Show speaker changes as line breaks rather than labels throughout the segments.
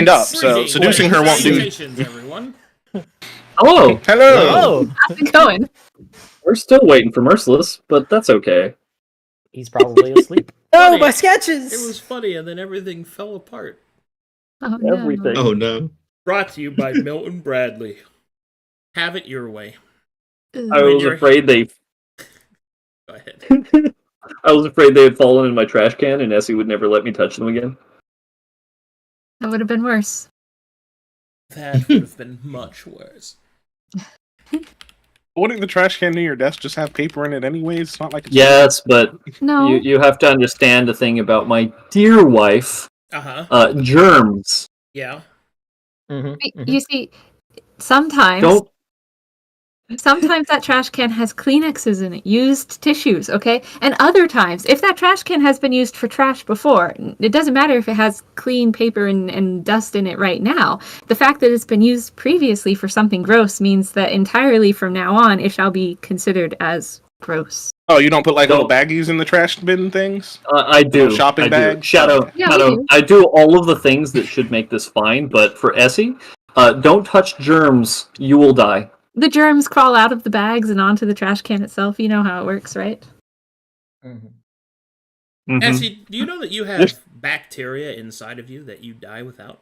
Up, so seducing her won't do.
Everyone.
Hello.
Hello.
How's it going?
We're still waiting for Merciless, but that's okay.
He's probably asleep.
Oh, my sketches!
It was funny, and then everything fell apart.
Oh, no.
Everything.
Oh no.
Brought to you by Milton Bradley. Have it your way.
I was afraid they.
Go ahead.
I was afraid they had fallen in my trash can, and Essie would never let me touch them again.
That would have been worse.
That would have been much worse.
Wouldn't the trash can near your desk just have paper in it anyways? It's not like it's
Yes, but
No.
you have to understand the thing about my dear wife. Germs.
Yeah.
Mm-hmm.
You see, sometimes
Don't
Sometimes that trash can has Kleenexes in it, used tissues, okay? And other times, if that trash can has been used for trash before, it doesn't matter if it has clean paper and dust in it right now. The fact that it's been used previously for something gross means that entirely from now on, it shall be considered as gross.
Oh, you don't put like little
Don't.
baggies in the trash bin things?
I do.
Little shopping
I do.
bag?
Shadow,
Okay.
Yeah, we
Shadow,
do.
I do all of the things that should make this fine, but for Essie, don't touch germs. You will die.
The germs crawl out of the bags and onto the trash can itself. You know how it works, right?
Mhm.
Essie, do you know that you have bacteria inside of you that you die without?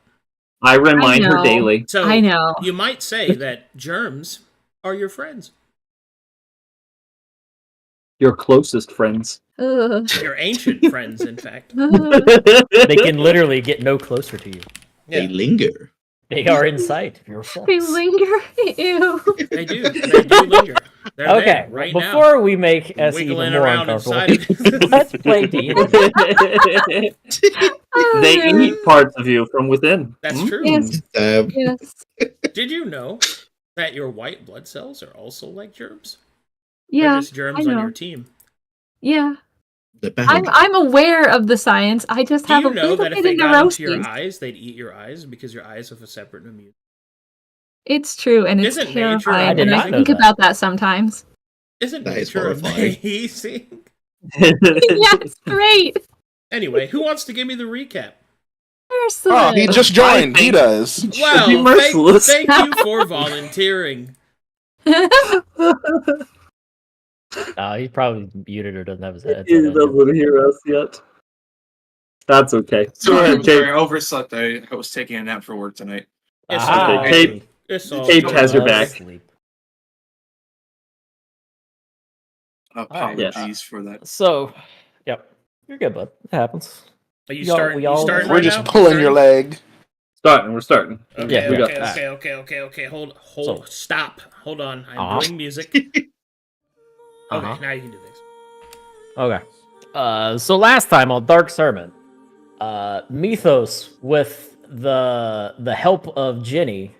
I remind
I
her
know.
daily.
So
I know.
you might say that germs are your friends.
Your closest friends.
Ugh.
Your ancient friends, in fact.
They can literally get no closer to you.
Yeah,
They linger.
They are in sight of your
They
force.
linger. Ew.
they do. They do linger. They're
Okay,
there right now.
before we make Essie
Wiggling
even more
around
uncomfortable,
inside of
let's play D&D.
Oh,
They
yeah.
eat parts of you from within.
That's
Hmm?
true.
Yes. Yes.
Did you know that your white blood cells are also like germs?
Yeah.
They're just germs
I
on
know.
your team.
Yeah.
The
I'm aware of the science. I just
Do
have
you
a
know
little
that if
bit
they
of
got into your
neuroses.
eyes, they'd eat your eyes because your eyes have a separate immune?
It's true, and it's
Isn't nature
terrifying.
I did
And I
not know
think
that.
about that sometimes.
Isn't
That is
nature
horrifying.
amazing?
Yes, great.
Anyway, who wants to give me the recap?
Merciless.
Oh, he just joined. He does.
Should be
Well,
merciless.
thank you for volunteering.
He's probably muted or doesn't have his headset
He
in.
doesn't hear us yet. That's okay. Go
Sorry,
ahead,
I'm sorry.
Kate.
I overslept. I was taking a nap for work tonight.
It's
Aha,
all
okay.
right.
Kate-
It's all
Kate
good.
has your back.
Sleep.
Apologies for that.
So, yep, you're good, bud. It happens.
Are you
Y'all-
starting?
we
You
all-
starting
We're
right
just
now?
pulling your
Starting?
leg.
We're starting.
Okay,
Yeah, we got
okay,
that.
okay. Hold,
So-
stop. Hold on. I'm
Uh-huh.
doing music. Okay,
Uh-huh.
now you can do this.
Okay. So last time on Dark Sermon, Mythos, with the help of Jenny,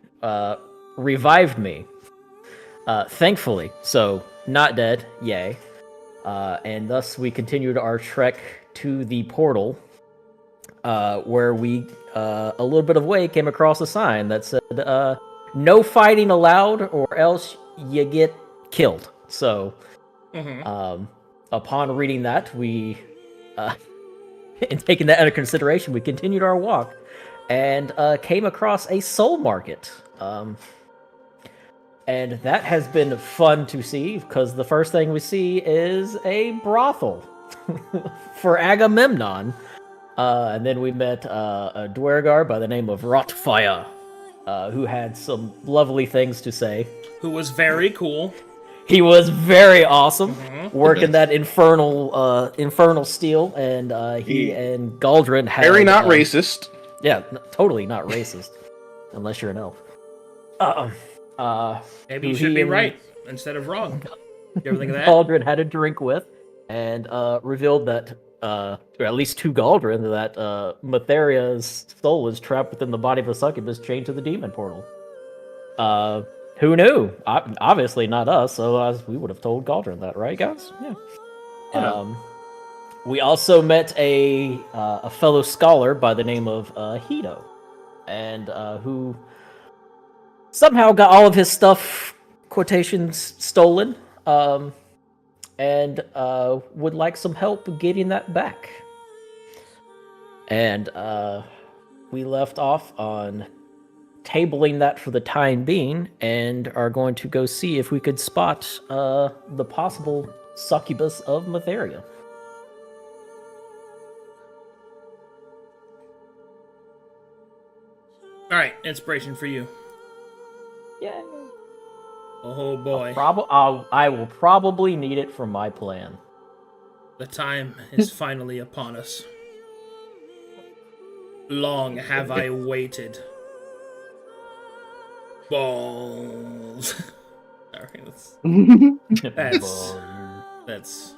revived me. Thankfully, so not dead. Yay. And thus we continued our trek to the portal, where we, a little bit of way, came across a sign that said, "No fighting allowed, or else you get killed." So, upon reading that, we, and taking that under consideration, we continued our walk, and came across a soul market. And that has been fun to see, because the first thing we see is a brothel for Agamemnon. And then we met a Dwergar by the name of Rotfire, who had some lovely things to say.
Who was very cool.
He was very awesome, working that infernal steel, and he and Galdrin had...
Very not racist.
Yeah, totally not racist, unless you're an elf.
Maybe you
who
should
he
be
and
right instead of wrong. You ever think of that?
Galdrin had a drink with, and revealed that, or at least to Galdrin, that Matheria's soul is trapped within the body of a succubus chained to the demon portal. Who knew? Obviously not us, so we would have told Galdrin that, right, guys? Yeah. We also met a fellow scholar by the name of Hito, and who somehow got all of his stuff, quotations, stolen, and would like some help getting that back. And we left off on tabling that for the time being, and are going to go see if we could spot the possible succubus of Matheria.
All right, inspiration for you.
Yeah.
Oh boy,
I will probably need it for my plan.
the time is finally upon us. Long have I waited. Balls. Sorry, that's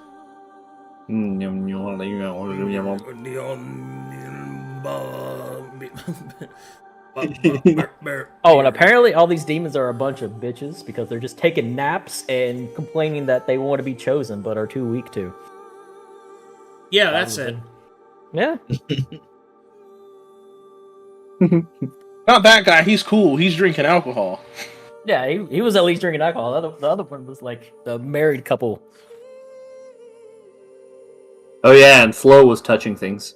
Oh, and apparently all these demons are a bunch of bitches because they're just taking naps and complaining that they want to be chosen but are too weak to.
Yeah, that's it.
Yeah.
Not that guy. He's cool. He's drinking alcohol.
Yeah, he was at least drinking alcohol. The other one was like the married couple.
Oh yeah, and Flo was touching things.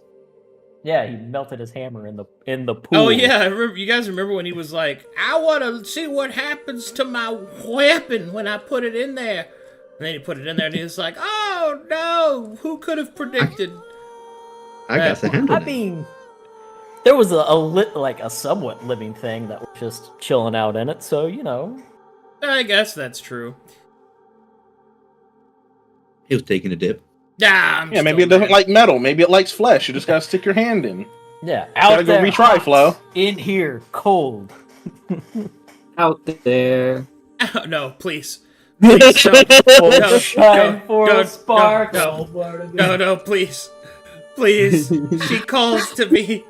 Yeah, he melted his hammer in the pool.
Oh yeah, I remember, you guys remember when he was like, "I want to see what happens to my weapon when I put it in there," and then he put it in there, and he was like, "Oh no, who could have predicted?"
I got the handle.
I mean, there was a somewhat living thing that was just chilling out in it, so you know.
I guess that's true.
He was taking a dip.
Yeah,
Maybe it doesn't like metal. Maybe it likes flesh. You just gotta stick your hand in.
Yeah,
Gotta
out
go
there,
retry,
hot,
Flo.
in here, cold.
Out there.
No, please. Please, no.
No, shine for
no,
a sparkle.
No, please. Please. She calls to me.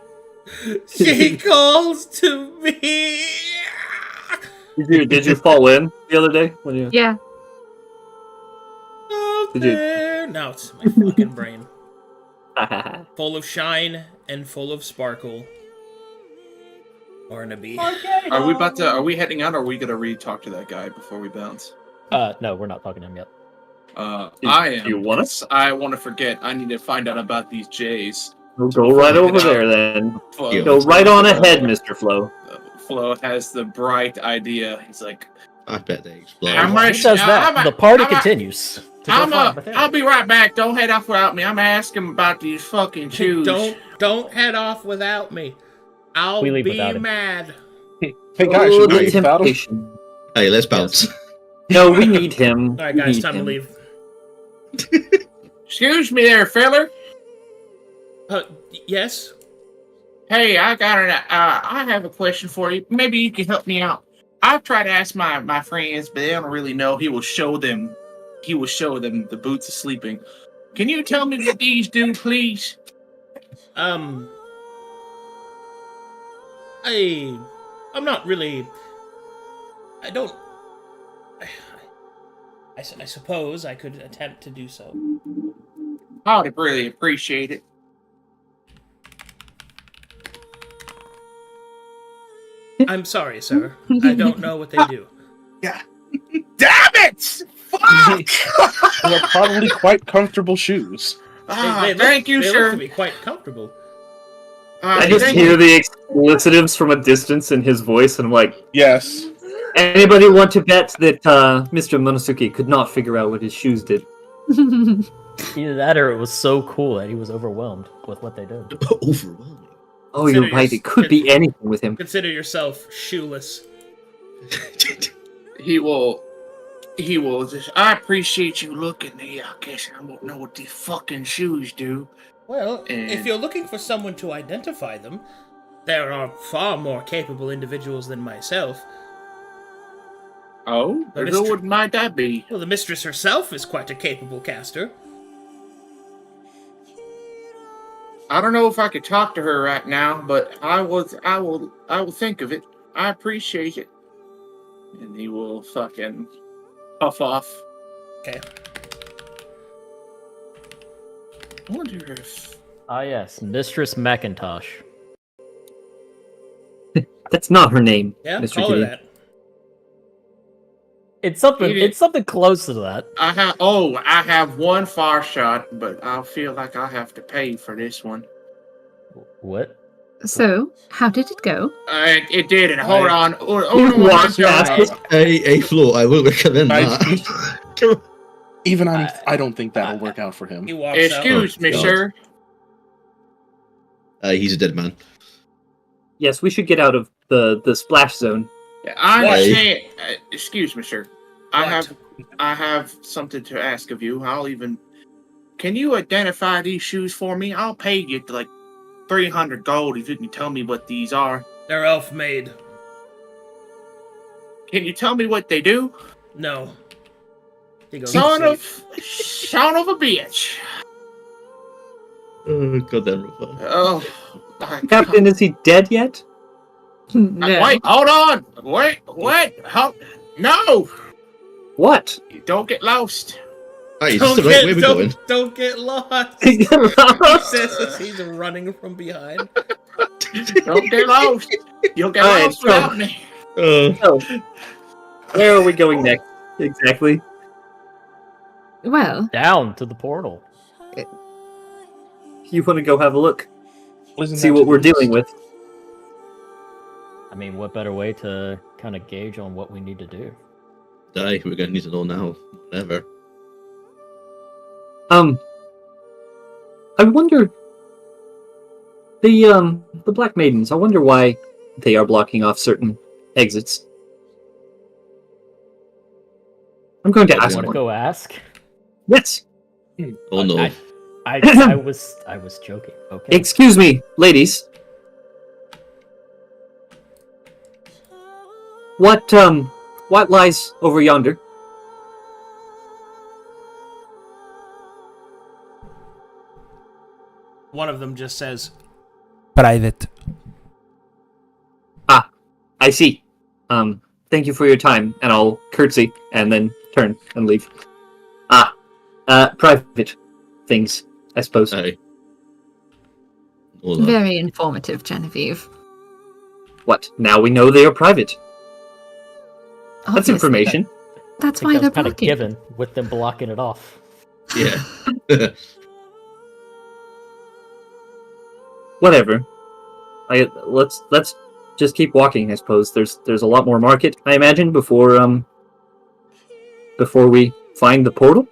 She calls to me.
Did you fall in the other day? When you...
Yeah.
Out
Did you-
there. No, it's my fucking brain. Full of shine and full of sparkle. Barnaby.
Are we heading out, or are we gonna re-talk to that guy before we bounce?
No, we're not talking to him yet.
I am.
you want us?
I want to forget. I need to find out about these J's.
We'll go right over there then.
Flo,
Go right on ahead, Mr. Flo.
Flo has the bright idea. He's like,
I bet they explode.
I'm
He does that. The party continues. to go find Matteo.
I'll be right back. Don't head off without me. I'm asking about these fucking shoes.
Don't head off without me. I'll
We leave
be
without him.
mad.
Hey guys,
Oh,
should we
the
leave without him?
temptation.
Hey, let's bounce.
No, we need him.
All right,
We
guys,
need
time to
him.
leave.
Excuse me there, feller.
Yes.
Hey, I have a question for you. Maybe you can help me out. I've tried to ask my friends, but they don't really know. He will show them the boots of sleeping. Can you tell me what these do, please?
I'm not really. I don't. I suppose I could attempt to do so.
I would really appreciate it.
I'm sorry, sir. I don't know what they do.
Damn it! Fuck!
They're probably quite comfortable shoes.
Thank you,
they
sir.
look to be quite comfortable.
I just hear the explicitives from a distance in his voice, and I'm like,
Yes.
anybody want to bet that Mr. Monosuke could not figure out what his shoes did?
Either that or it was so cool that he was overwhelmed with what they did.
Overwhelming.
Oh, you're
Consider
right. It could be anything with him.
Consider yourself shoeless.
He will just. I appreciate you looking here. I guess I won't know what these fucking shoes do.
Well,
And-
if you're looking for someone to identify them, there are far more capable individuals than myself.
Oh,
But
who
it's
would might that be?
Well, the mistress herself is quite a capable caster.
I don't know if I could talk to her right now, but I will think of it. I appreciate it. And he will fucking puff off.
Okay.
I wonder if
Ah, yes, Mistress Macintosh.
That's not her name,
Yeah,
Mr.
call her
Kitty.
that.
It's something.
He did-
It's something close to that.
I have one far shot, but I feel like I have to pay for this one.
What?
So, how did it go?
It did, and hold on.
Watch that.
Hey, Flo, I will recommend
I-
that.
Even I don't think that'll work out for him.
He walks
Excuse me,
God.
sir.
He's a dead man.
Yes, we should get out of the splash zone.
I
What?
understand. Excuse me, sir.
What?
I have something to ask of you. Can you identify these shoes for me? I'll pay you like 300 gold if you can tell me what these are.
They're elf-made.
Can you tell me what they do?
No. He goes
Son
to
of a bitch.
Oh, goddamn Rufa.
Oh, my God.
Captain, is he dead yet?
No.
Wait, hold on. Wait. No,
What?
you don't get lost.
Hey, is this the right way we're going?
Don't get lost. He says as he's running from behind.
Don't get lost. You'll get
Alright,
lost without me.
So, where are we going next? Exactly.
Well,
Down to the portal.
You want to go have a look?
Isn't
See
that
what
to
we're
the east?
dealing with.
I mean, what better way to kind of gauge on what we need to do?
Die, we're gonna need to know now. Whatever.
I wonder the Black Maidens. I wonder why they are blocking off certain exits. I'm going to
Oh,
ask
Want to
one.
go ask?
Yes.
Oh no.
I was joking. Okay.
Excuse me, ladies. What lies over yonder?
One of them just says,
Private.
Ah, I see. Thank you for your time, and I'll curtsy and then turn and leave. Private things, I suppose.
Aye. Hold on.
very informative, Genevieve.
What? Now we know they are private. That's
Obviously,
information.
That's
I
why
think
they're
that was kind of
blocking.
given with them blocking it off.
Yeah.
Whatever. Let's just keep walking. I suppose there's a lot more market. I imagine before we find the portal.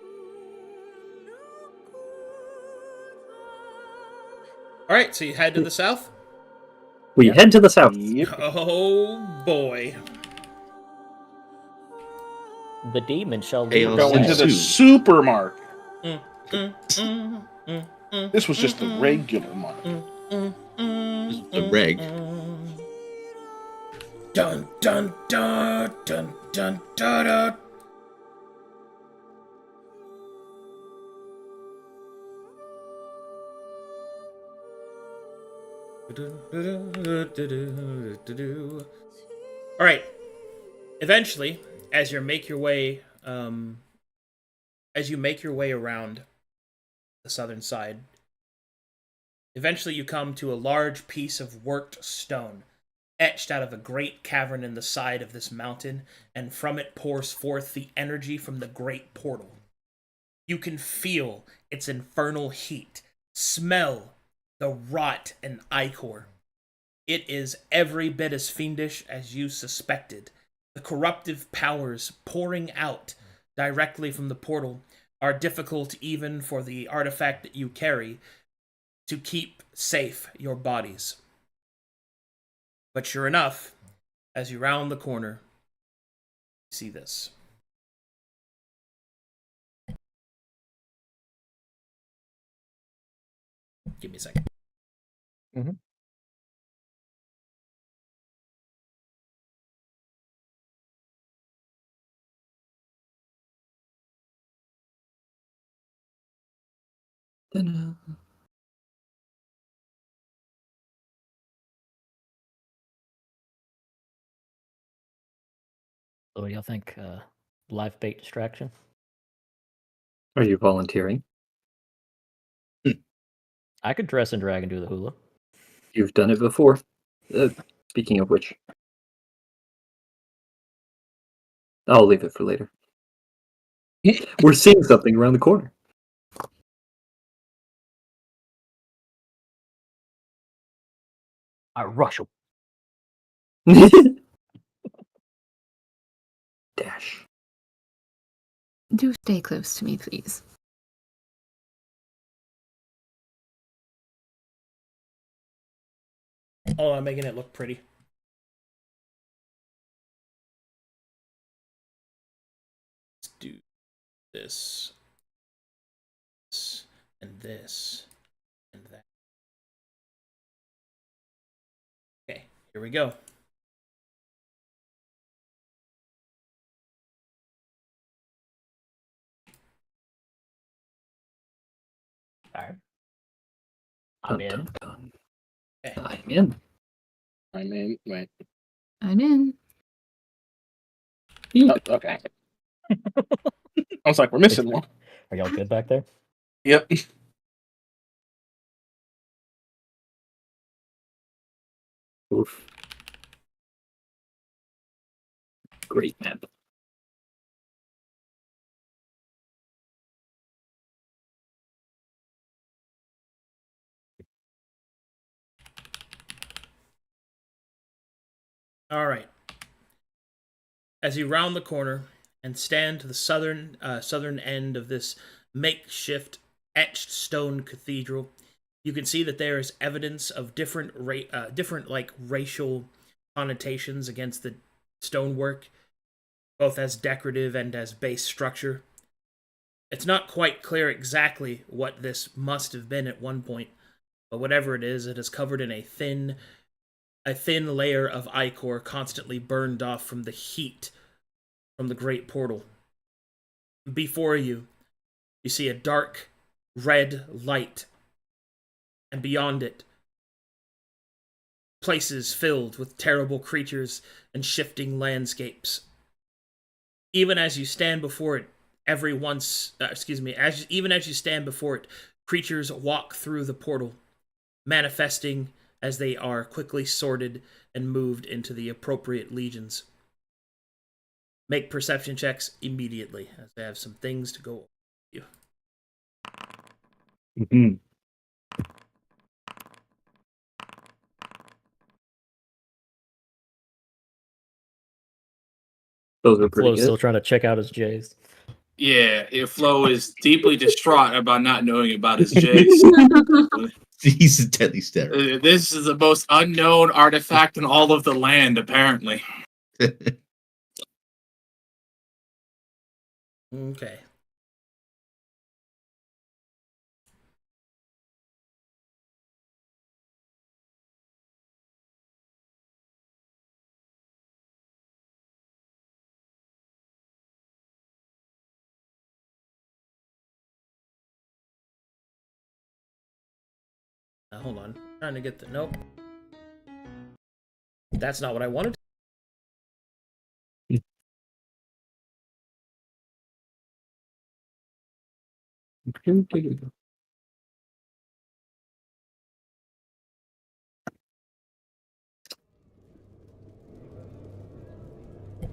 all right, so you head to the south?
We head to the south.
Yep.
Oh, boy.
The demon shall
Hey,
lead
I'll
the
Going to
way.
the
Two.
supermarket.
Mm, mm, mm, mm, mm,
This was just the
mm,
regular market.
mm, mm,
This is the reg.
Dun dun dun dun dun dun dun. All right. Eventually, as you make your way around the southern side, eventually you come to a large piece of worked stone etched out of a great cavern in the side of this mountain, and from it pours forth the energy from the great portal. You can feel its infernal heat, smell the rot and ichor. It is every bit as fiendish as you suspected. The corruptive powers pouring out directly from the portal are difficult even for the artifact that you carry to keep safe your bodies. But sure enough, as you round the corner, you see this. Give me a second.
Mhm. So what do y'all think? Live bait distraction?
Are you volunteering?
I could dress and drag and do the hula.
You've done it before. Speaking of which, I'll leave it for later. We're seeing something around the corner.
I rush him.
Dash.
Do stay close to me, please.
Oh, I'm making it look pretty. Let's do this, and this, and that. Okay, here we go.
All right. I'm in.
Dun.
Okay.
I'm in.
I'm in. Wait.
I'm in.
Oh, okay. I was like, we're missing one.
Are y'all good back there?
Yep.
Oof. Great map.
All right. As you round the corner and stand to the southern end of this makeshift etched stone cathedral, you can see that there is evidence of different like racial connotations against the stonework, both as decorative and as base structure. It's not quite clear exactly what this must have been at one point, but whatever it is covered in a thin layer of ichor constantly burned off from the heat from the great portal. Before you, you see a dark red light, and beyond it, places filled with terrible creatures and shifting landscapes. Even as you stand before it, even as you stand before it, creatures walk through the portal, manifesting as they are quickly sorted and moved into the appropriate legions. Make perception checks immediately, as I have some things to go over with you.
Mm-hmm. Those are pretty
Flo's
good.
still trying to check out his J's.
Yeah, Flo is deeply distraught about not knowing about his Jays.
He's deadly staring.
This is the most unknown artifact in all of the land, apparently.
Okay. Now, hold on. I'm trying to get the... Nope. That's not what I wanted.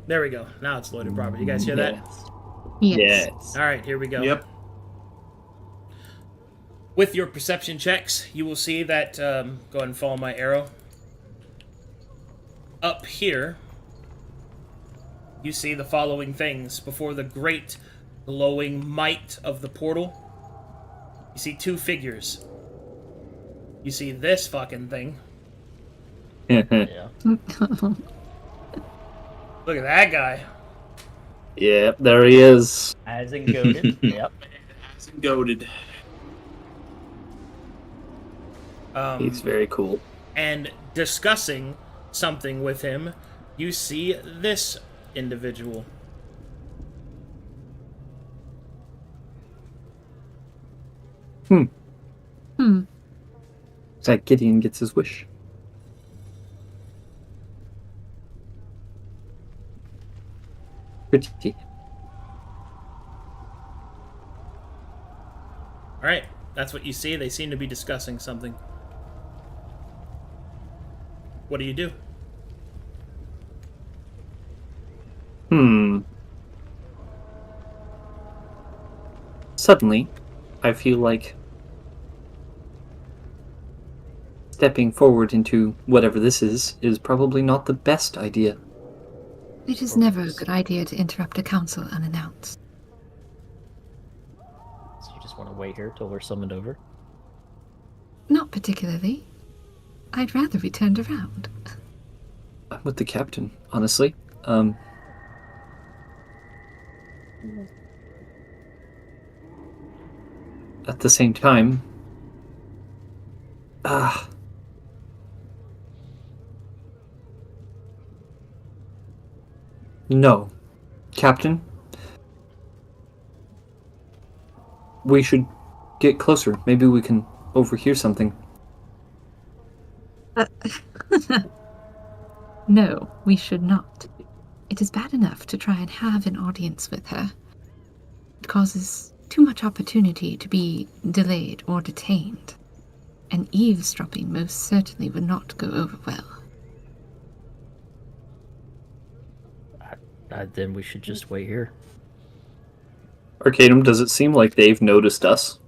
There we go. Now it's loaded properly. You guys hear that?
Yes.
All right, here we go.
Yep.
With your perception checks, you will see that, go ahead and follow my arrow. Up here, you see the following things. Before the great glowing might of the portal, you see two figures. You see this fucking thing.
Yeah.
Look at that guy.
Yep, there he is.
As in goaded. Yep.
As in goaded.
He's very cool.
And discussing something with him, you see this individual.
It's like Gideon gets his wish. Pretty.
Alright, that's what you see. They seem to be discussing something. What do you do?
Suddenly, I feel like stepping forward into whatever this is probably not the best idea.
It is never a good idea to interrupt a council unannounced.
So you just want to wait here till we're summoned over?
Not particularly. I'd rather be turned around.
I'm with the captain, honestly. At the same time, no. Captain, we should get closer. Maybe we can overhear something.
No, we should not. It is bad enough to try and have an audience with her. It causes too much opportunity to be delayed or detained. And eavesdropping most certainly would not go over well.
Then we should just wait here.
Arcadum, does it seem like they've noticed us?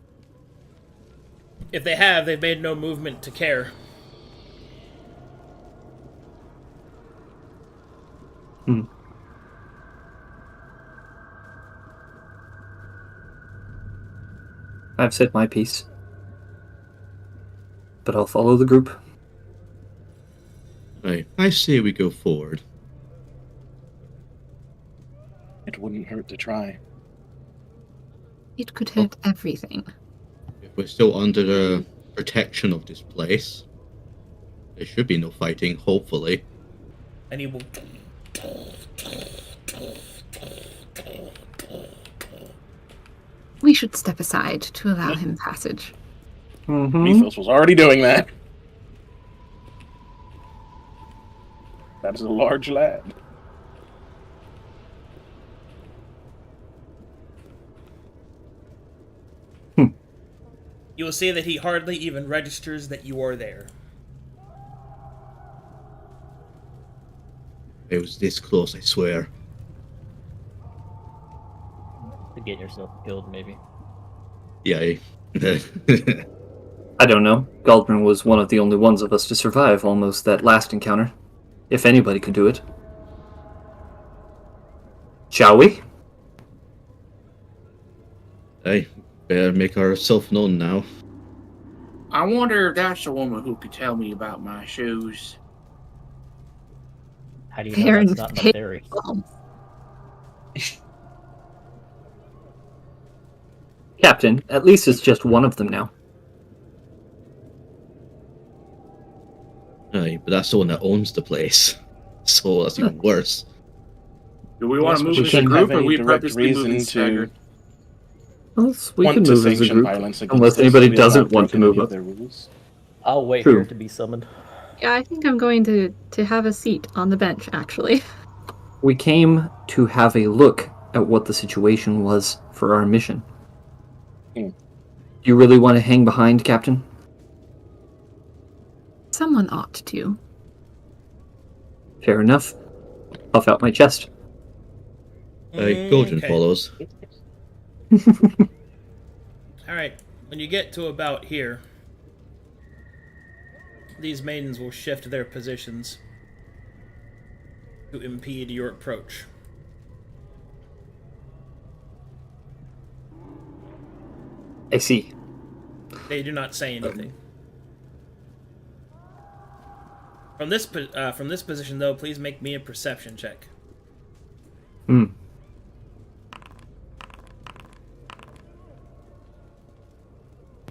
If they have, they've made no movement to care.
I've said my piece. But I'll follow the group.
Right. I say we go forward.
It wouldn't hurt to try.
It could hurt everything.
If we're still under the protection of this place, there should be no fighting, hopefully.
And he will...
We should step aside to allow him passage.
Mythos was already doing that. That is a large lad.
You will see that he hardly even registers that you are there.
It was this close, I swear.
To get yourself killed, maybe.
Yeah.
I don't know. Galdrin was one of the only ones of us to survive almost that last encounter. If anybody could do it. Shall we?
Hey, better make ourselves known now.
I wonder if that's the woman who could tell me about my shoes.
How do you know that's not my theory?
Captain, at least it's just one of them now.
Right, but that's the one that owns the place. So that's even worse.
Do we want to move
we
as a
shouldn't
group,
have
or
any
we
direct
purposely
reason
moving
to
staggered?
Well, we
want
can
to
move as a
sanction
group,
violence against
unless
us.
anybody
We allow
doesn't want to
breaking
move
any of
up.
their rules.
I'll wait
True.
here to be summoned.
Yeah, I think I'm going to have a seat on the bench, actually.
We came to have a look at what the situation was for our mission.
Hmm.
Do you really want to hang behind, Captain?
Someone ought to.
Fair enough. Puff out my chest.
Gordon
Okay.
follows.
Alright, when you get to about here, these maidens will shift their positions to impede your approach.
I see.
They do not say anything. From this position, though, please make me a perception check.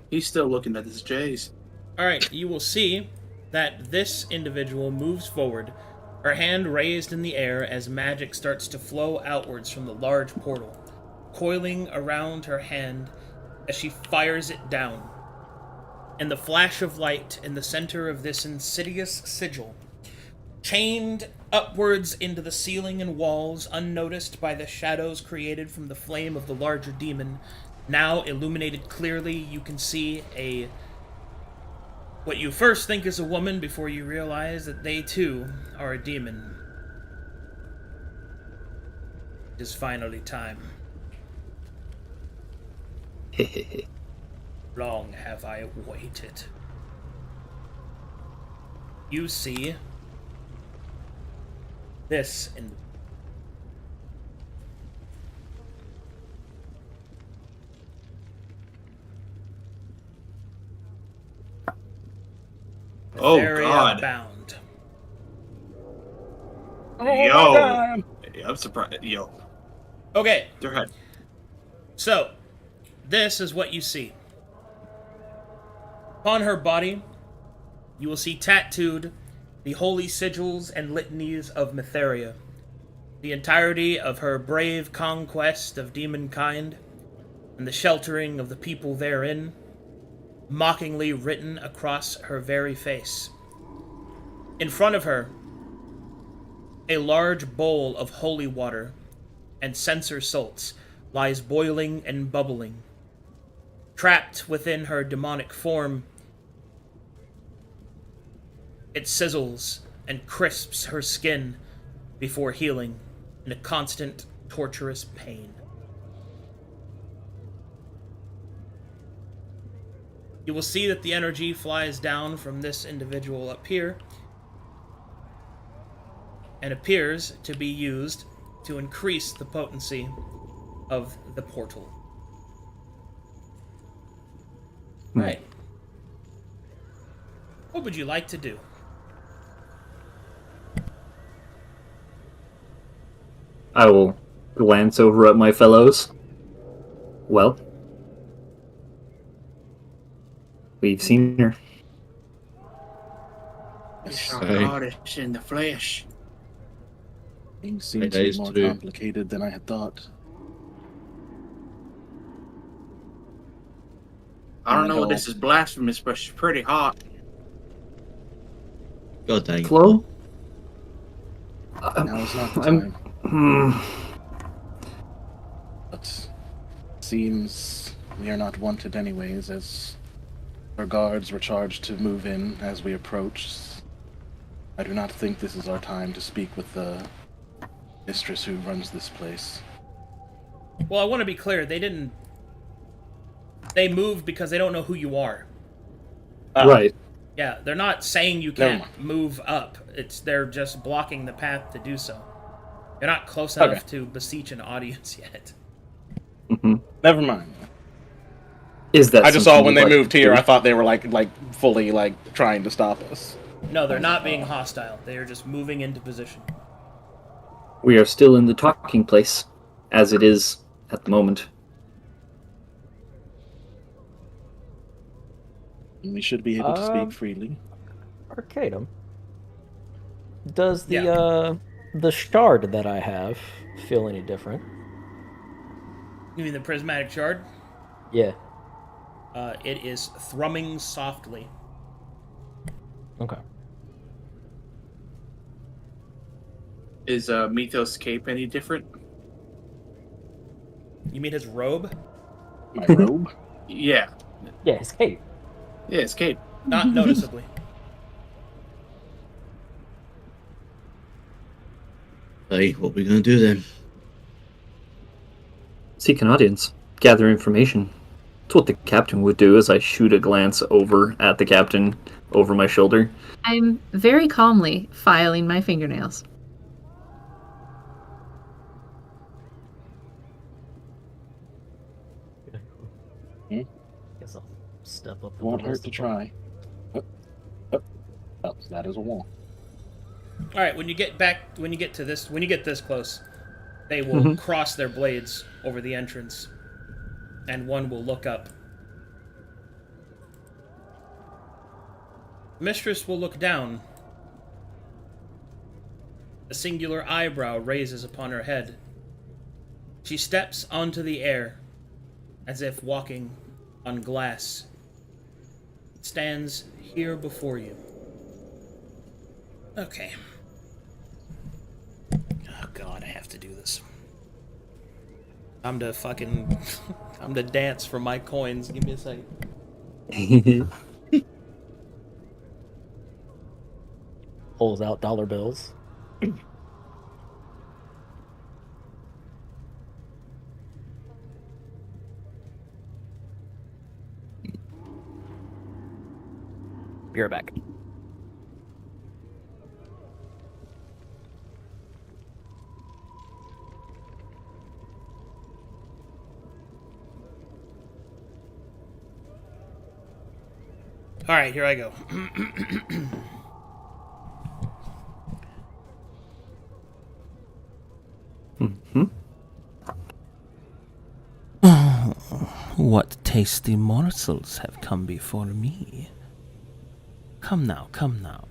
He's still looking at his J's.
Alright, you will see that this individual moves forward, her hand raised in the air as magic starts to flow outwards from the large portal, coiling around her hand as she fires it down. In the flash of light in the center of this insidious sigil, chained upwards into the ceiling and walls, unnoticed by the shadows created from the flame of the larger demon, now illuminated clearly, you can see what you first think is a woman before you realize that they too are a demon. It is finally time. Long have I waited. You see this in
Oh,
Very
God.
bound.
Oh my
Yo.
God.
I'm surprised. Yo.
Okay,
Go ahead.
so this is what you see. Upon her body, you will see tattooed the holy sigils and litanies of Metheria, the entirety of her brave conquest of demonkind, and the sheltering of the people therein, mockingly written across her very face. In front of her, A large bowl of holy water and censer salts lies boiling and bubbling. Trapped within her demonic form, it sizzles and crisps her skin before healing in a constant, torturous pain. You will see that the energy flies down from this individual up here and appears to be used to increase the potency of the portal. Right. What would you like to do?
I will glance over at my fellows. Well, we've seen her.
It's our
Say.
goddess in the flesh.
Things seem to be
days
more
to do.
complicated than I had thought.
I don't know if this is blasphemous, but she's pretty hot.
God dang it.
Flo?
Now is not the
I'm-
time. But seems we are not wanted anyways, as our guards were charged to move in as we approach. I do not think this is our time to speak with the mistress who runs this place.
Well, I want to be clear. They moved because they don't know who you are.
Right.
Yeah, they're not saying you
Never
can't move up. They're just blocking the path to do so. You're not close enough to beseech an audience yet.
Mm-hmm.
Never mind.
Is that
I just saw
something
when
you'd
they
like
moved
to
here,
do?
I thought they were like fully trying to stop us.
No, they're not being hostile. They are just moving into position.
We are still in the talking place, as it is at the moment.
We should be able to speak freely.
Arcadum. Does the shard that I have feel any different?
You mean the prismatic shard?
Yeah.
It is thrumming softly.
Okay.
Is Mythos cape any different?
You mean his robe?
My robe?
Yeah.
Yeah, his cape.
Yeah, it's cape.
Not noticeably.
Hey, what we gonna do then?
Seek an audience. Gather information. It's what the captain would do as I shoot a glance over at the captain over my shoulder.
I'm very calmly filing my fingernails.
Guess I'll step up.
Won't hurt to try. Oh, that is a wall.
All right, when you get this close, they will cross their blades over the entrance, and one will look up. Mistress will look down. A singular eyebrow raises upon her head. She steps onto the air, as if walking on glass. It stands here before you. Okay. Oh god, I have to do this. I'm to dance for my coins. Give me a second.
Pulls out dollar bills. Be right back.
All right, here I go. What tasty morsels have come before me? Come now, come now.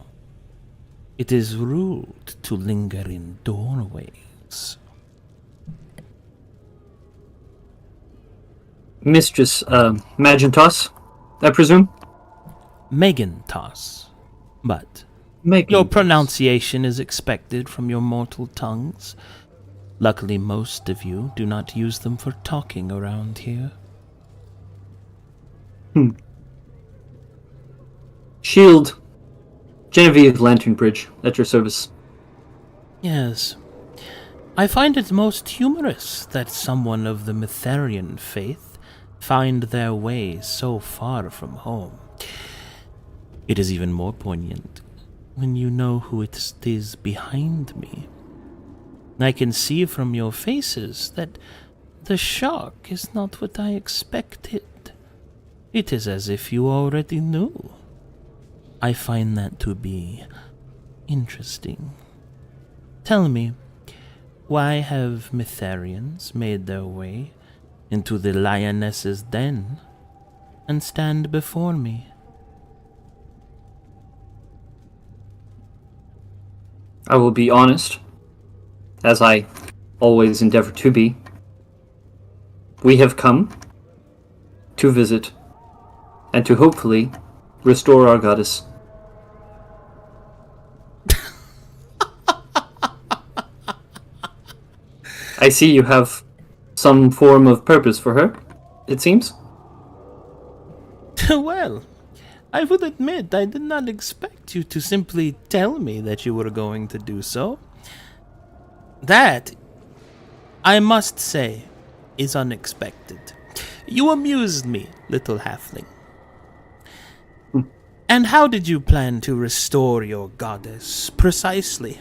It is rude to linger in doorways.
Mistress, Magentos, I presume?
Megan Toss, but Your pronunciation is expected from your mortal tongues. Luckily, most of you do not use them for talking around here.
Shield. Genevieve Lantern Bridge, at your service.
Yes. I find it most humorous that someone of the Mytharian faith find their way so far from home. It is even more poignant when you know who it is behind me. I can see from your faces that the shock is not what I expected. It is as if you already knew. I find that to be interesting. Tell me, why have Mytharians made their way into the lioness's den and stand before me?
I will be honest, as I always endeavor to be. We have come to visit and to hopefully restore our goddess. I see you have some form of purpose for her, it seems.
Well, I would admit I did not expect you to simply tell me that you were going to do so. That, I must say, is unexpected. You amused me, little halfling. And how did you plan to restore your goddess, precisely?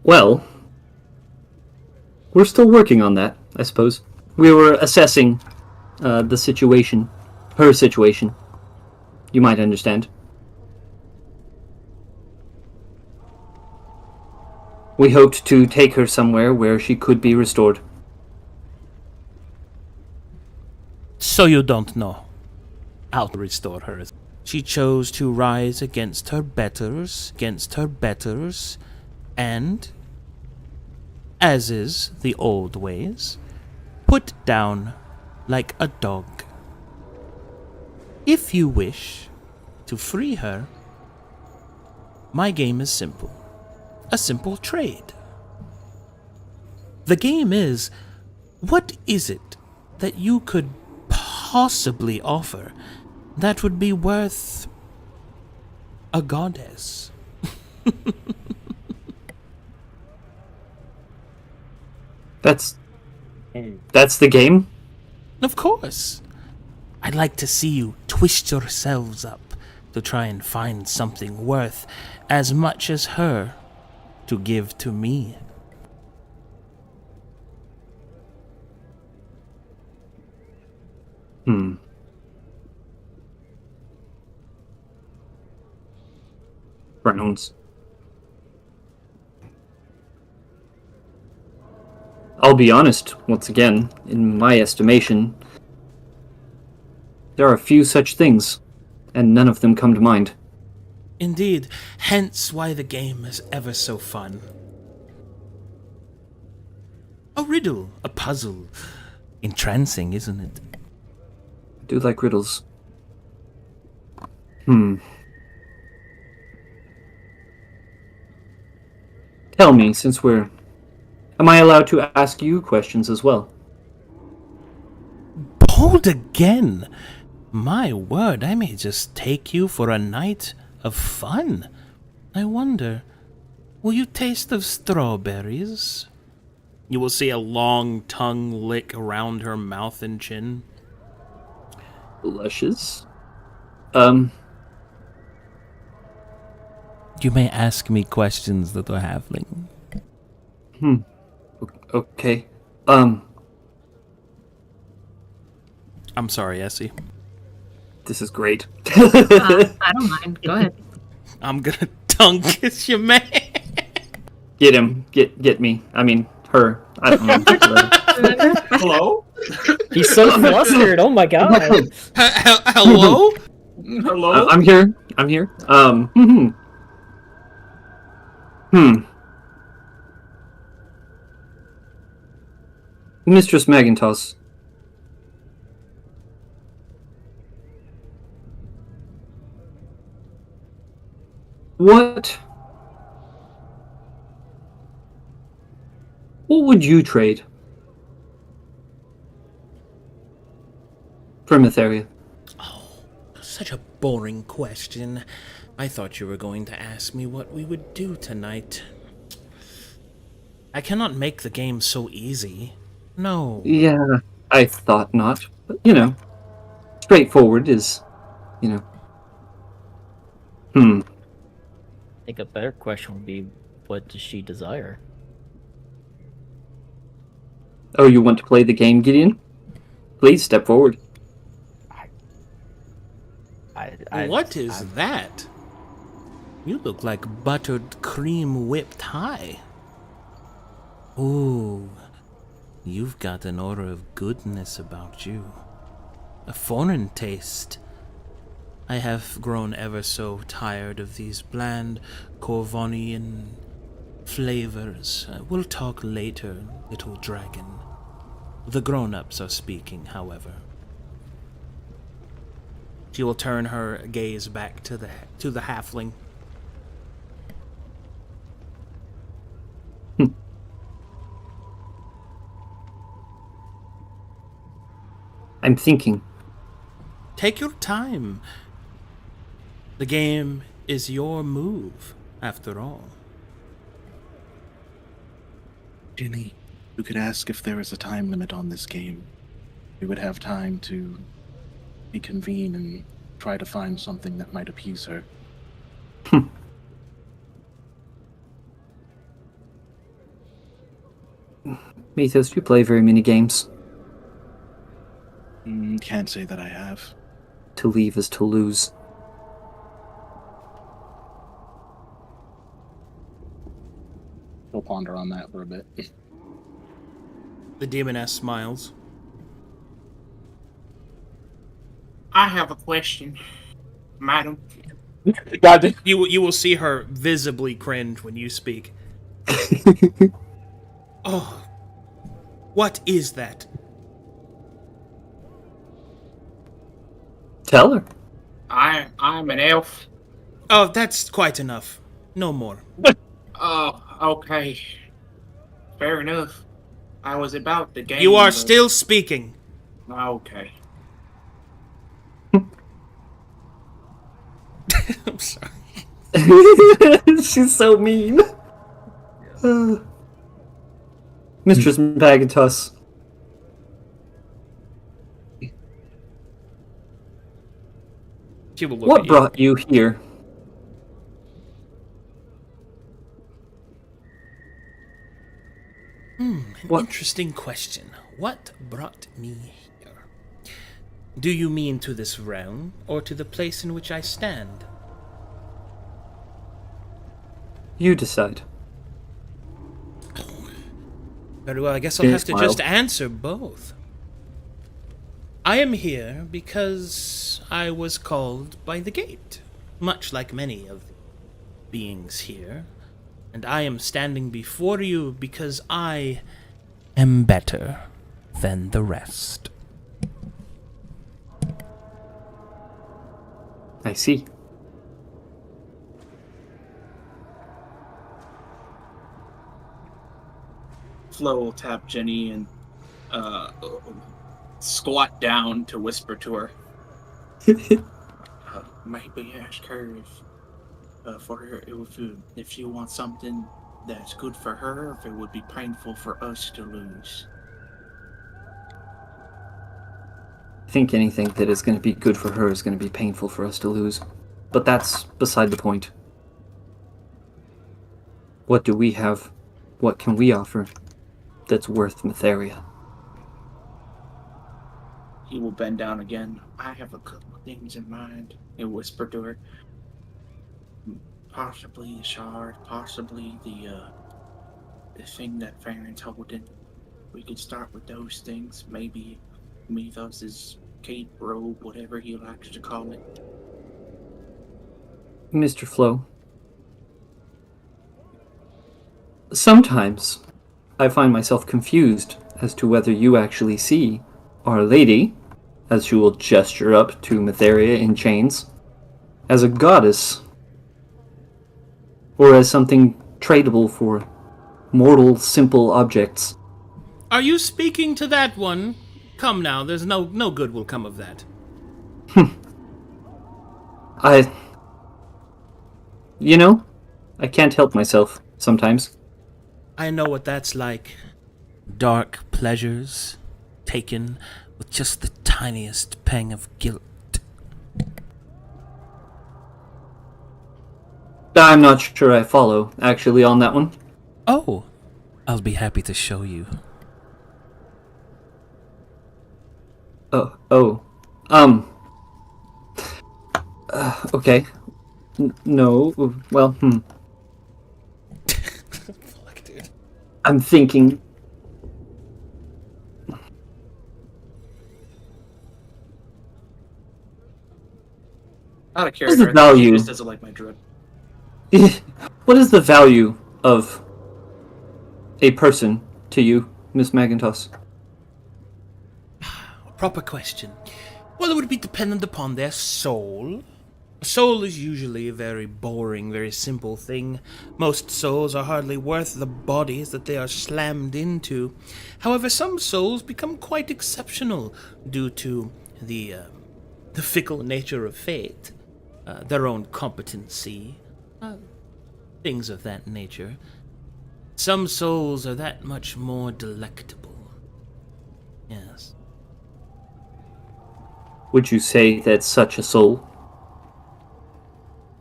Well, we're still working on that, I suppose. We were assessing the situation, her situation. You might understand. We hoped to take her somewhere where she could be restored.
So you don't know how to restore her. She chose to rise against her betters, and, as is the old ways, put down like a dog. If you wish to free her, my game is simple. A simple trade. The game is, what is it that you could possibly offer that would be worth a goddess?
That's the game?
Of course. I'd like to see you twist yourselves up to try and find something worth as much as her to give to me.
Browns. I'll be honest, once again, in my estimation, there are a few such things, and none of them come to mind.
Indeed, hence why the game is ever so fun. A riddle, a puzzle. Entrancing, isn't it?
I do like riddles. Tell me, since we're... Am I allowed to ask you questions as well?
Bold again! My word, I may just take you for a night of fun. I wonder, will you taste of strawberries? You will see a long tongue lick around her mouth and chin.
Luscious?
You may ask me questions, little halfling.
Okay.
I'm sorry, Essie.
This is great.
I don't mind. Go ahead.
I'm gonna tongue kiss you, man.
Get him. Get me. I mean, her. I don't know.
Hello?
He's so flustered. Oh my god.
Hello?
Hello?
I'm here. Mistress Magintosh. What would you trade for Mytheria?
Such a boring question. I thought you were going to ask me what we would do tonight. I cannot make the game so easy. No.
Yeah, I thought not. But, straightforward is,
I think a better question would be, what does she desire?
Oh, you want to play the game, Gideon? Please step forward.
What is that? You look like buttered cream whipped high. Ooh, you've got an aura of goodness about you. A foreign taste. I have grown ever so tired of these bland Corvonian flavors. We'll talk later, little dragon. The grown-ups are speaking, however. She will turn her gaze back to the halfling.
I'm thinking.
Take your time. The game is your move, after all.
Ginny, you could ask if there is a time limit on this game. We would have time to reconvene and try to find something that might appease her.
Mythos, do you play very many games?
Can't say that I have.
To leave is to lose.
We'll ponder on that for a bit.
The demoness smiles.
I have a question, madam.
God,
You will see her visibly cringe when you speak. Oh, what is that?
Tell her.
I'm an elf.
Oh, that's quite enough. No more.
Oh, okay. Fair enough. I was about the game.
You are
but-
still speaking.
Okay.
I'm sorry.
She's so mean. Mistress Bagatus.
She will look
What
at you.
brought you here?
An
What?
interesting question. What brought me here? Do you mean to this realm, or to the place in which I stand?
You decide.
Very well, I guess I'll
She
have to just
smiled.
answer both. I am here because I was called by the gate, much like many of the beings here, and I am standing before you because I am better than the rest.
I see.
Flo will tap Jenny and squat down to whisper to her. Maybe ask her if you want something that's good for her, if it would be painful for us to lose.
I think anything that is going to be good for her is going to be painful for us to lose. But that's beside the point. What do we have? What can we offer that's worth Mytheria?
He will bend down again. I have a couple of things in mind. He'll whisper to her. Possibly the shard, possibly the thing that Farron's holding. We could start with those things. Maybe Mythos' cape, robe, whatever he likes to call it.
Mr. Flo, sometimes I find myself confused as to whether you actually see Our Lady, as she will gesture up to Mytheria in chains, as a goddess, or as something tradable for mortal, simple objects.
Are you speaking to that one? Come now, there's no good will come of that.
I can't help myself sometimes.
I know what that's like. Dark pleasures, taken with just the tiniest pang of guilt.
I'm not sure I follow, actually, on that one.
Oh, I'll be happy to show you.
Oh. Okay. No, well,
Fuck, dude.
I'm thinking.
Out of
What's
character,
the
I think
value?
she just doesn't like my druid.
What is the value of a person to you, Miss Magintosh?
Proper question. Well, it would be dependent upon their soul. A soul is usually a very boring, very simple thing. Most souls are hardly worth the bodies that they are slammed into. However, some souls become quite exceptional due to the fickle nature of fate, their own competency, things of that nature. Some souls are that much more delectable. Yes.
Would you say that such a soul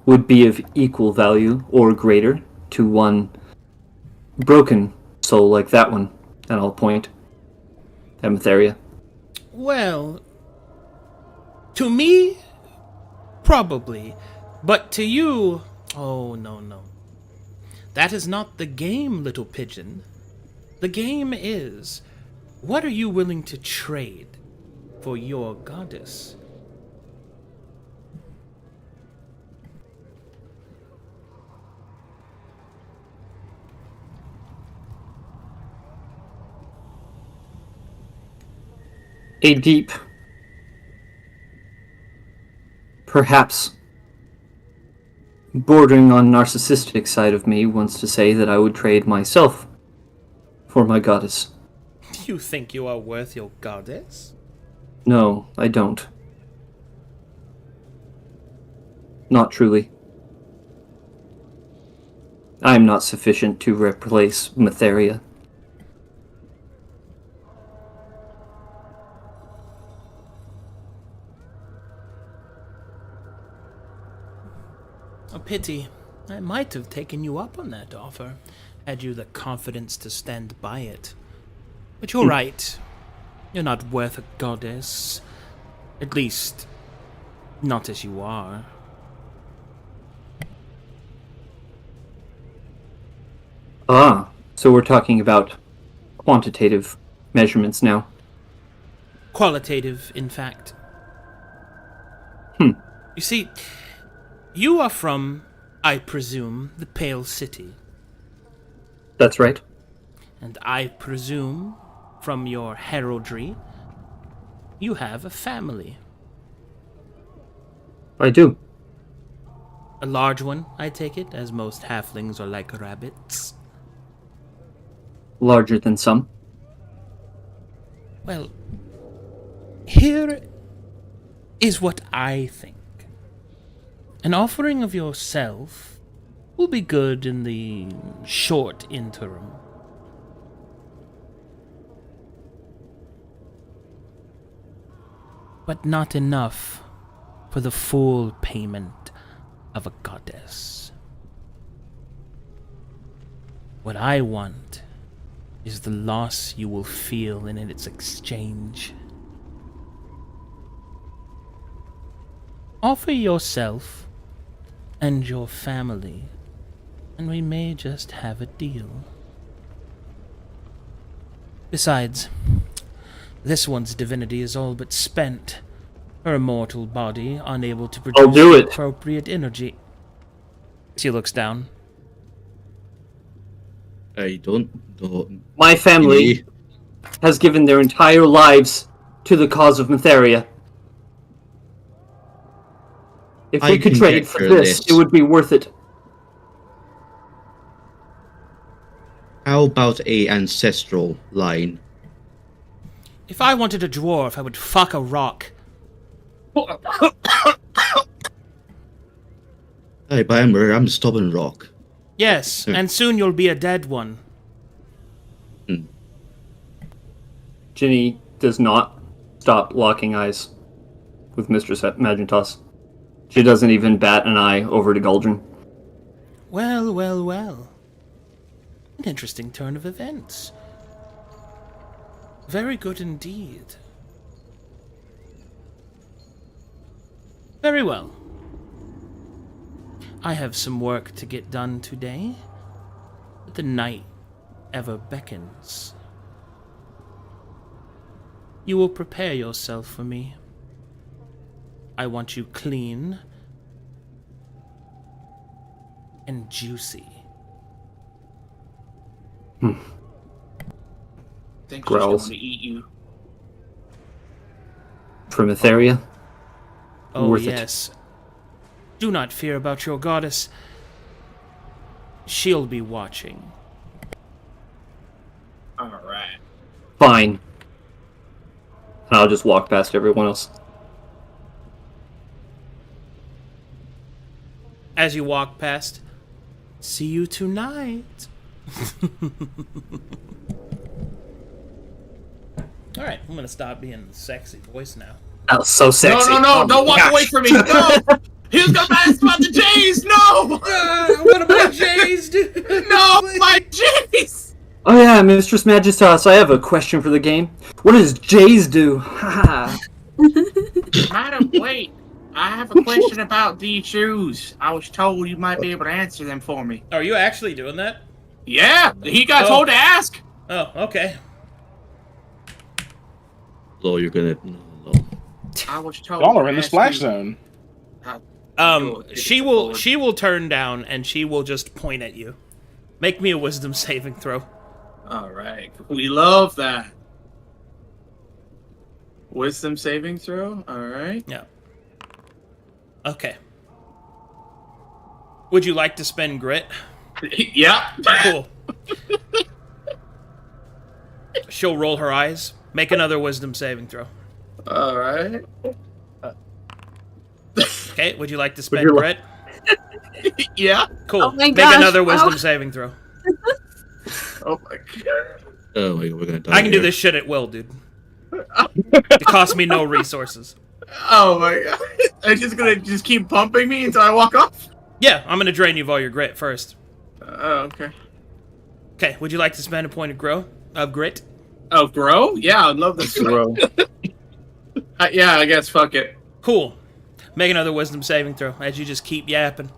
would be of equal value or greater to one broken soul like that one? And I'll point at Matheria.
Well, to me, probably. But to you, oh, no. That is not the game, little pigeon. The game is, what are you willing to trade for your goddess?
A deep, perhaps bordering on narcissistic side of me wants to say that I would trade myself for my goddess.
You think you are worth your goddess?
No, I don't. Not truly. I am not sufficient to replace Matheria.
A pity. I might have taken you up on that offer, had you the confidence to stand by it. But you're right. You're not worth a goddess. At least, not as you are.
Ah, so we're talking about quantitative measurements now.
Qualitative, in fact.
Hmm.
You see, you are from, I presume, the Pale City.
That's right.
And I presume, from your heraldry, you have a family.
I do.
A large one, I take it, as most halflings are like rabbits.
Larger than some.
Well, here is what I think. An offering of yourself will be good in the short interim. But not enough for the full payment of a goddess. What I want is the loss you will feel in its exchange. Offer yourself and your family, and we may just have a deal. Besides, this one's divinity is all but spent. Her mortal body unable to produce
I'll do
the
it.
appropriate energy. She looks down.
I don't know.
My family has given their entire lives to the cause of Matheria. If we could trade for
conjecture
this,
this.
it would be worth it.
How about a ancestral line?
If I wanted a dwarf, I would fuck a rock.
Hey, but I'm a stubborn rock.
Yes, and soon you'll be a dead one.
Ginny does not stop locking eyes with Mistress Magnetoss. She doesn't even bat an eye over to Guldrin.
Well, well, well. An interesting turn of events. Very good indeed. Very well. I have some work to get done today, but the night ever beckons. You will prepare yourself for me. I want you clean and juicy.
I think she's
Growls.
going to eat you.
From Etheria?
Oh,
Worth it.
yes. Do not fear about your goddess. She'll be watching.
Alright.
Fine. And I'll just walk past everyone else.
As you walk past, see you tonight. Alright, I'm gonna stop being a sexy voice now.
That was so sexy.
No, don't walk away from me. No! He was going to ask about the Jays. No!
What about Jays, dude?
No, my Jays!
Oh yeah, Mistress Magistas, I have a question for the game. What does Jays do? Haha.
Madam, wait. I have a question about these shoes. I was told you might be able to answer them for me.
Are you actually doing that?
Yeah, he got
Oh.
told to ask.
Oh, okay.
Lol, you're gonna. No.
I was told.
Y'all
to
are in the
ask
splash
you-
zone.
She will turn down and she will just point at you. Make me a wisdom saving throw.
All right, we love that. Wisdom saving throw. All right.
Yeah. Okay. Would you like to spend grit?
Yeah.
Cool. She'll roll her eyes. Make another wisdom saving throw.
All right.
Okay, would you like to spend
you
grit?
Yeah.
Cool.
Oh my
Make
gosh,
another
wow.
wisdom saving throw.
Oh my god.
Oh my god, we're gonna die.
I can do
here.
this shit at will, dude. It costs me no resources.
Oh my god. Are you just gonna just keep pumping me until I walk off?
Yeah, I'm gonna drain you of all your grit first.
Oh, okay.
Okay, would you like to spend a point of grit?
Oh, grow? Yeah, I'd love this.
Grow.
Yeah, I guess fuck it.
Cool. Make another wisdom saving throw as you just keep yapping.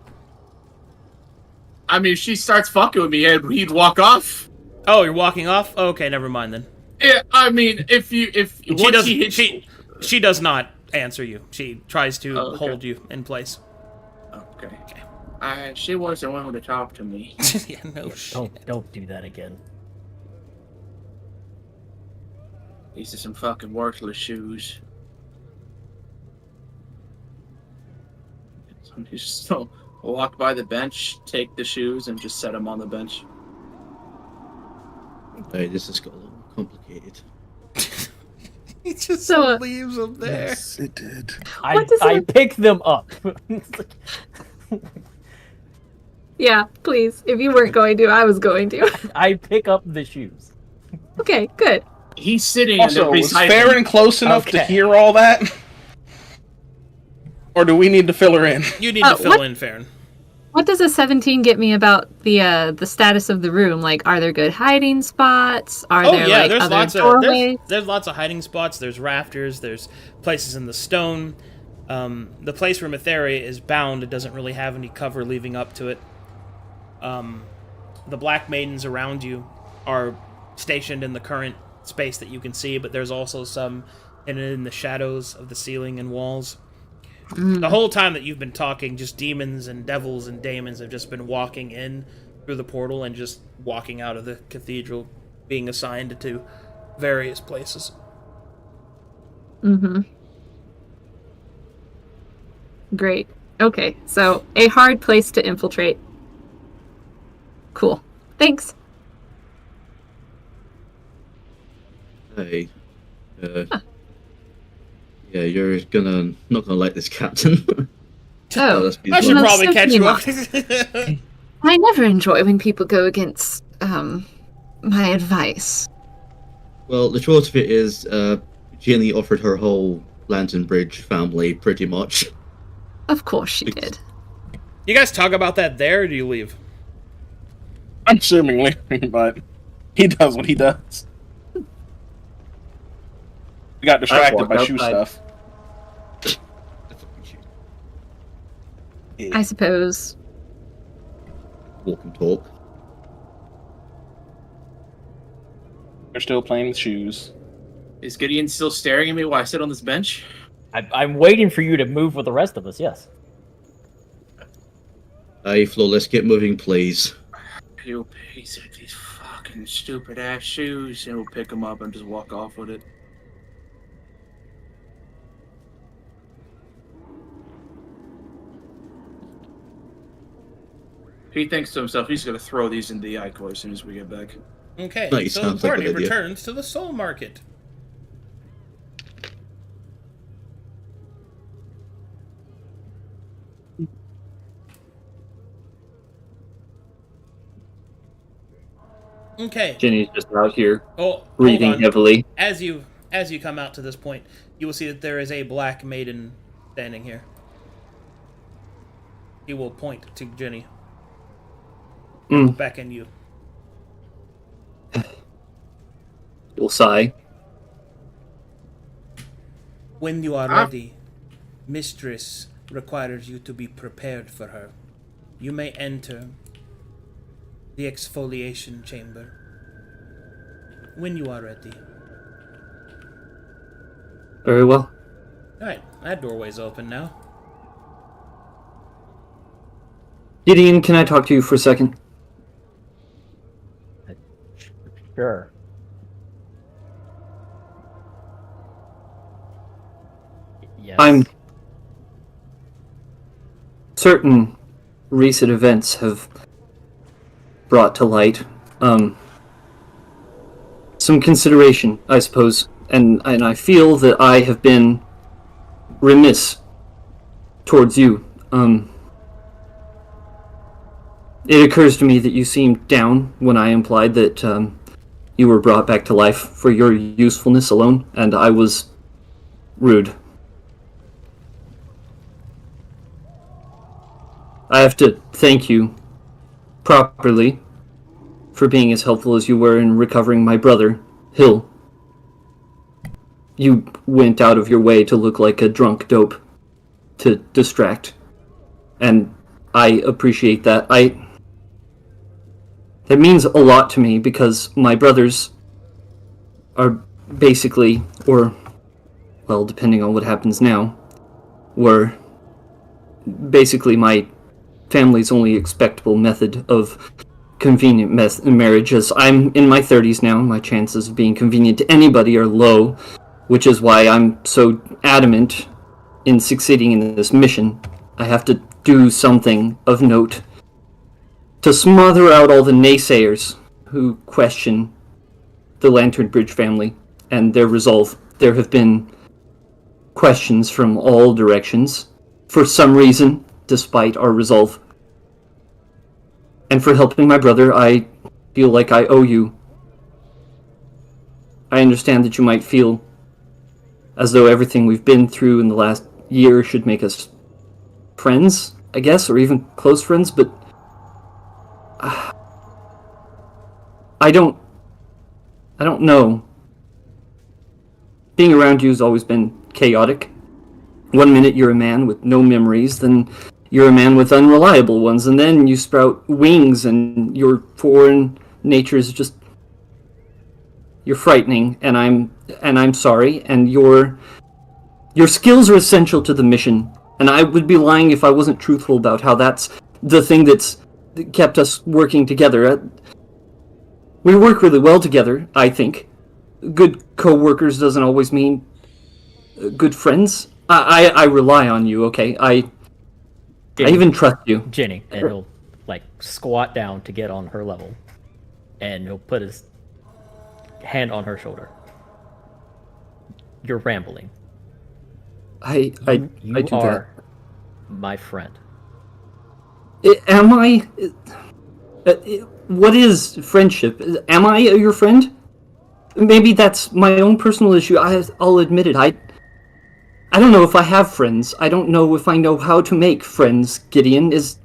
I mean, if she starts fucking with me, he'd walk off.
Oh, you're walking off? Okay, never mind then.
Yeah, I mean, if once he hits,
She does not answer you. She tries to
Oh, okay.
hold you in place.
Okay. She wasn't willing to talk to me.
Yeah, no shit.
Don't do that again.
These are some fucking worthless shoes. So I'm just so walk by the bench, take the shoes, and just set them on the bench.
Hey, this has got a little more complicated.
He just
So,
leaves them there.
Yes, it did.
I
does it-
pick them up.
Yeah, please. If you weren't going to, I was going to.
I pick up the shoes.
Okay, good.
He's sitting
Also, was
beside
Farron close enough to
Okay.
hear all that? Or do we need to fill her in?
You need to fill
what-
in, Farron.
What does a 17 get me about the status of the room? Like, are there good hiding spots? Are there like
there's
other
lots of
doorways?
there's lots of hiding spots. There's rafters. There's places in the stone. The place where Matheria is bound, it doesn't really have any cover leaving up to it. The Black Maidens around you are stationed in the current space that you can see, but there's also some in the shadows of the ceiling and walls. The whole time that you've been talking, just demons and devils and daemons have just been walking in through the portal and just walking out of the cathedral, being assigned to various places.
Mm-hmm. Great. Okay, so a hard place to infiltrate. Cool. Thanks.
Hey, uh, yeah, you're not gonna like this, Captain.
Oh,
Let's be
I should
blunt.
probably catch you up.
I never enjoy when people go against my advice.
Well, the truth of it is, Ginny offered her whole Lantern Bridge family pretty much.
Of course she did.
You guys talk about that there, or do you leave?
I'm assuming leaving, but he does what he does. We got distracted
walk
by shoe
outside.
stuff.
I suppose.
Walk and talk.
They're still playing with shoes.
Is Gideon still staring at me while I sit on this bench?
I'm waiting for you to move with the rest of us. Yes.
Hey, Flo, let's get moving, please.
You piece of these fucking stupid ass shoes. And we'll pick them up and just walk off with it. He thinks to himself he's going to throw these into the Icor as soon as we get back.
Okay,
Nice,
so the
sounds like a
party
good idea.
returns to the soul market. Okay.
Jenny's just out here
Oh, hold
breathing
on.
heavily.
As you come out to this point, you will see that there is a black maiden standing here. He will point to Jenny.
Mm.
Beckon you.
You'll sigh.
When you are ready, Mistress requires you to be prepared for her. You may enter the exfoliation chamber when you are ready.
Very well.
Alright, that doorway's open now.
Gideon, can I talk to you for a second?
Sure. Yes.
I'm certain recent events have brought to light some consideration, I suppose, and I feel that I have been remiss towards you. It occurs to me that you seemed down when I implied that you were brought back to life for your usefulness alone, and I was rude. I have to thank you properly for being as helpful as you were in recovering my brother, Hill. You went out of your way to look like a drunk dope to distract, and I appreciate that. That means a lot to me because my brothers are basically, or, well, depending on what happens now, were basically my family's only expectable method of convenient marriage, as I'm in my 30s now, and my chances of being convenient to anybody are low, which is why I'm so adamant in succeeding in this mission. I have to do something of note to smother out all the naysayers who question the Lantern Bridge family and their resolve. There have been questions from all directions, for some reason, despite our resolve. And for helping my brother, I feel like I owe you. I understand that you might feel as though everything we've been through in the last year should make us friends, I guess, or even close friends, but I don't know. Being around you has always been chaotic. One minute you're a man with no memories, then you're a man with unreliable ones, and then you sprout wings and your foreign nature is just... You're frightening, and I'm sorry, and your skills are essential to the mission, and I would be lying if I wasn't truthful about how that's the thing that's kept us working together. We work really well together, I think. Good co-workers doesn't always mean good friends. I rely on you, okay? I even trust you.
Jenny, and he'll like squat down to get on her level, and he'll put his hand on her shoulder. You're rambling.
I
You
do
are my friend.
that. Am I? What is friendship? Am I your friend? Maybe that's my own personal issue. I'll admit it. I don't know if I have friends. I don't know if I know how to make friends. Gideon is.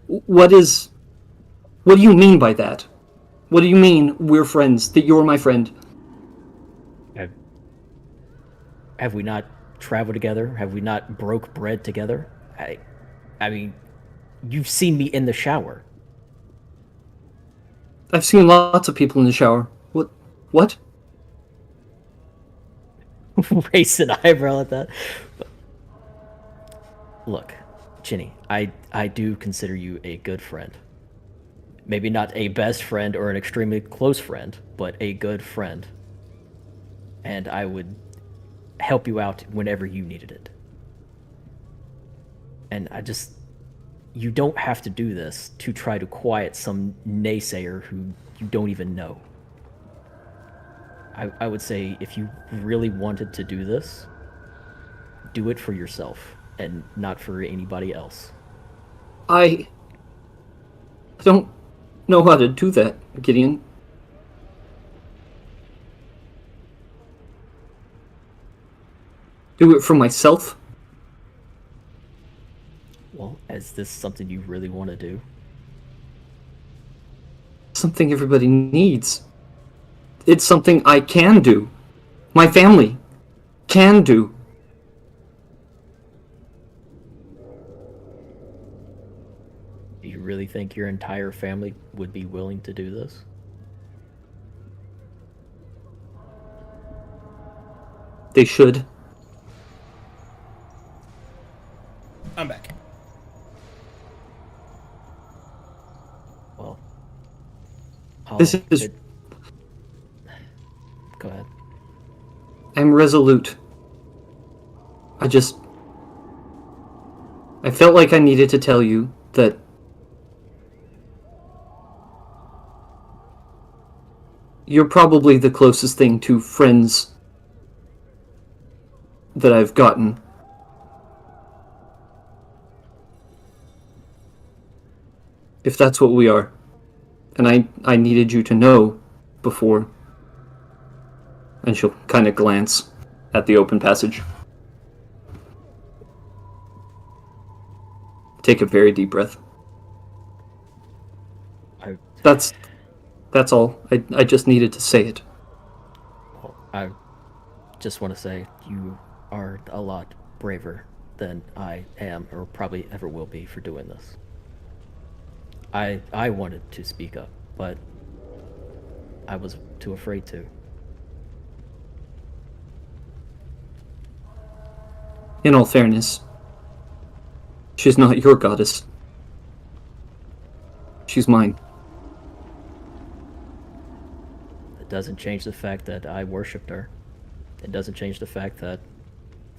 What is? What do you mean by that? What do you mean we're friends? That you're my friend?
Have we not traveled together? Have we not broke bread together? I mean, you've seen me in the shower.
I've seen lots of people in the shower. What?
Raise an eyebrow at that. Look, Ginny, I do consider you a good friend. Maybe not a best friend or an extremely close friend, but a good friend. And I would help you out whenever you needed it. And you don't have to do this to try to quiet some naysayer who you don't even know. I would say if you really wanted to do this, do it for yourself and not for anybody else.
I don't know how to do that, Gideon. Do it for myself?
Well, is this something you really want to do?
Something everybody needs. It's something I can do. My family can do.
Do you really think your entire family would be willing to do this?
They should.
I'm back.
Well,
This is.
Go ahead.
I'm resolute. I felt like I needed to tell you that you're probably the closest thing to friends that I've gotten. If that's what we are. And I needed you to know before. And she'll kind of glance at the open passage. Take a very deep breath. That's all. I just needed to say it.
Well, I just want to say you are a lot braver than I am or probably ever will be for doing this. I wanted to speak up, but I was too afraid to.
In all fairness, she's not your goddess. She's mine.
It doesn't change the fact that I worshipped her. It doesn't change the fact that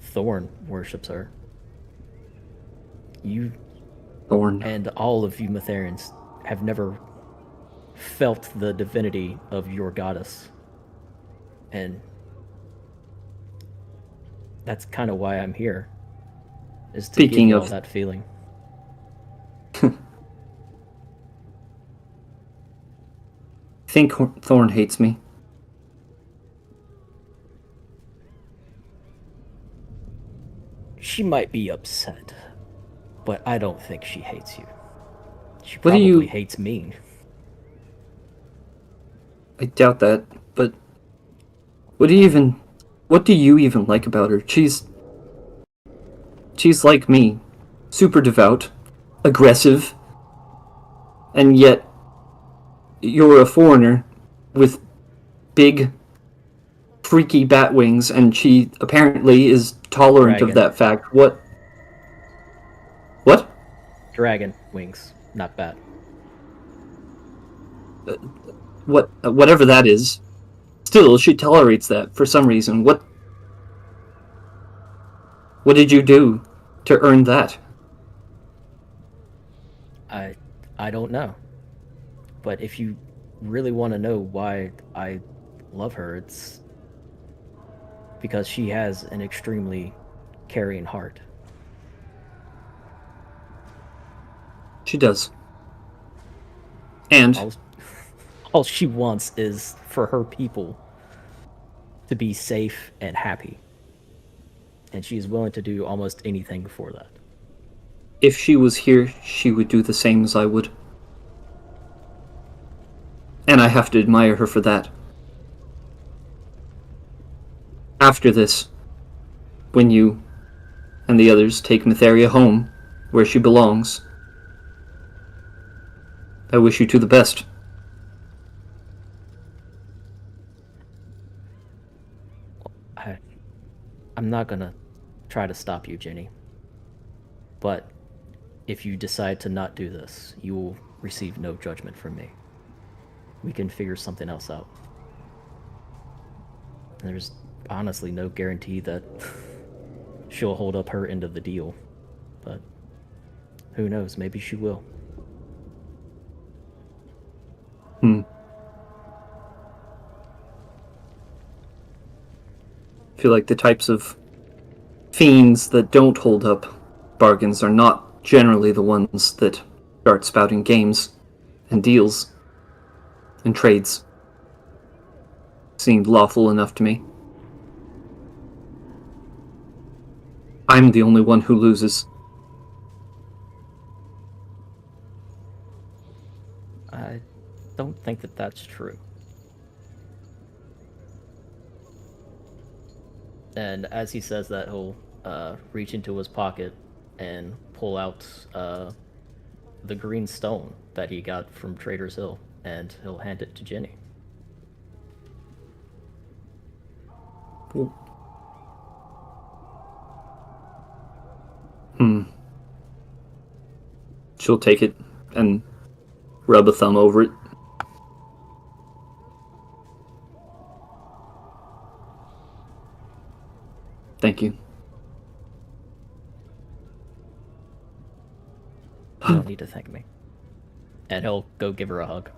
Thorn worships her. You
Thorn.
and all of you Matherians have never felt the divinity of your goddess. And that's kind of why I'm here, is to
Speaking
give you
of-
all that feeling.
I think Thorn hates me.
She might be upset, but I don't think she hates you. She
What do
probably
you-
hates me.
I doubt that, but what do you even like about her? She's like me. Super devout, aggressive, and yet you're a foreigner with big freaky bat wings, and she apparently is tolerant
Dragon.
of that fact. What?
Dragon wings, not bat.
Whatever that is. Still, she tolerates that for some reason. What did you do to earn that?
I don't know. But if you really want to know why I love her, it's because she has an extremely caring heart.
She does. And
All she wants is for her people to be safe and happy. And she is willing to do almost anything for that.
if she was here, she would do the same as I would. And I have to admire her for that. After this, when you and the others take Matheria home, where she belongs, I wish you two the best.
I'm not gonna try to stop you, Jenny. But if you decide to not do this, you will receive no judgment from me. We can figure something else out. There's honestly no guarantee that she'll hold up her end of the deal. But who knows, maybe she will.
I feel like the types of fiends that don't hold up bargains are not generally the ones that start spouting games and deals and trades. Seemed lawful enough to me. I'm the only one who loses.
I don't think that that's true. And as he says that, he'll reach into his pocket and pull out the green stone that he got from Trader's Hill, and he'll hand it to Jenny.
She'll take it and rub a thumb over it. Thank you.
You don't need to thank me. And he'll go give her a hug.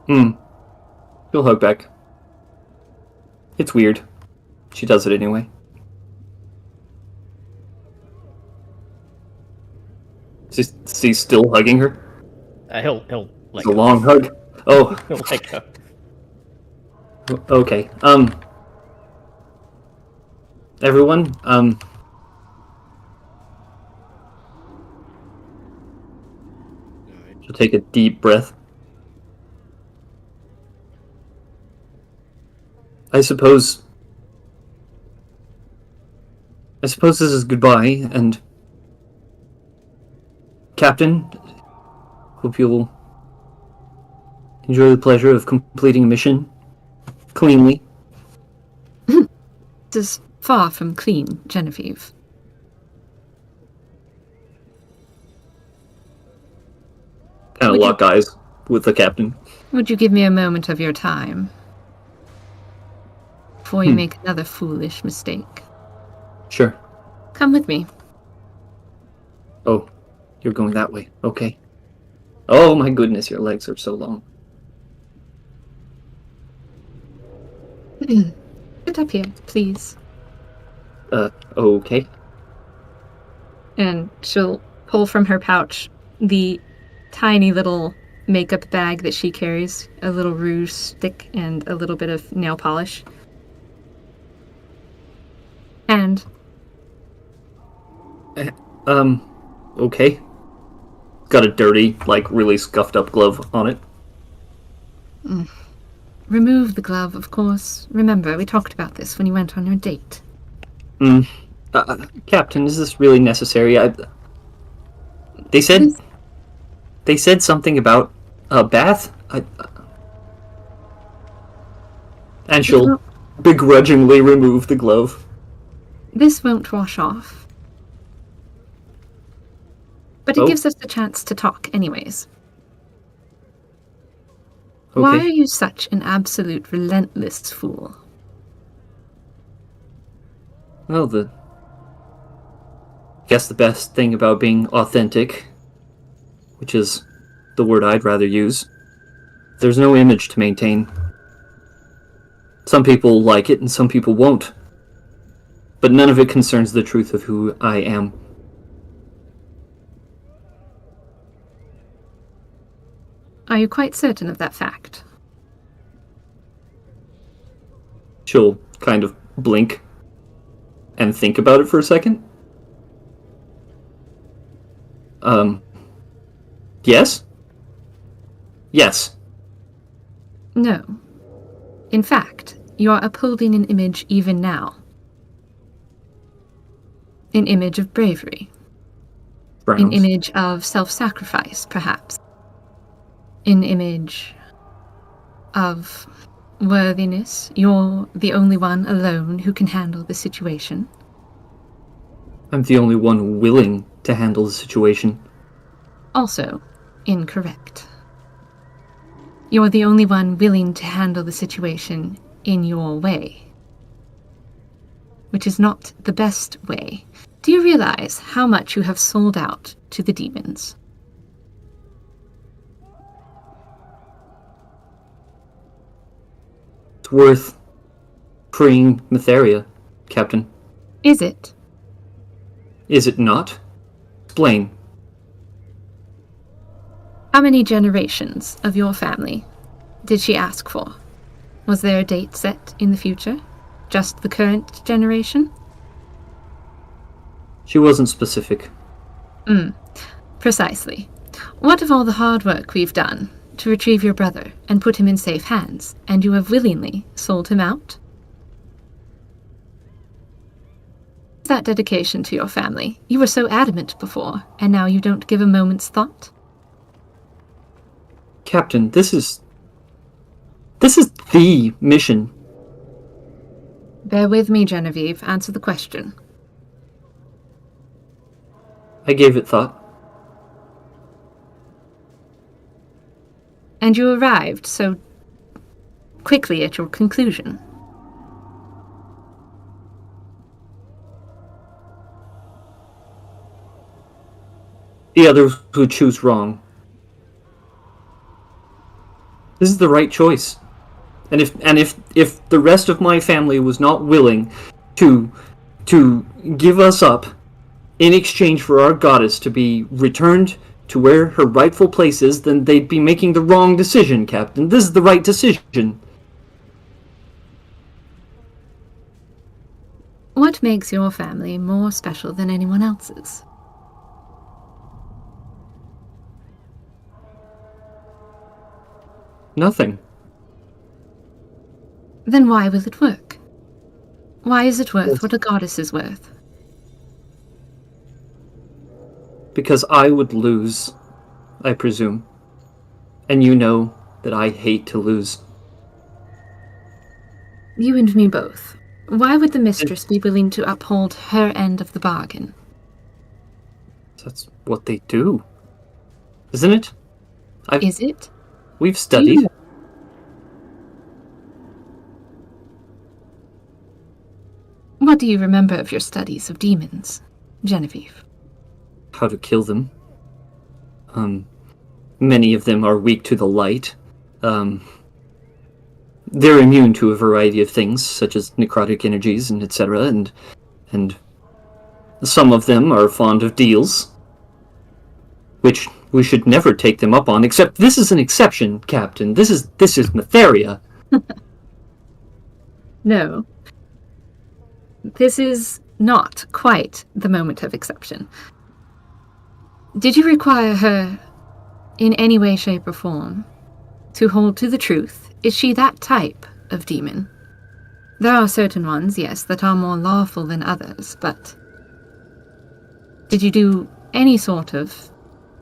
She'll hug back. It's weird. She does it anyway. She's still hugging her?
He'll let
It's a
go.
long hug. Oh,
He'll let go.
okay. Everyone, she'll take a deep breath. I suppose this is goodbye, and Captain, hope you'll enjoy the pleasure of completing a mission cleanly.
This is far from clean, Genevieve.
Kind of lock eyes with the captain.
Would you give me a moment of your time before you make another foolish mistake?
Sure.
Come with me.
Oh, you're going that way. Okay. Oh my goodness, your legs are so long.
Sit up here, please.
Okay.
And she'll pull from her pouch the tiny little makeup bag that she carries, a little rouge stick and a little bit of nail polish. And
Okay. Got a dirty, like, really scuffed up glove on it.
remove the glove, of course. Remember, we talked about this when you went on your date.
Captain, is this really necessary? They said something about a bath? And she'll begrudgingly remove the glove.
This won't wash off. But it gives us a chance to talk anyways.
Okay.
Why are you such an absolute relentless fool?
Well, I guess the best thing about being authentic, which is the word I'd rather use, there's no image to maintain. Some people like it and some people won't. But none of it concerns the truth of who I am.
Are you quite certain of that fact?
She'll kind of blink and think about it for a second. Yes? Yes.
No. In fact, you are upholding an image even now. An image of bravery.
Frowns.
An image of self-sacrifice, perhaps. An image of worthiness. You're the only one alone who can handle the situation.
I'm the only one willing to handle the situation.
Also, incorrect. You're the only one willing to handle the situation in your way. Which is not the best way. Do you realize how much you have sold out to the demons?
It's worth freeing Matheria, Captain.
Is it?
Is it not? Explain.
How many generations of your family did she ask for? Was there a date set in the future? Just the current generation?
She wasn't specific.
Precisely. What of all the hard work we've done to retrieve your brother and put him in safe hands, and you have willingly sold him out? That dedication to your family. You were so adamant before, and now you don't give a moment's thought?
Captain, this is the mission.
Bear with me, Genevieve. Answer the question.
I gave it thought.
And you arrived so quickly at your conclusion.
The others would choose wrong. This is the right choice. And if the rest of my family was not willing to give us up in exchange for our goddess to be returned to where her rightful place is, then they'd be making the wrong decision, Captain. This is the right decision.
What makes your family more special than anyone else's?
Nothing.
Then why will it work? Why is it worth what a goddess is worth?
Because I would lose, I presume. And you know that I hate to lose.
You and me both. Why would the mistress be willing to uphold her end of the bargain?
That's what they do. Isn't it?
Is it?
We've studied.
What do you remember of your studies of demons, Genevieve?
How to kill them. Many of them are weak to the light. They're immune to a variety of things, such as necrotic energies and etc. And some of them are fond of deals, which we should never take them up on. Except this is an exception, Captain. This is Matheria.
No. This is not quite the moment of exception. Did you require her, in any way, shape, or form, to hold to the truth? Is she that type of demon? There are certain ones, yes, that are more lawful than others, but did you do any sort of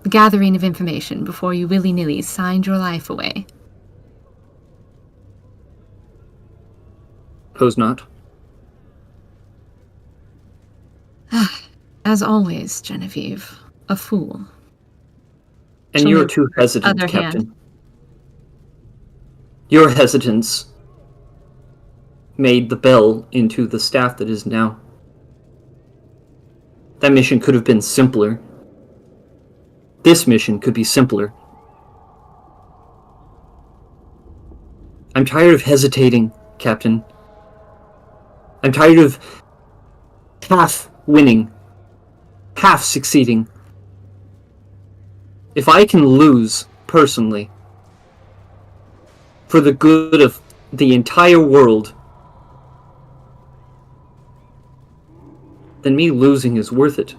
gathering of information before you willy-nilly signed your life away?
Suppose not.
As always, Genevieve, a fool.
And
From
you're
the
too hesitant,
other
Captain.
hand.
Your hesitance made the bell into the staff that is now. That mission could have been simpler. This mission could be simpler. I'm tired of hesitating Captain. I'm tired of half winning, half succeeding. If I can lose, personally, for the good of the entire world, then me losing is worth it.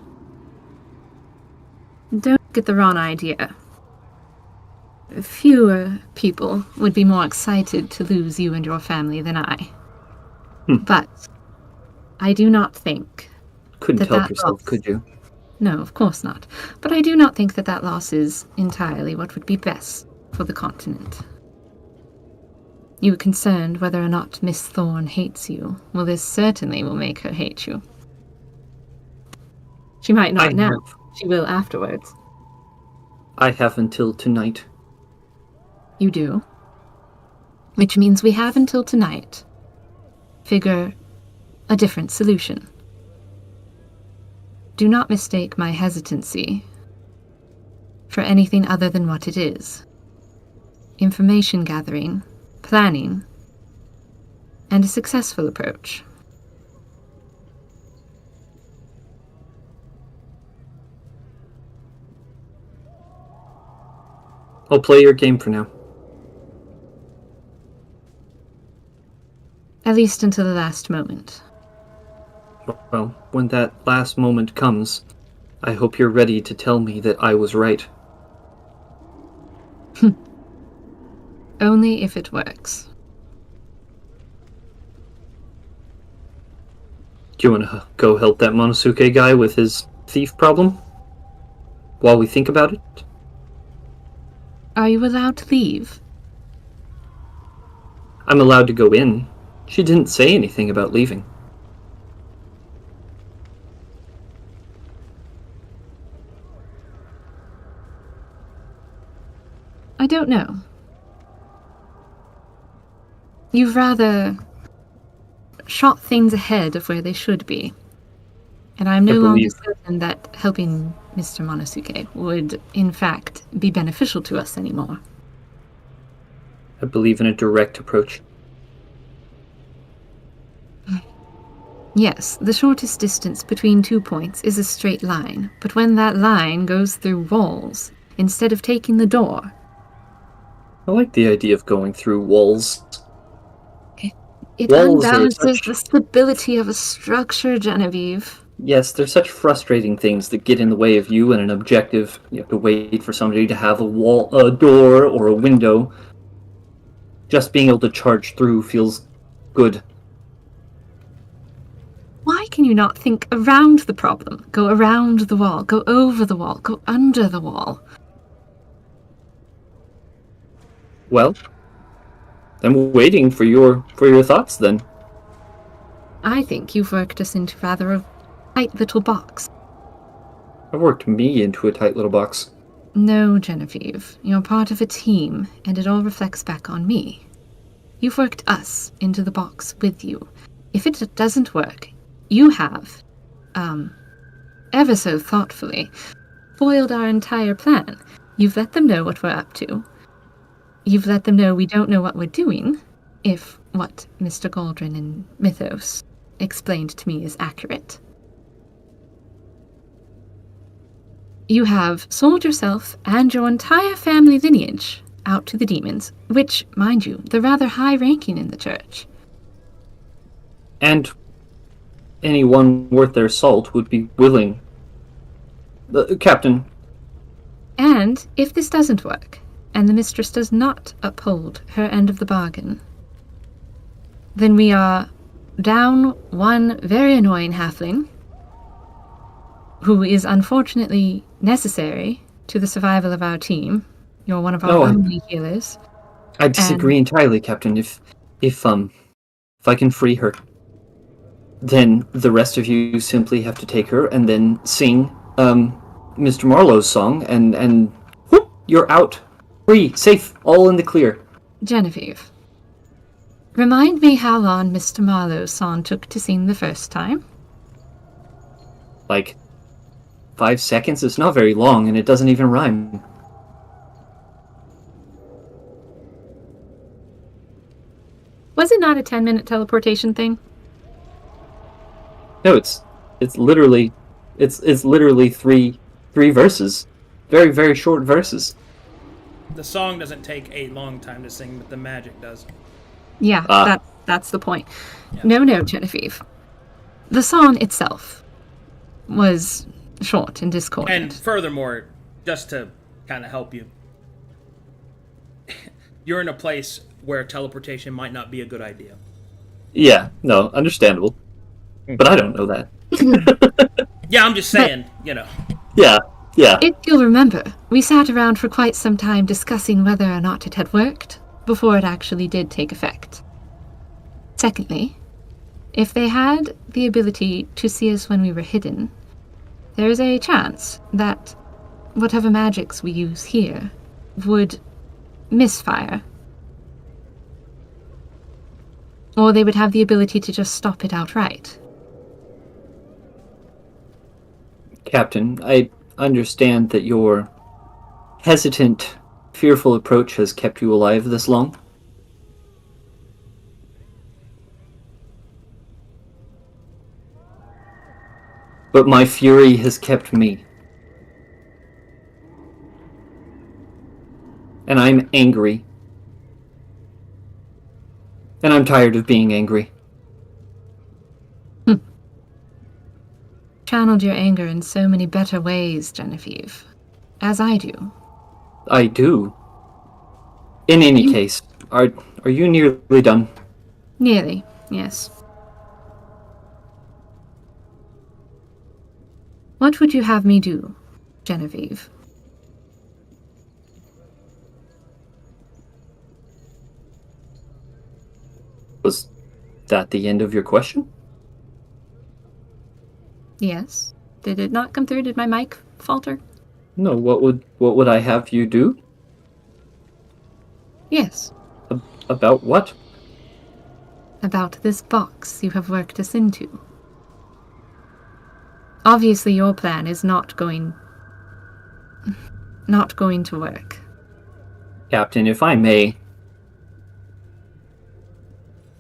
Don't get the wrong idea. Fewer people would be more excited to lose you and your family than I. But I do not think
Couldn't help
that
yourself,
loss-
could you?
No, of course not. But I do not think that loss is entirely what would be best for the continent. You were concerned whether or not Miss Thorne hates you. Well, this certainly will make her hate you. She might not now. She will afterwards.
I have until tonight.
You do. Which means we have until tonight. Figure a different solution. Do not mistake my hesitancy for anything other than what it is. Information gathering, planning, and a successful approach.
I'll play your game for now.
At least until the last moment.
Well, when that last moment comes, I hope you're ready to tell me that I was right.
Only if it works.
Do you want to go help that Monosuke guy with his thief problem? While we think about it?
Are you allowed to leave?
I'm allowed to go in. She didn't say anything about leaving.
I don't know. You've rather shot things ahead of where they should be. And I'm no longer certain that helping Mr. Monosuke would, in fact, be beneficial to us anymore.
I believe in a direct approach.
Yes, the shortest distance between 2 points is a straight line, but when that line goes through walls, instead of taking the door...
I like the idea of going through walls.
It
Walls are
unbalances
such-
the stability of a structure, Genevieve.
Yes, there's such frustrating things that get in the way of you and an objective. You have to wait for somebody to have a door or a window. Just being able to charge through feels good.
Why can you not think around the problem? Go around the wall, go over the wall, go under the wall.
Well, I'm waiting for your thoughts then.
I think you've worked us into rather a tight little box.
I worked me into a tight little box.
No, Genevieve. You're part of a team, and it all reflects back on me. You've worked us into the box with you. If it doesn't work, you have, ever so thoughtfully, foiled our entire plan. You've let them know what we're up to. You've let them know we don't know what we're doing, if what Mr. Galdrin and Mythos explained to me is accurate. You have sold yourself and your entire family lineage out to the demons, which, mind you, they're rather high-ranking in the church.
And anyone worth their salt would be willing. Captain.
And if this doesn't work, and the mistress does not uphold her end of the bargain, then we are down one very annoying halfling, who is unfortunately necessary to the survival of our team. You're one of our only healers.
I disagree entirely, Captain. If I can free her, then the rest of you simply have to take her and then sing Mr. Marlowe's song, and whoop, you're out. Free, safe, all in the clear.
Genevieve, remind me how long Mr. Marlowe's song took to sing the first time?
Like 5 seconds? It's not very long, and it doesn't even rhyme.
Was it not a 10-minute teleportation thing?
No, it's literally three verses. Very, very short verses.
The song doesn't take a long time to sing, but the magic does.
Yeah, that's the point.
Yeah.
No, Genevieve. The song itself was short and discordant.
And furthermore, just to kind of help you, you're in a place where teleportation might not be a good idea.
Yeah, no, understandable. But I don't know that.
Yeah, I'm just saying, you know.
Yeah.
If you'll remember, we sat around for quite some time discussing whether or not it had worked before it actually did take effect. Secondly, if they had the ability to see us when we were hidden, there is a chance that whatever magics we use here would misfire. Or they would have the ability to just stop it outright.
Captain, I understand that your hesitant, fearful approach has kept you alive this long. But my fury has kept me. And I'm angry. And I'm tired of being angry.
Channeled your anger in so many better ways, Genevieve. As I do.
I do. In any case, are you nearly done?
Nearly, yes. What would you have me do, Genevieve?
Was that the end of your question?
Yes. Did it not come through? Did my mic falter?
No, what would I have you do?
Yes.
About what?
About this box you have worked us into. Obviously your plan is not going to work.
Captain, if I may,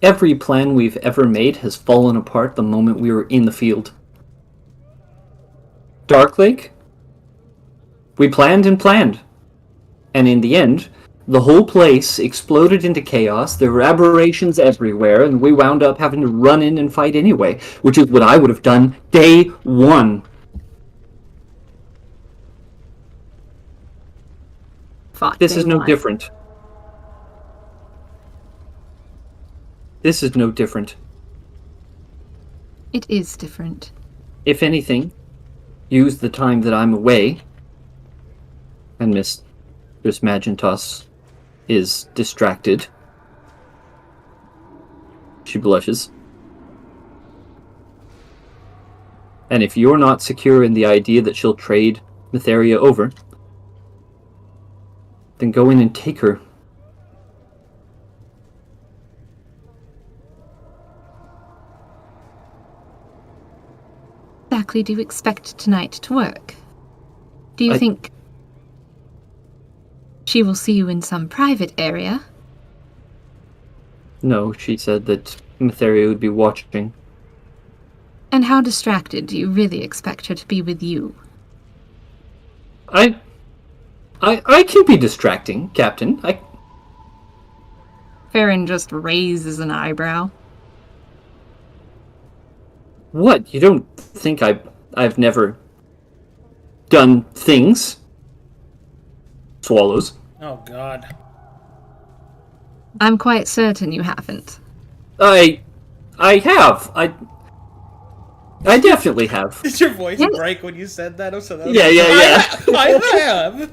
every plan we've ever made has fallen apart the moment we were in the field. Darklake? We planned and planned. And in the end, the whole place exploded into chaos, there were aberrations everywhere, and we wound up having to run in and fight anyway, which is what I would have done day one. This is no different. This is no different.
It is different.
If anything, use the time that I'm away, and Mistress Magentos is distracted. She blushes. And if you're not secure in the idea that she'll trade Mytheria over, then go in and take her.
Exactly do you expect tonight to work? Do you think she will see you in some private area?
No, she said that Mytheria would be watching.
And how distracted do you really expect her to be with you?
I can be distracting, Captain.
Farron just raises an eyebrow.
What? You don't think I've never done things? Swallows.
Oh, God.
I'm quite certain you haven't.
I have. I definitely have.
Did your voice
Yes.
break when you said that? Or something?
Yeah.
I have.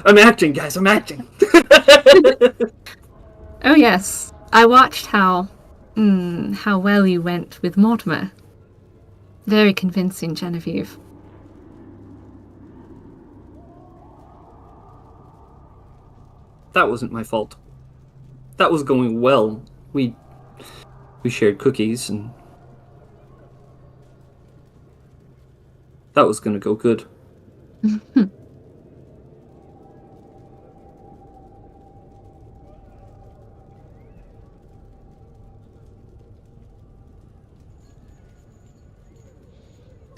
I'm acting, guys. I'm acting.
Oh yes, I watched how well you went with Mortimer. Very convincing, Genevieve.
That wasn't my fault. That was going well. We shared cookies, and that was gonna go good.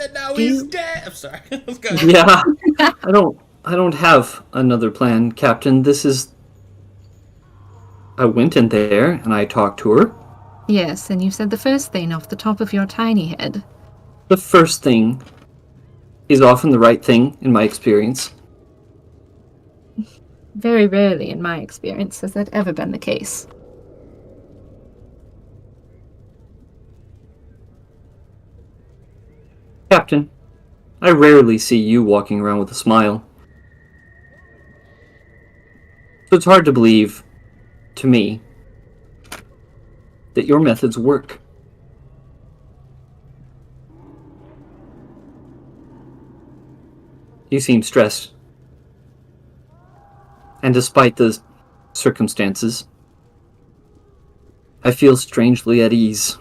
And now
Do
he's
you-
dead. I'm sorry. Let's go.
Yeah, I don't have another plan, Captain. This is. I went in there and I talked to her.
Yes, and you said the first thing off the top of your tiny head.
The first thing is often the right thing, in my experience.
Very rarely, in my experience, has that ever been the case.
Captain, I rarely see you walking around with a smile. So it's hard to believe, to me, that your methods work. You seem stressed. And despite the circumstances, I feel strangely at ease.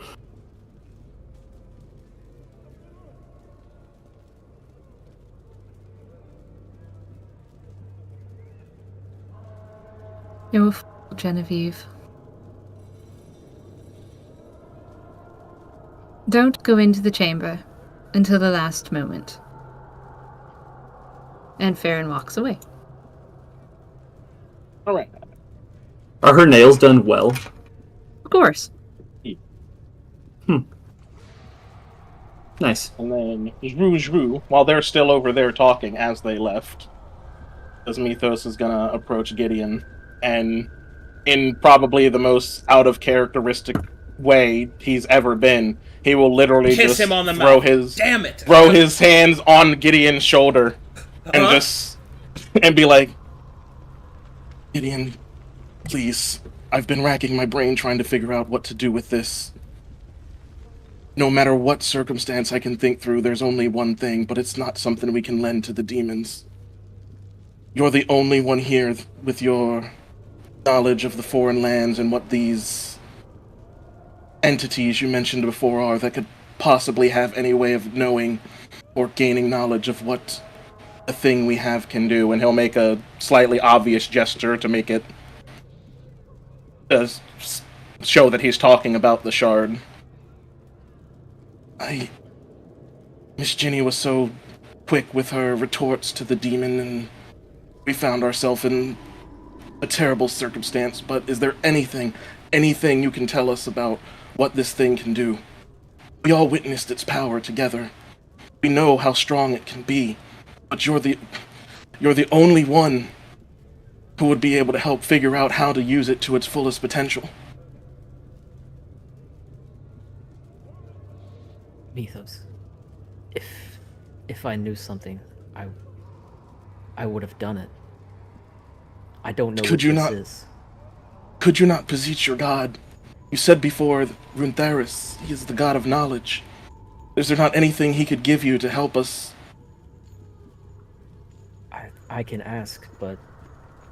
You're a fool, Genevieve. Don't go into the chamber until the last moment. And Farron walks away.
All right.
Are her nails done well?
Of course.
Nice.
And then Zhu, while they're still over there talking as they left, as Mythos is gonna approach Gideon, and in probably the most out of characteristic way he's ever been, he will literally
Kiss
just
him on the
throw
mouth. Damn it!
his hands on Gideon's shoulder and just and be like, Gideon, please, I've been racking my brain trying to figure out what to do with this. No matter what circumstance I can think through, there's only one thing, but it's not something we can lend to the demons. You're the only one here with your knowledge of the foreign lands and what these entities you mentioned before are that could possibly have any way of knowing or gaining knowledge of what the thing we have can do. And he'll make a slightly obvious gesture to make it show that he's talking about the shard. Miss Ginny was so quick with her retorts to the demon, and we found ourselves in a terrible circumstance, but is there anything you can tell us about what this thing can do? We all witnessed its power together. We know how strong it can be, but you're the only one who would be able to help figure out how to use it to its fullest potential.
Mythos. If I knew something, I would have done it. I don't know what this is.
Could you not beseech your god? You said before, Runetheris, he is the god of knowledge. Is there not anything he could give you to help us?
I can ask, but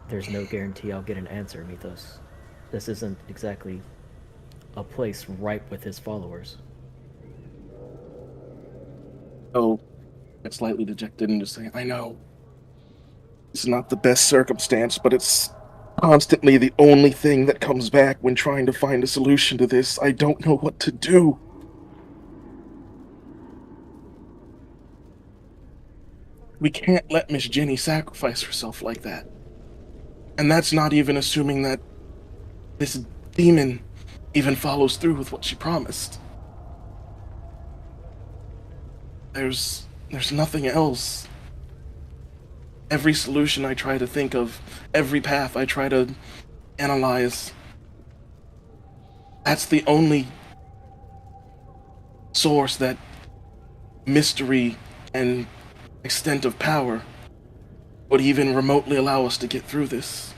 there's no guarantee I'll get an answer, Mythos. This isn't exactly a place ripe with his followers.
Oh, get slightly dejected and just say, I know. It's not the best circumstance, but it's constantly the only thing that comes back when trying to find a solution to this. I don't know what to do. We can't let Miss Ginny sacrifice herself like that. And that's not even assuming that this demon even follows through with what she promised. There's nothing else. Every solution I try to think of, every path I try to analyze, that's the only source that mystery and extent of power would even remotely allow us to get through this.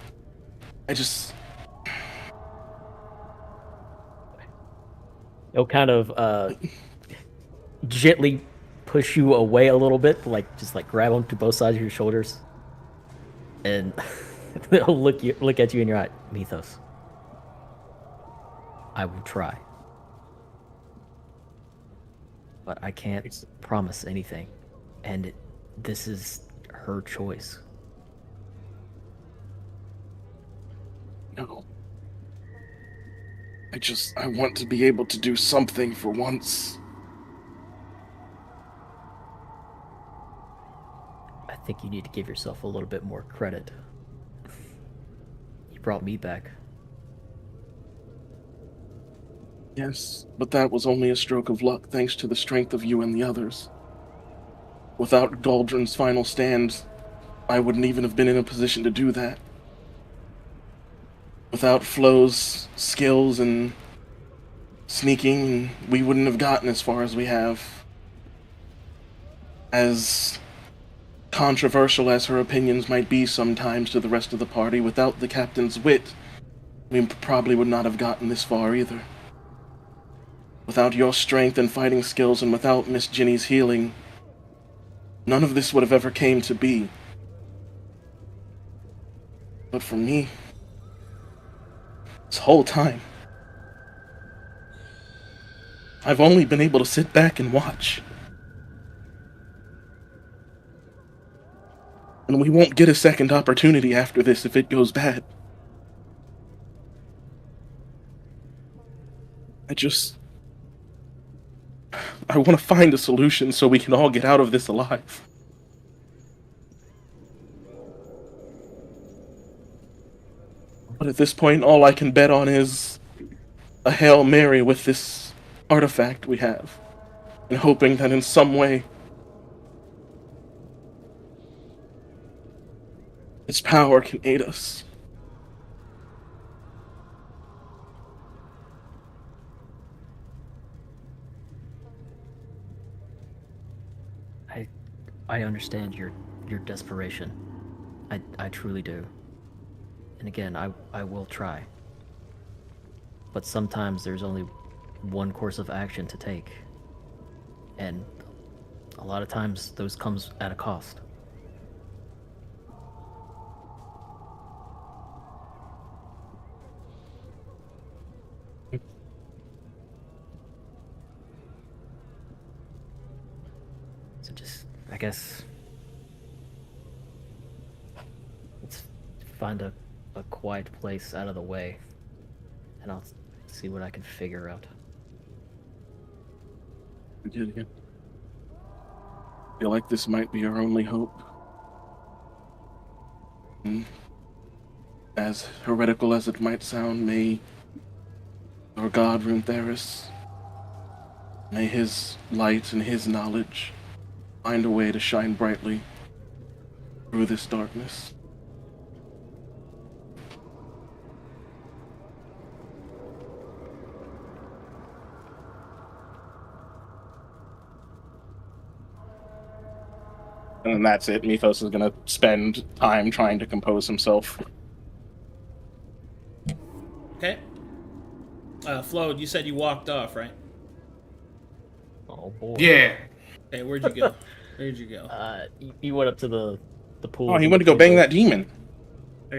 He'll kind of gently push you away a little bit, just grab him to both sides of your shoulders, and he'll look at you in your eye. Mythos, I will try, but I can't promise anything, and this is her choice.
No. I want to be able to do something for once.
think you need to give yourself a little bit more credit. You brought me back.
Yes, but that was only a stroke of luck thanks to the strength of you and the others. Without Galdrin's final stand, I wouldn't even have been in a position to do that. Without Flo's skills and sneaking, we wouldn't have gotten as far as we have. As controversial as her opinions might be sometimes to the rest of the party, without the captain's wit, we probably would not have gotten this far either. Without your strength and fighting skills, and without Miss Ginny's healing, none of this would have ever came to be. But for me, this whole time, I've only been able to sit back and watch. And we won't get a second opportunity after this if it goes bad. I want to find a solution so we can all get out of this alive. But at this point, all I can bet on is a Hail Mary with this artifact we have, and hoping that in some way its power can aid us.
I understand your desperation. I truly do. And again, I will try. But sometimes there's only one course of action to take. And a lot of times those comes at a cost. So just, I guess, let's find a quiet place out of the way, and I'll see what I can figure out.
I feel like this might be our only hope. And as heretical as it might sound, may our god Runetheris, may his light and his knowledge find a way to shine brightly through this darkness. And then that's it. Mythos is going to spend time trying to compose himself.
Okay. Flo, you said you walked off, right?
Oh boy.
Yeah.
Okay, where'd you go? Where'd you go?
You went up to the pool.
Oh, he went to go bang that demon.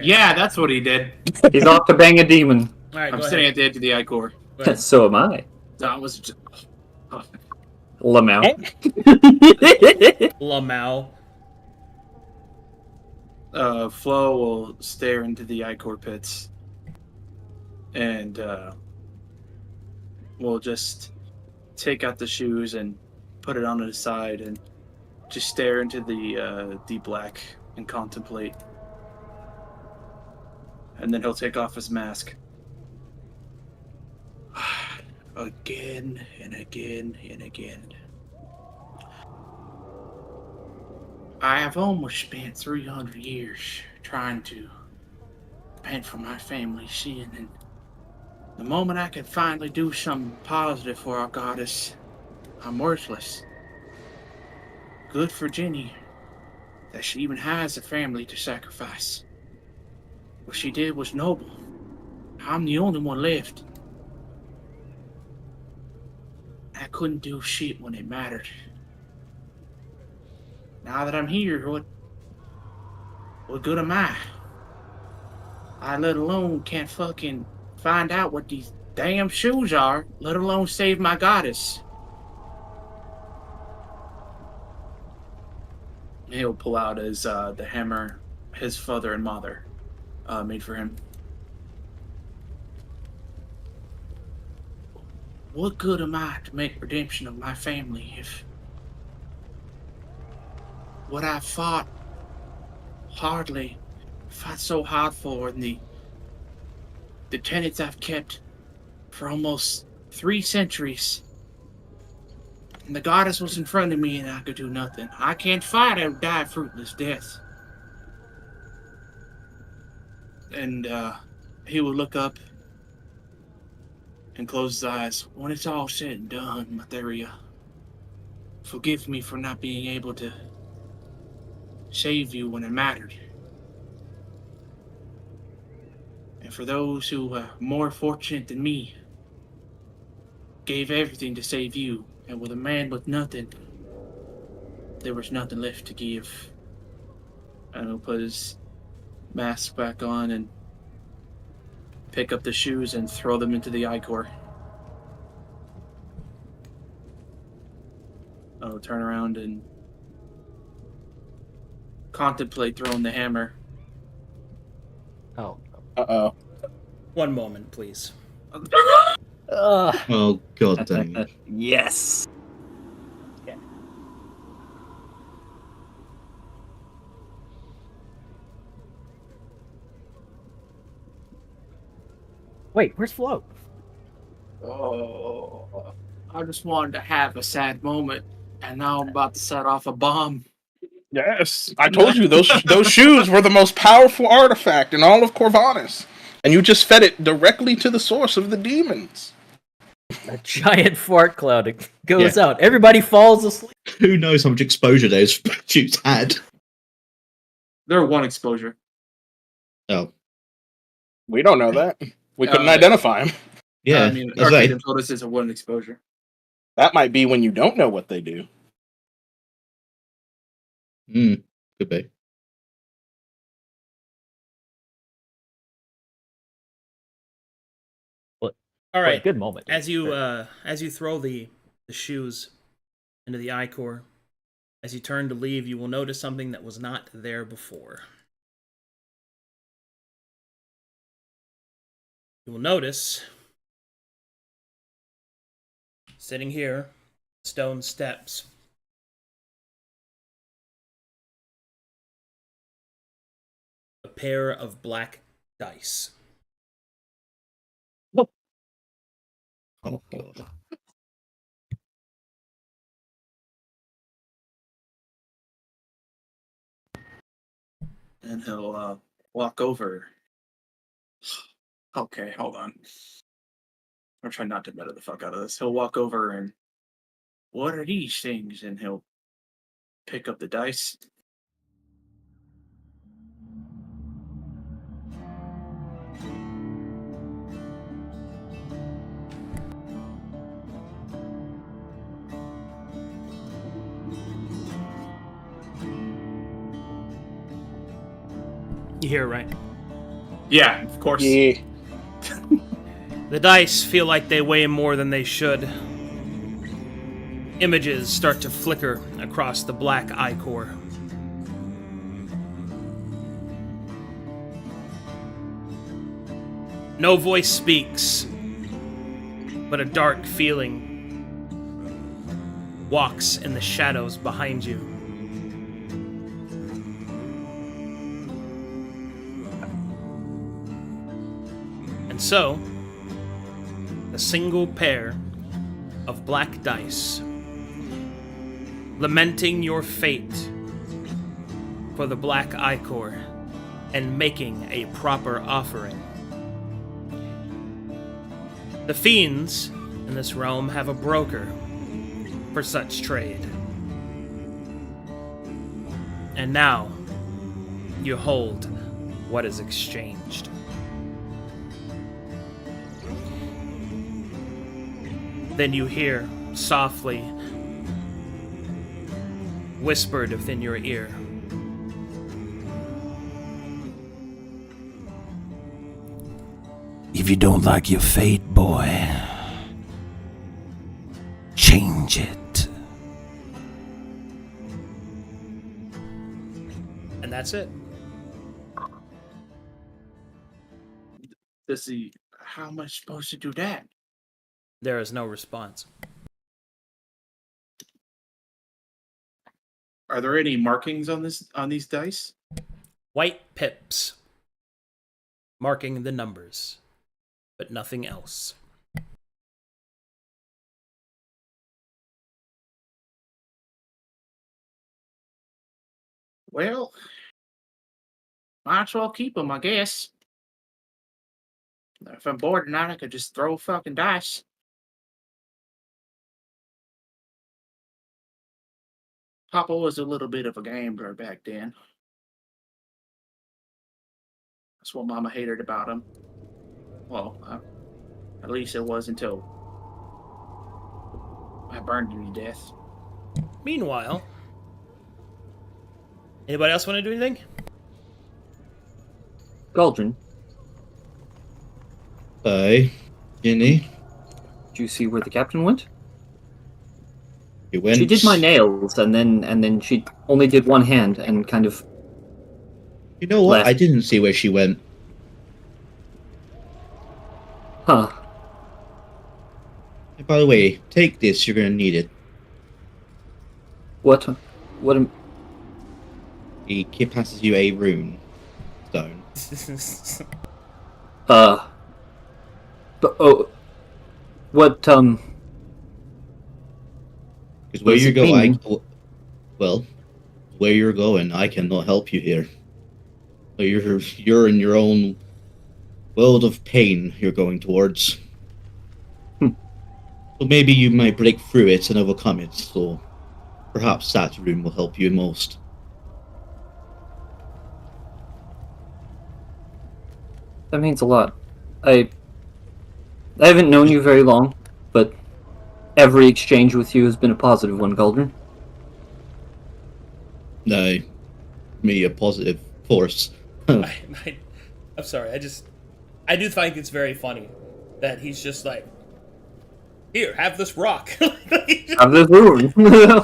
Yeah, that's what he did.
He's off to bang a demon.
All right,
I'm
go
sitting
ahead.
at the edge of the Icor.
Go ahead.
So am I.
That was just... oh.
Lamau.
Lamau.
Flo will stare into the Icor pits. And we'll just take out the shoes and put it on his side and just stare into the deep black and contemplate. And then he'll take off his mask. Again and again and again. I have almost spent 300 years trying to repent for my family's sin, and the moment I can finally do something positive for our goddess, I'm worthless. Good for Jenny that she even has a family to sacrifice. What she did was noble. I'm the only one left. I couldn't do shit when it mattered. Now that I'm here, what good am I? I let alone can't fucking find out what these damn shoes are, let alone save my goddess. He'll pull out his the hammer his father and mother made for him. What good am I to make redemption of my family if what I fought hardly fought so hard for, and the tenets I've kept for almost 3 centuries. And the goddess was in front of me, and I could do nothing. I can't fight. I would die a fruitless death. And he would look up and close his eyes. When it's all said and done, Matheria, forgive me for not being able to save you when it mattered. And for those who were more fortunate than me, gave everything to save you, and with a man with nothing, there was nothing left to give. And he'll put his mask back on and pick up the shoes and throw them into the Ichor. I'll turn around and contemplate throwing the hammer.
Oh.
Uh-oh.
One moment, please.
Oh, god damn it.
Yes.
Wait, where's Flo?
Oh, I just wanted to have a sad moment, and now I'm about to set off a bomb.
Yes, I told you those shoes were the most powerful artifact in all of Corvanus, and you just fed it directly to the source of the demons.
A giant fart cloud goes out. Everybody falls asleep.
Who knows how much exposure those shoes had?
They're one exposure.
Oh,
We don't know that. We couldn't
yeah.
identify them.
yeah.
I mean,
as I-
Arcadum told us it's a one exposure.
That might be when you don't know what they do.
Could be.
All right.
Good moment.
As you throw the shoes into the Ichor, as you turn to leave, you will notice something that was not there before. You will notice, sitting here, stone steps, a pair of black dice.
Oh god.
And he'll walk over. Okay, hold on. I'm trying not to meta the fuck out of this. He'll walk over and, what are these things? And he'll pick up the dice.
You hear it, right?
Yeah, of course.
Yeah.
The dice feel like they weigh more than they should. Images start to flicker across the black Ichor. No voice speaks, but a dark feeling walks in the shadows behind you. And so, a single pair of black dice, lamenting your fate for the black Ichor and making a proper offering. The fiends in this realm have a broker for such trade. And now, you hold what is exchanged. Then you hear, softly, whispered within your ear,
"If you don't like your fate, boy, change it."
and that's it.
Does he? How am I supposed to do that?
There is no response.
Are there any markings on these dice?
white pips marking the numbers, but nothing else.
Well, might as well keep them, I guess. If I'm bored tonight, I could just throw fucking dice. Papa was a little bit of a gambler back then. That's what Mama hated about him. Well, at least it was until I burned him to death.
Meanwhile, anybody else want to do anything?
Galdrin,
Aye, Ginny.
did you see where the captain went?
He went.
She did my nails, and then she only did one hand and kind of.
You know what?
left.
I didn't see where she went.
Huh.
And by the way, take this. You're gonna need it.
What?
He passes you a rune stone.
What,
Because where
does
you
it
go,
mean?
well, where you're going, I cannot help you here. You're in your own world of pain. You're going towards. So maybe you might break through it and overcome it. So perhaps that rune will help you most.
That means a lot. I haven't known you very long, but every exchange with you has been a positive one, Galdrin.
No, me a positive force.
I'm sorry. I do think it's very funny that he's just like, here, have this rock.
Have this rune.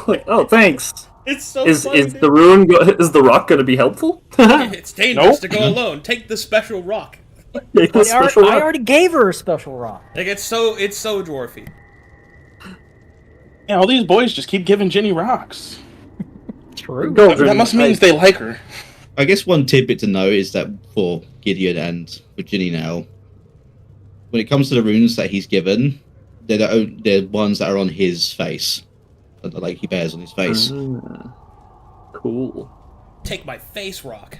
Like, oh, thanks.
It's so
Is
funny.
is the rune is the rock going to be helpful?
It's dangerous
Nope.
to go alone. Take the special rock.
Take the
I
special rock.
already gave her a special rock.
Like it's so dwarfy.
Yeah, all these boys just keep giving Ginny rocks.
True.
Galdrin,
That must mean they like her.
I guess one tidbit to know is that for Gideon and for Ginny now, when it comes to the runes that he's given, they're ones that are on his face, like he bears on his face.
Cool.
Take my face rock.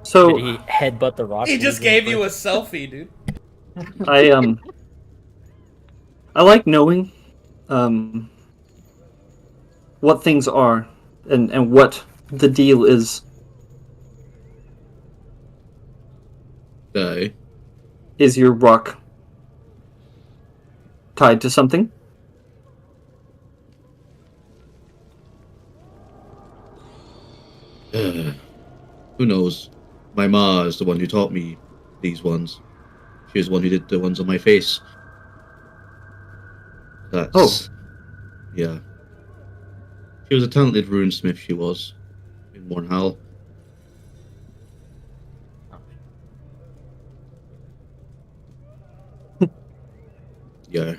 So
Did he headbutt the rock?
He just gave you a selfie, dude.
I like knowing what things are and what the deal is.
No.
Is your rock tied to something?
Who knows? My ma is the one who taught me these ones. She was the one who did the ones on my face. That's... Yeah. She was a talented runesmith, she was. In Mornhall. Yeah.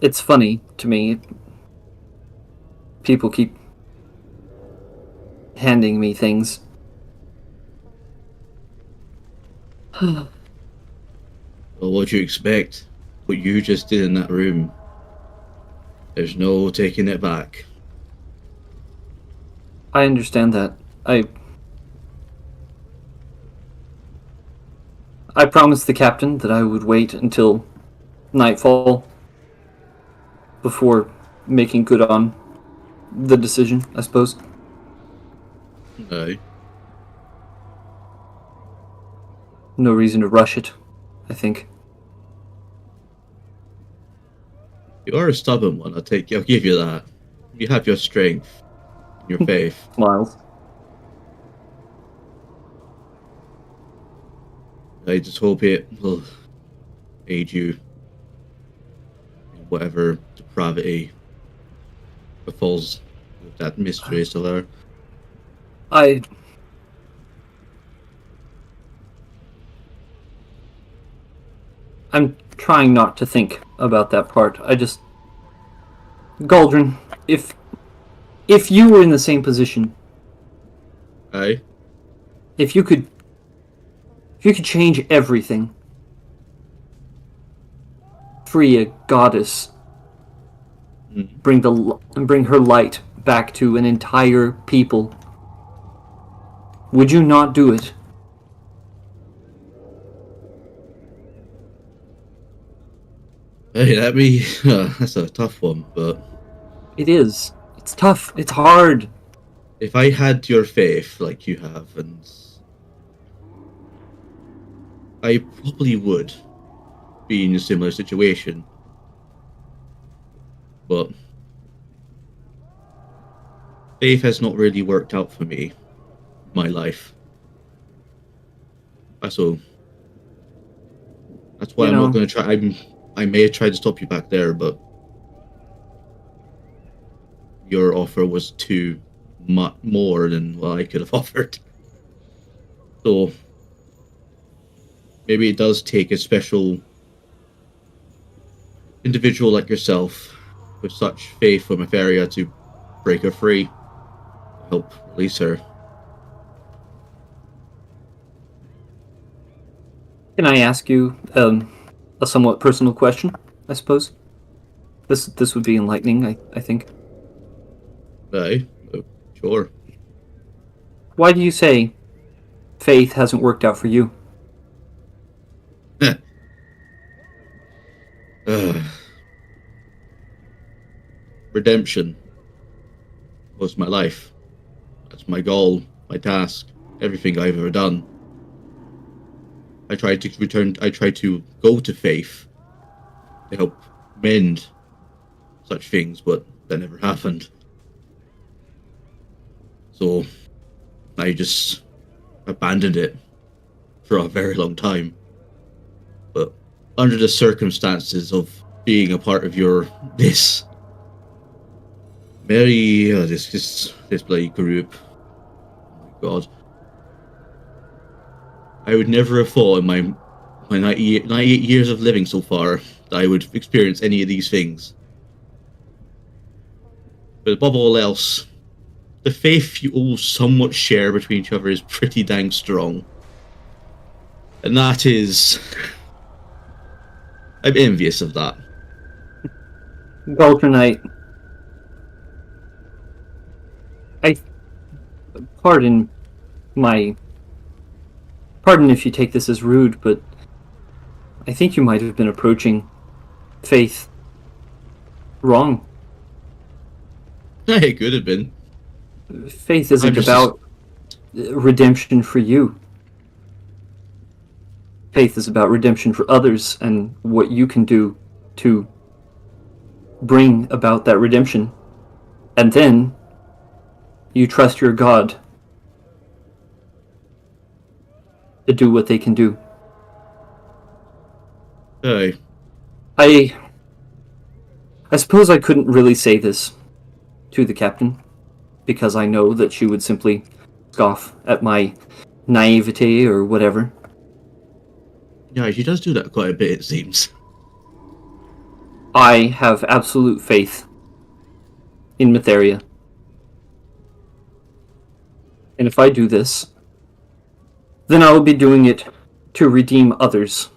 It's funny to me. People keep handing me things.
Well, what do you expect? What you just did in that room. There's no taking it back.
I understand that. I promised the captain that I would wait until nightfall before making good on the decision, I suppose.
No.
No reason to rush it, I think.
You are a stubborn one, I'll give you that. You have your strength, your faith.
Smiles.
I just hope it will aid you in whatever depravity befalls with that mystery still there.
I'm trying not to think about that part. Galdrin, if you were in the same position,
Aye.
if you could change everything, free a goddess, bring her light back to an entire people, would you not do it?
Hey, that's a tough one, but
It is. It's tough. It's hard.
if I had your faith like you have, and I probably would be in a similar situation. But faith has not really worked out for me in my life. So that's why
You
I'm
know-
not going to try. I may have tried to stop you back there, but your offer was too much more than what I could have offered. So maybe it does take a special individual like yourself with such faith for Mafaria to break her free, help release her.
Can I ask you a somewhat personal question? I suppose. This would be enlightening. I think.
Aye, sure.
Why do you say faith hasn't worked out for you?
Redemption was my life. That's my goal, my task, everything I've ever done. I tried to go to faith to help mend such things, but that never happened. So I just abandoned it for a very long time. But under the circumstances of being a part of this bloody group, oh my god, I would never have thought in my 98 years of living so far that I would experience any of these things. But above all else, the faith you all somewhat share between each other is pretty dang strong. And that is... I'm envious of that.
Galdrinite, pardon if you take this as rude, but I think you might have been approaching faith wrong.
It could have been.
Faith isn't about redemption for you. Faith is about redemption for others and what you can do to bring about that redemption. And then you trust your God to do what they can do.
Aye.
I suppose I couldn't really say this to the captain, because I know that she would simply scoff at my naivete or whatever.
Yeah, she does do that quite a bit, it seems.
I have absolute faith in Matheria. And if I do this, then I will be doing it to redeem others.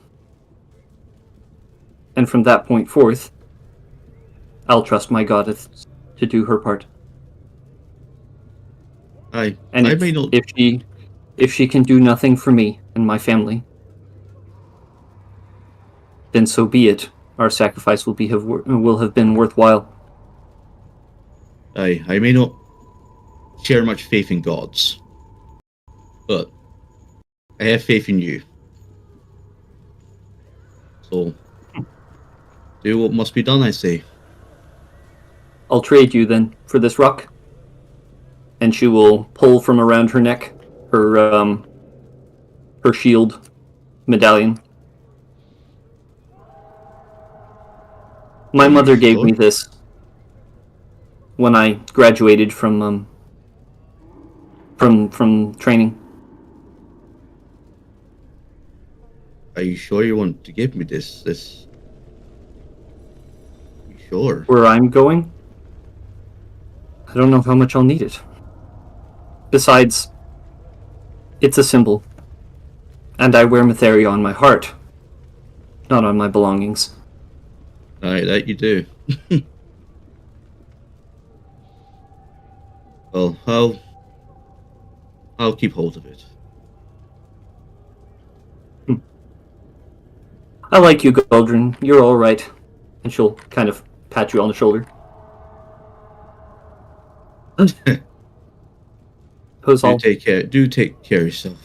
And from that point forth, I'll trust my goddess to do her part.
Aye.
And
I may not...
if she can do nothing for me and my family, then so be it. Our sacrifice will have been worthwhile.
I may not share much faith in gods, but I have faith in you. So, do what must be done, I say.
I'll trade you then for this rock. And she will pull from around her neck her shield medallion. My mother gave me this when I graduated from training.
Are you sure you want to give me this? You sure?
Where I'm going? I don't know how much I'll need it. Besides, it's a symbol. And I wear Matheria on my heart, not on my belongings.
Aye, that you do. Well, I'll keep hold of it.
I like you, Galdrin. You're all right. And she'll kind of pat you on the shoulder.
Do take care of yourself.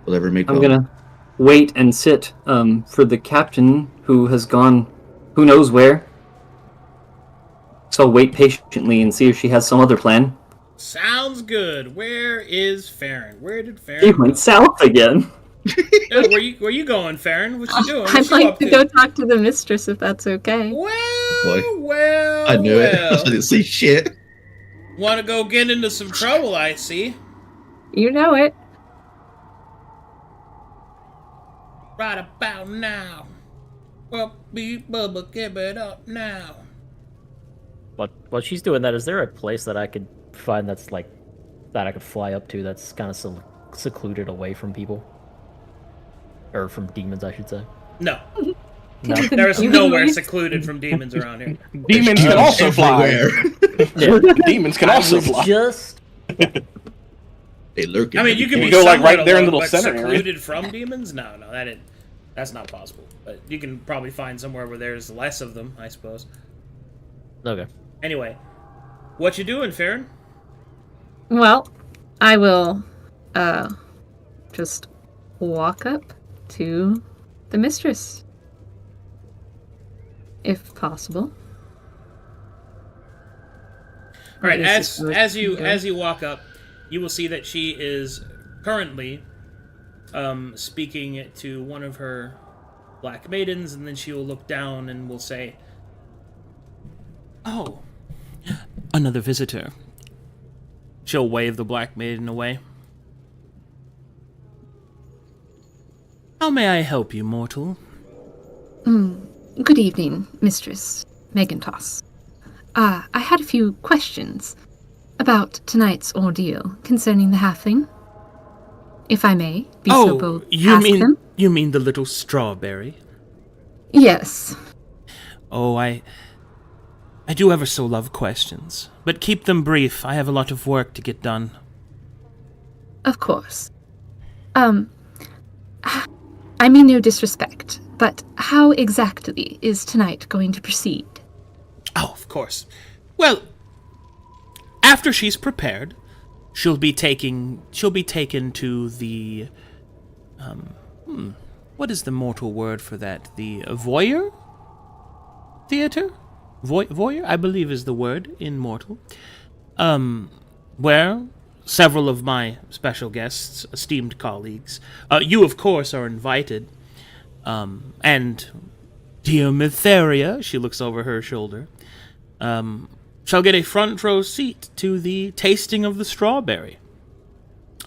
Whatever may come.
I'm gonna wait and sit for the captain who has gone who knows where. So I'll wait patiently and see if she has some other plan.
Sounds good. Where is Farron? Where did Farron
He
go?
went south again.
Yeah, where you going, Farron? What you doing?
I'd
What you
like
up
to go talk to the mistress if that's okay.
Well,
I knew it. I didn't see shit.
Want to go get into some trouble, I see.
You know it.
Right about now. Well, beat Bubba, give it up now.
But while she's doing that, is there a place that I could find that I could fly up to that's kind of secluded away from people? Or from demons, I should say.
No.
No.
There's nowhere secluded from demons around here.
Demons can also fly. Demons can also fly.
Just
They lurk.
I mean, you can be
go, like,
somewhat
right there in
alone,
the
but
center area.
secluded from demons? No, that's not possible. But you can probably find somewhere where there's less of them, I suppose.
okay.
Anyway, what you doing, Farron?
Well, I will just walk up to the mistress. If possible.
All right,
Yes,
as you walk up, you will see that she is currently speaking to one of her black maidens, and then she will look down and will say, "Oh, another visitor." She'll wave the black maiden away. "How may I help you, mortal?"
Good evening, Mistress Megantoss. I had a few questions about tonight's ordeal concerning the halfling. If I may be so bold to ask them.
You mean the little strawberry?
Yes.
Oh, I do ever so love questions, but keep them brief. I have a lot of work to get done.
Of course. I mean no disrespect, but how exactly is tonight going to proceed?
Oh, of course. Well, after she's prepared, she'll be taken to the what is the mortal word for that? The voyeur theater? Voyeur, I believe, is the word in mortal. Where several of my special guests, esteemed colleagues, you of course are invited, and dear Matheria, she looks over her shoulder, shall get a front row seat to the tasting of the strawberry.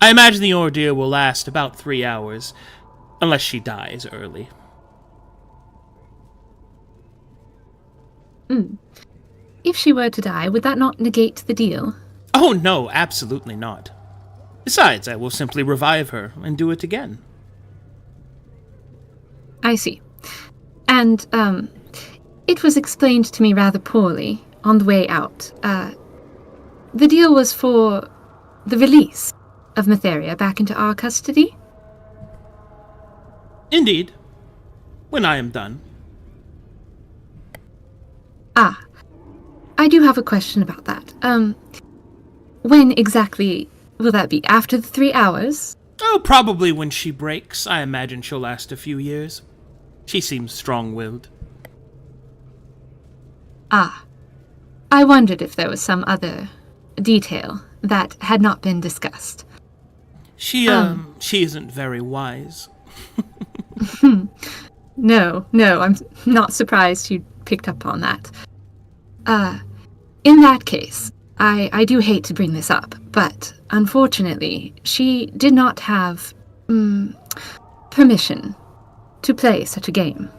I imagine the ordeal will last about 3 hours, unless she dies early.
If she were to die, would that not negate the deal?
Oh no, absolutely not. Besides, I will simply revive her and do it again.
I see. And, it was explained to me rather poorly on the way out. The deal was for the release of Matheria back into our custody?
Indeed. When I am done.
I do have a question about that. When exactly will that be? After the 3 hours?
Oh, probably when she breaks. I imagine she'll last a few years. She seems strong-willed.
I wondered if there was some other detail that had not been discussed.
She isn't very wise.
No, I'm not surprised you picked up on that. In that case, I do hate to bring this up, but unfortunately, she did not have permission to play such a game.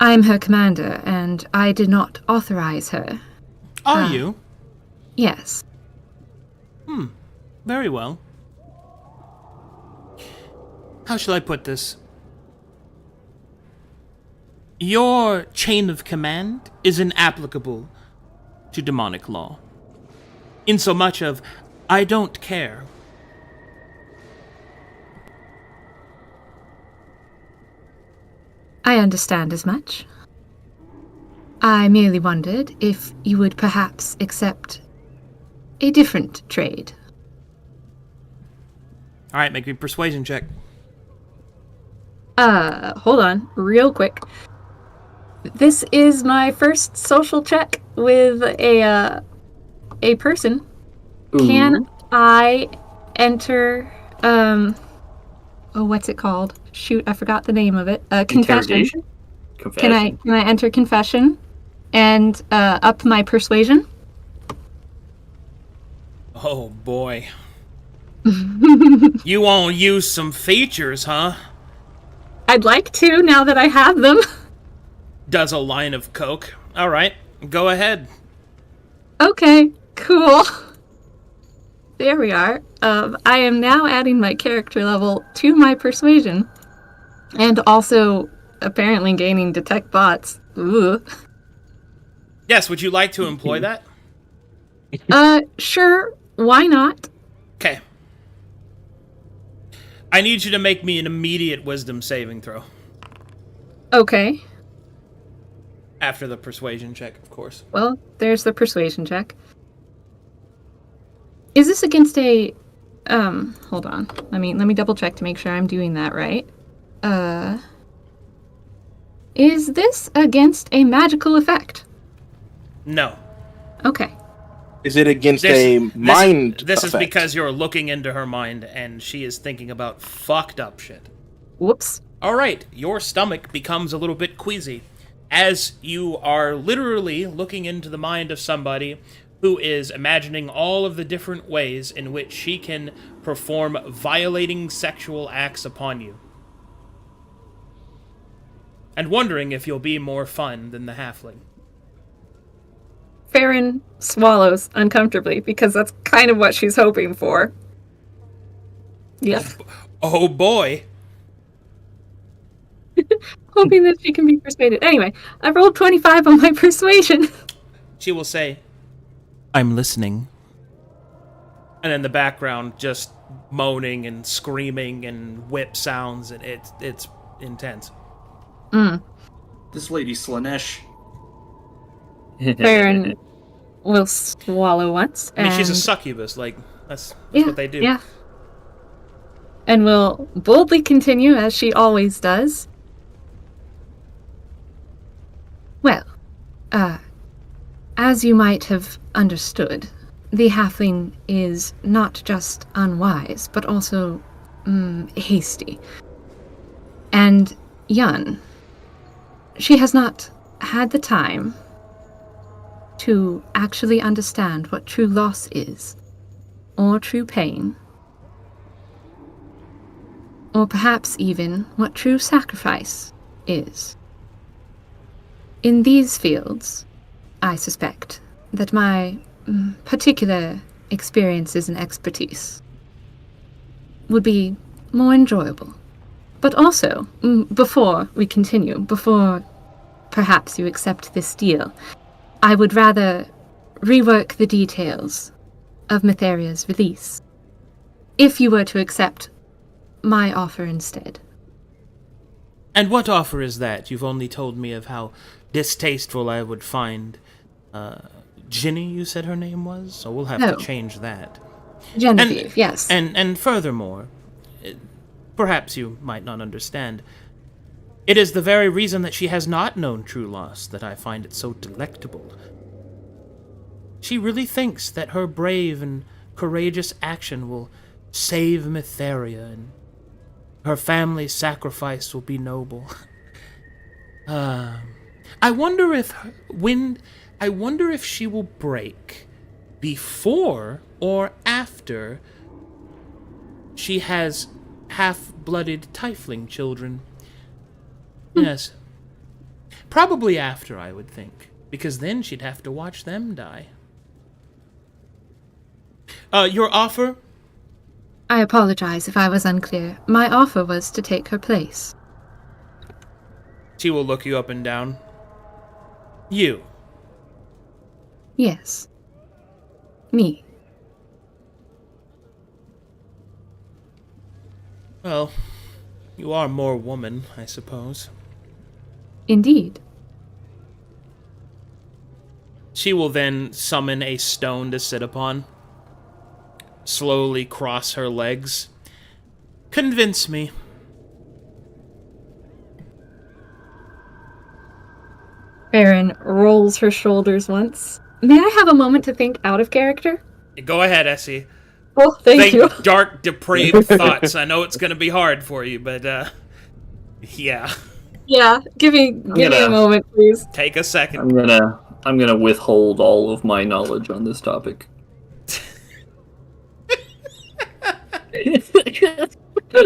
I am her commander, and I did not authorize her.
Are you?
Yes.
Very well. How shall I put this? Your chain of command is inapplicable to demonic law. Insomuch of, I don't care.
I understand as much. I merely wondered if you would perhaps accept a different trade.
Alright, make me a persuasion check.
Hold on, real quick. This is my first social check with a person.
Ooh.
Can I enter, what's it called? Shoot, I forgot the name of it. Confession.
Interrogation? Confession.
Can I enter confession and up my persuasion?
Oh boy. You won't use some features, huh?
I'd like to, now that I have them.
Does a line of coke. Alright, go ahead.
Okay, cool. There we are. I am now adding my character level to my persuasion. And also, apparently gaining detect bots. Ooh.
Yes, would you like to employ that?
Sure. Why not?
Okay. I need you to make me an immediate wisdom saving throw.
Okay.
After the persuasion check, of course.
Well, there's the persuasion check. Is this against a... hold on. Let me double check to make sure I'm doing that right. Is this against a magical effect?
No.
Okay.
Is it against a mind
This is
effect?
because you're looking into her mind and she is thinking about fucked up shit.
Whoops.
Alright, your stomach becomes a little bit queasy as you are literally looking into the mind of somebody who is imagining all of the different ways in which she can perform violating sexual acts upon you. And wondering if you'll be more fun than the halfling.
Farron swallows uncomfortably because that's kind of what she's hoping for. Yep.
Oh boy!
Hoping that she can be persuaded. Anyway, I rolled 25 on my persuasion.
She will say, I'm listening. And in the background, just moaning and screaming and whip sounds, and it's intense.
This lady Slanesh.
Farron will swallow once.
I mean, she's a
and-
succubus, like, that's
yeah,
what they do.
Yeah. And will boldly continue, as she always does. Well, as you might have understood, the halfling is not just unwise, but also hasty. And Yun, she has not had the time to actually understand what true loss is, or true pain, or perhaps even what true sacrifice is. In these fields, I suspect that my particular experiences and expertise would be more enjoyable. But also, before we continue, before perhaps you accept this deal, I would rather rework the details of Mitheria's release, if you were to accept my offer instead.
And what offer is that? You've only told me of how distasteful I would find Ginny, you said her name was? So we'll have to change that.
Genevieve, yes.
And furthermore, perhaps you might not understand, it is the very reason that she has not known true loss that I find it so delectable. She really thinks that her brave and courageous action will save Mytheria, and her family's sacrifice will be noble. I wonder if she will break before or after she has half-blooded tiefling children. Yes. Probably after, I would think, because then she'd have to watch them die. Your offer?
I apologize if I was unclear. My offer was to take her place.
She will look you up and down. You.
Yes. Me.
Well, you are more woman, I suppose.
Indeed.
She will then summon a stone to sit upon. Slowly cross her legs. Convince me.
Farron rolls her shoulders once. May I have a moment to think out of character?
Go ahead, Essie.
Oh, thank you.
Dark, depraved thoughts. I know it's going to be hard for you, but, yeah.
Yeah, give me a moment, please.
Take a second.
I'm gonna withhold all of my knowledge on this topic.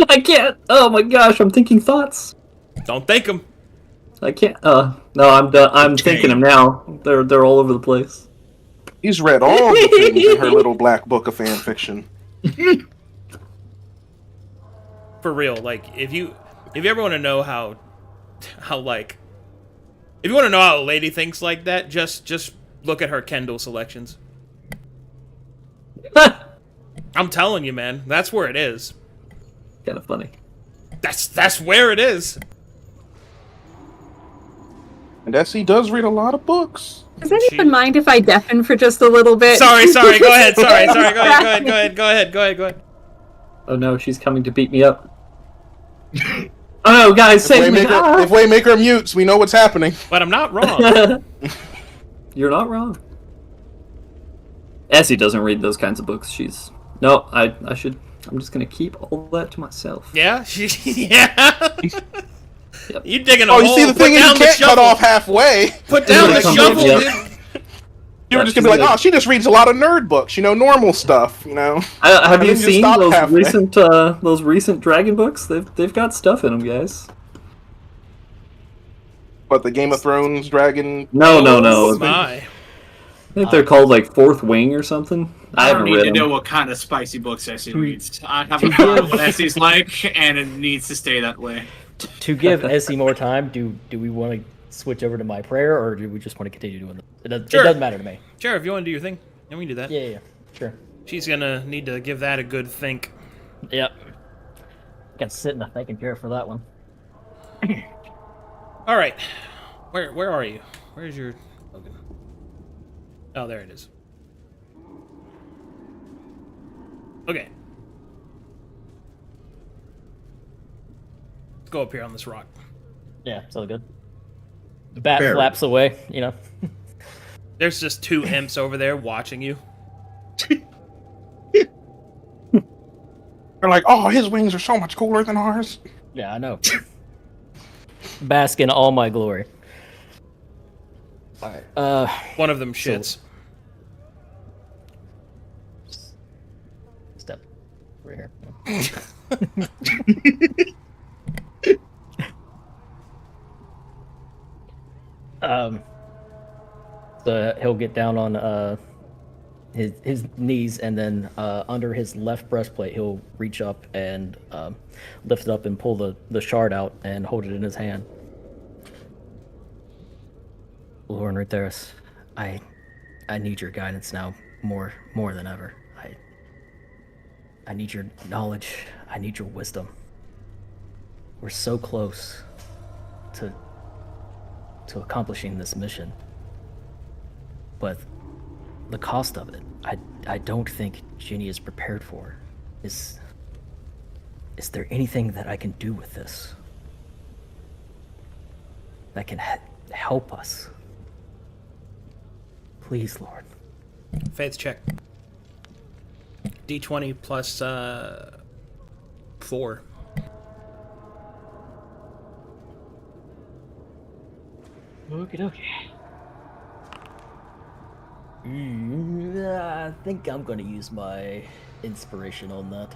I can't. Oh my gosh, I'm thinking thoughts.
Don't think them.
I can't. No, I'm done. I'm thinking them now. They're all over the place.
He's read all the things in her little black book of fan fiction.
For real, like, if you ever want to know how like, if you want to know how a lady thinks like that, just look at her Kendall selections. I'm telling you, man, that's where it is.
Kind of funny.
That's where it is.
And Essie does read a lot of books.
Does anyone mind if I deafen for just a little bit?
Sorry, go ahead, go ahead.
Oh no, she's coming to beat me up. Oh no, guys, save me!
If Waymaker mutes, we know what's happening.
But I'm not wrong.
You're not wrong. Essie doesn't read those kinds of books. No, I should. I'm just gonna keep all that to myself.
Yeah, yeah.
Yep.
You digging a
hole.
hole?
You see, the thing is, you can't cut off halfway.
Put down the shovel, dude.
You were just gonna be like, oh, she just reads a lot of nerd books, normal stuff,
Have you seen those recent Dragon books? They've got stuff in them, guys.
What, the Game of Thrones Dragon?
No.
Oh, my.
I think they're called like Fourth Wing or something. I
don't
haven't
need
read
to
them.
know what kind of spicy books Essie reads. I have a problem what Essie's like, and it needs to stay that way.
To give Essie more time, do we want to switch over to my prayer, or do we just want to continue doing this? It doesn't matter to me.
Sure, if you want to do your thing, then we can do that.
Yeah, sure.
She's gonna need to give that a good think.
Yep. I can sit in a thinking chair for that one.
All right, where are you? Where's your token? Oh, there it is. Okay. Let's go up here on this rock.
Yeah, sounds good. The bat flaps away,
There's just two imps over there watching you.
They're like, oh, his wings are so much cooler than ours.
Yeah, I know. Bask in all my glory. Alright,
One of them shits.
Step right here. So he'll get down on his knees, and then under his left breastplate, he'll reach up and lift it up and pull the shard out and hold it in his hand. Lauren Rutheris, I need your guidance now more than ever. I need your knowledge. I need your wisdom. We're so close to accomplishing this mission, but the cost of it, I don't think Ginny is prepared for. Is there anything that I can do with this that can help us? Please, Lord.
Faith check. D20 plus 4.
Okie dokie. I think I'm gonna use my inspiration on that.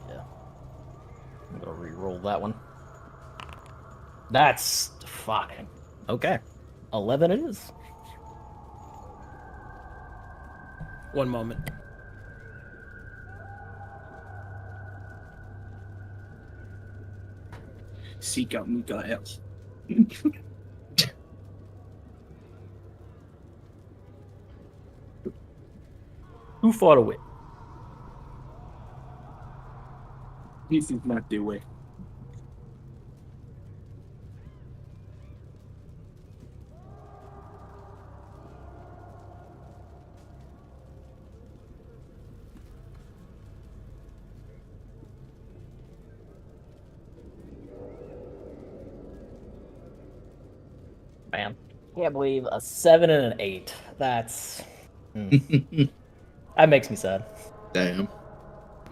Yeah. I'm gonna re-roll that one. That's fucking okay. 11 it is.
One moment.
seek out Mikael.
Who fought a witch?
This is not the way.
Man, can't believe a 7 and an 8. That's that makes me sad.
Damn.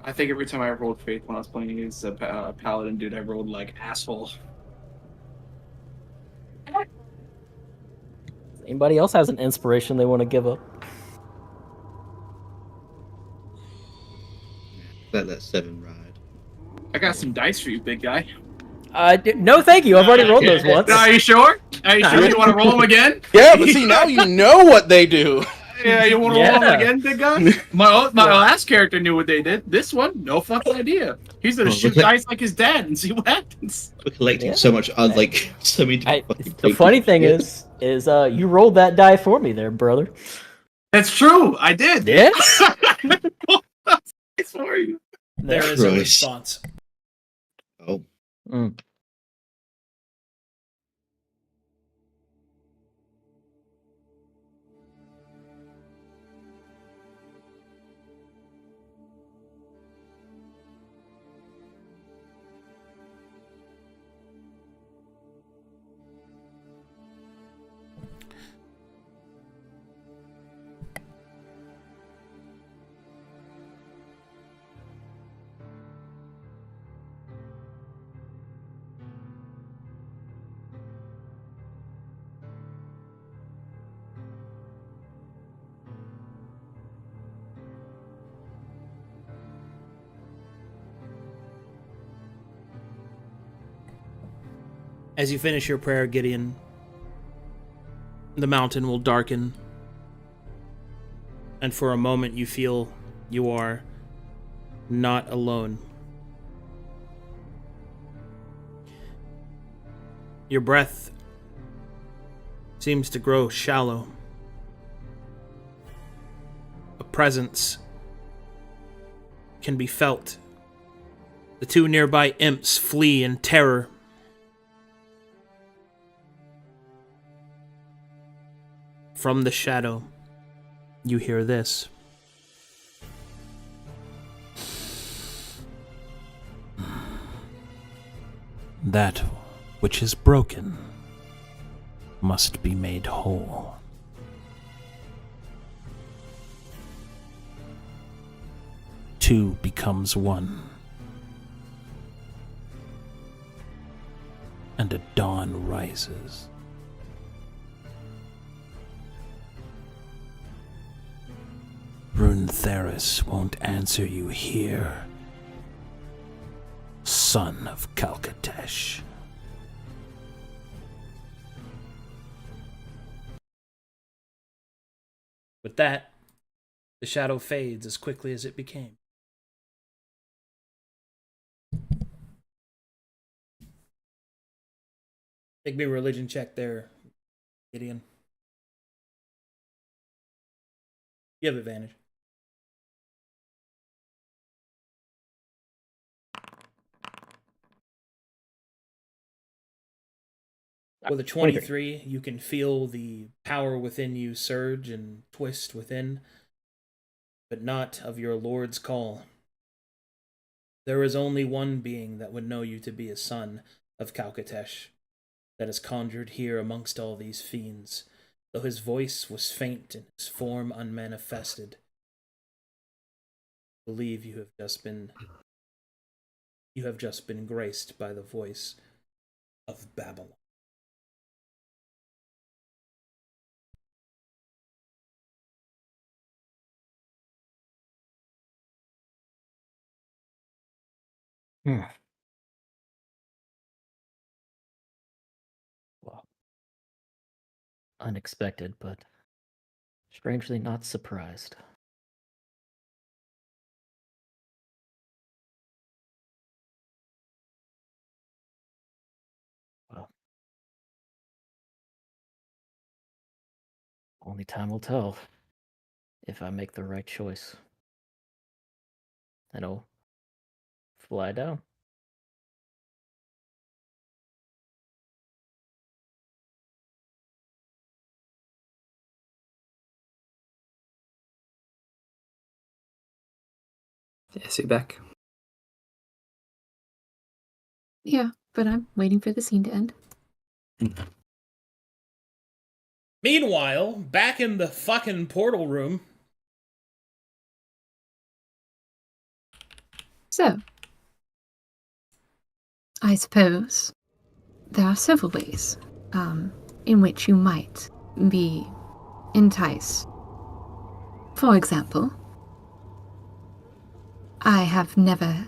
I think every time I rolled faith when I was playing as a paladin dude, I rolled like asshole.
Anybody else has an inspiration they want to give up?
Let that 7 ride.
I got some dice for you, big guy.
No, thank you. I've already rolled those once.
Are you sure? Are you sure you want to roll them again?
Yeah, but see, now you know what they do.
Yeah, you want to roll them again, big guy? My last character knew what they did. This one, no fucking idea. He's gonna shoot dice like his dad and see what happens.
We're collecting so much, like so many.
The funny thing is you rolled that die for me there, brother.
That's true. I did.
Yeah.
For you.
There is a response.
Oh.
As you finish your prayer, Gideon, the mountain will darken, and for a moment you feel you are not alone. Your breath seems to grow shallow. A presence can be felt. The two nearby imps flee in terror. From the shadow, you hear this.
That which is broken must be made whole. Two becomes one, and a dawn rises. Runetheris won't answer you here, son of Kalkatesh.
With that, the shadow fades as quickly as it became. Make me a religion check there, Gideon. You have advantage. With a 23, you can feel the power within you surge and twist within, but not of your Lord's call. There is only one being that would know you to be a son of Kalkatesh, that is conjured here amongst all these fiends, though his voice was faint and his form unmanifested. I believe you have just been graced by the voice of Babylon.
Well, unexpected, but strangely not surprised. Only time will tell if I make the right choice. And I'll fly down.
Is he back?
Yeah, but I'm waiting for the scene to end.
Meanwhile, back in the fucking portal room.
So, I suppose there are several ways in which you might be enticed. For example, I have never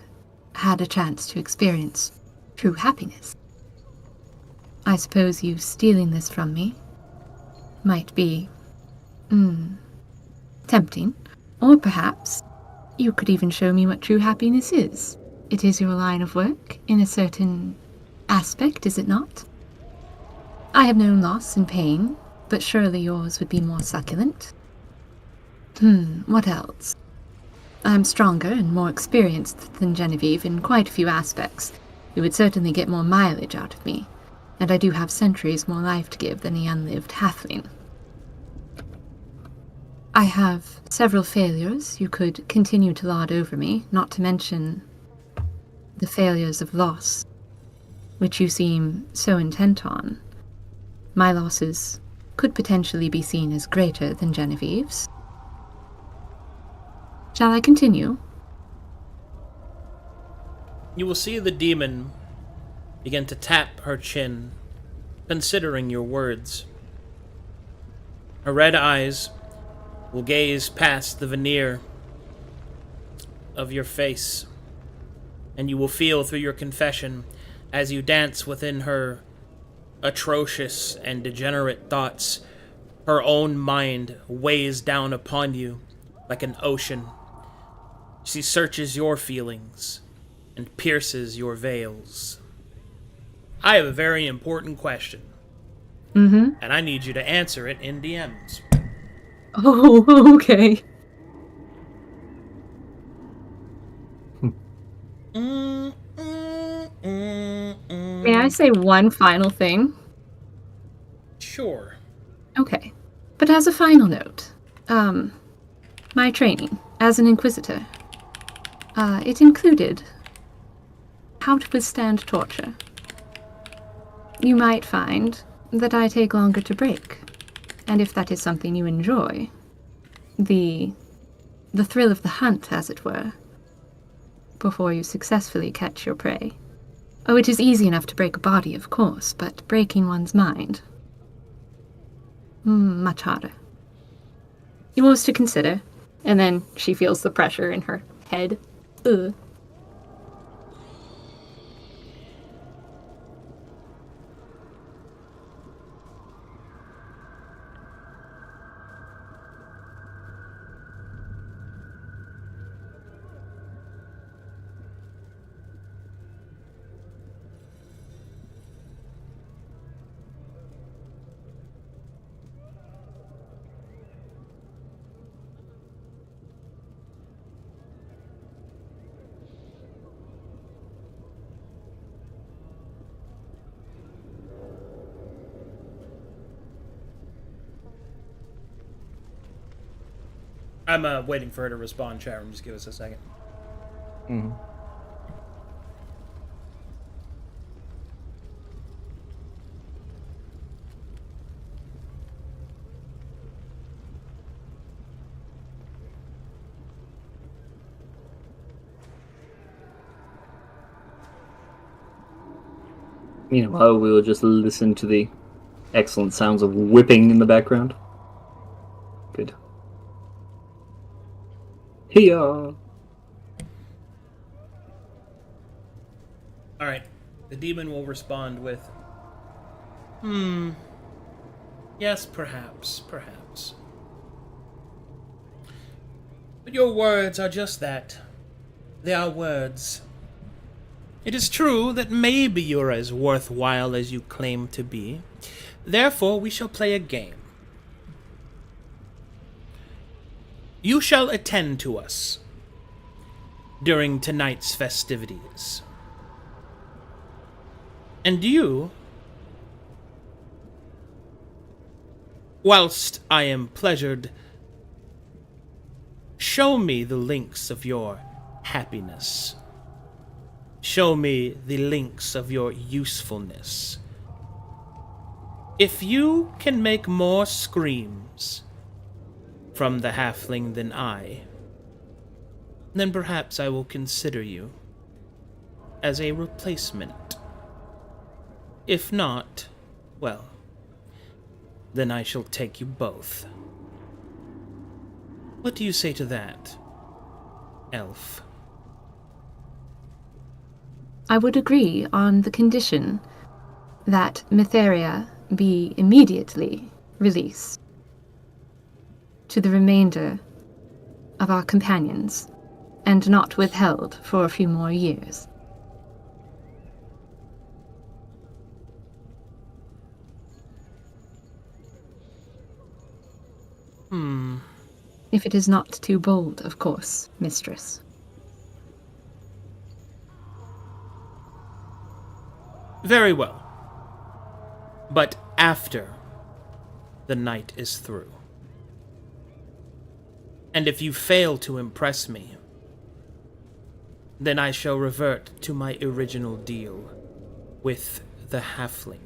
had a chance to experience true happiness. I suppose you stealing this from me might be tempting, or perhaps you could even show me what true happiness is. It is your line of work in a certain aspect, is it not? I have known loss and pain, but surely yours would be more succulent. What else? I am stronger and more experienced than Genevieve in quite a few aspects. You would certainly get more mileage out of me, and I do have centuries more life to give than the unlived halfling. I have several failures you could continue to lord over me, not to mention the failures of loss, which you seem so intent on. My losses could potentially be seen as greater than Genevieve's. Shall I continue?
You will see the demon begin to tap her chin, considering your words. Her red eyes will gaze past the veneer of your face, and you will feel through your confession as you dance within her atrocious and degenerate thoughts. Her own mind weighs down upon you like an ocean. She searches your feelings and pierces your veils. I have a very important question, and I need you to answer it in DMs.
Oh, okay. May I say one final thing?
Sure.
Okay. But as a final note, my training as an Inquisitor, it included how to withstand torture. You might find that I take longer to break, and if that is something you enjoy, the thrill of the hunt, as it were, before you successfully catch your prey. Oh, it is easy enough to break a body, of course, but breaking one's mind, much harder. Yours to consider. And then she feels the pressure in her head. Ugh.
I'm waiting for her to respond, chat room. Just give us a second.
Meanwhile, we will just listen to the excellent sounds of whipping in the background. Good. Hiya!
Alright. The demon will respond with, yes, perhaps. But your words are just that. They are words. It is true that maybe you're as worthwhile as you claim to be. Therefore, we shall play a game. You shall attend to us during tonight's festivities. And you, whilst I am pleasured, show me the links of your happiness. Show me the links of your usefulness. If you can make more screams from the halfling than I, then perhaps I will consider you as a replacement. If not, well, then I shall take you both. What do you say to that, elf?
I would agree on the condition that Mytheria be immediately released to the remainder of our companions, and not withheld for a few more years. If it is not too bold, of course, mistress.
Very well. But after the night is through. And if you fail to impress me, then I shall revert to my original deal with the halfling.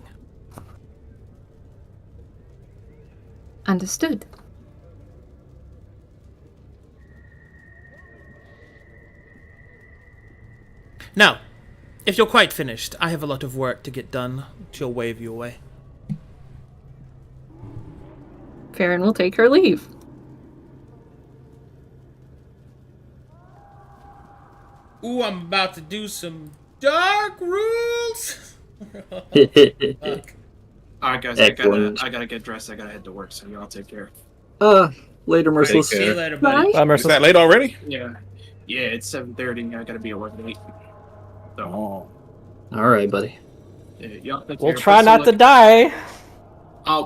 Understood.
Now, if you're quite finished, I have a lot of work to get done. She'll wave you away.
Farron will take her leave.
Ooh, I'm about to do some dark rules. Fuck.
All right, guys,
Excellent.
I gotta get dressed. I gotta head to work. So y'all take care.
Later, Merciless.
See you later, buddy.
Bye.
Bye,
Is
Merciless.
that late already?
Yeah, it's 7:30. I gotta be at work at 8. So
Oh,
All right, buddy.
y'all take
We'll
care.
try
Best of
not to
luck.
die.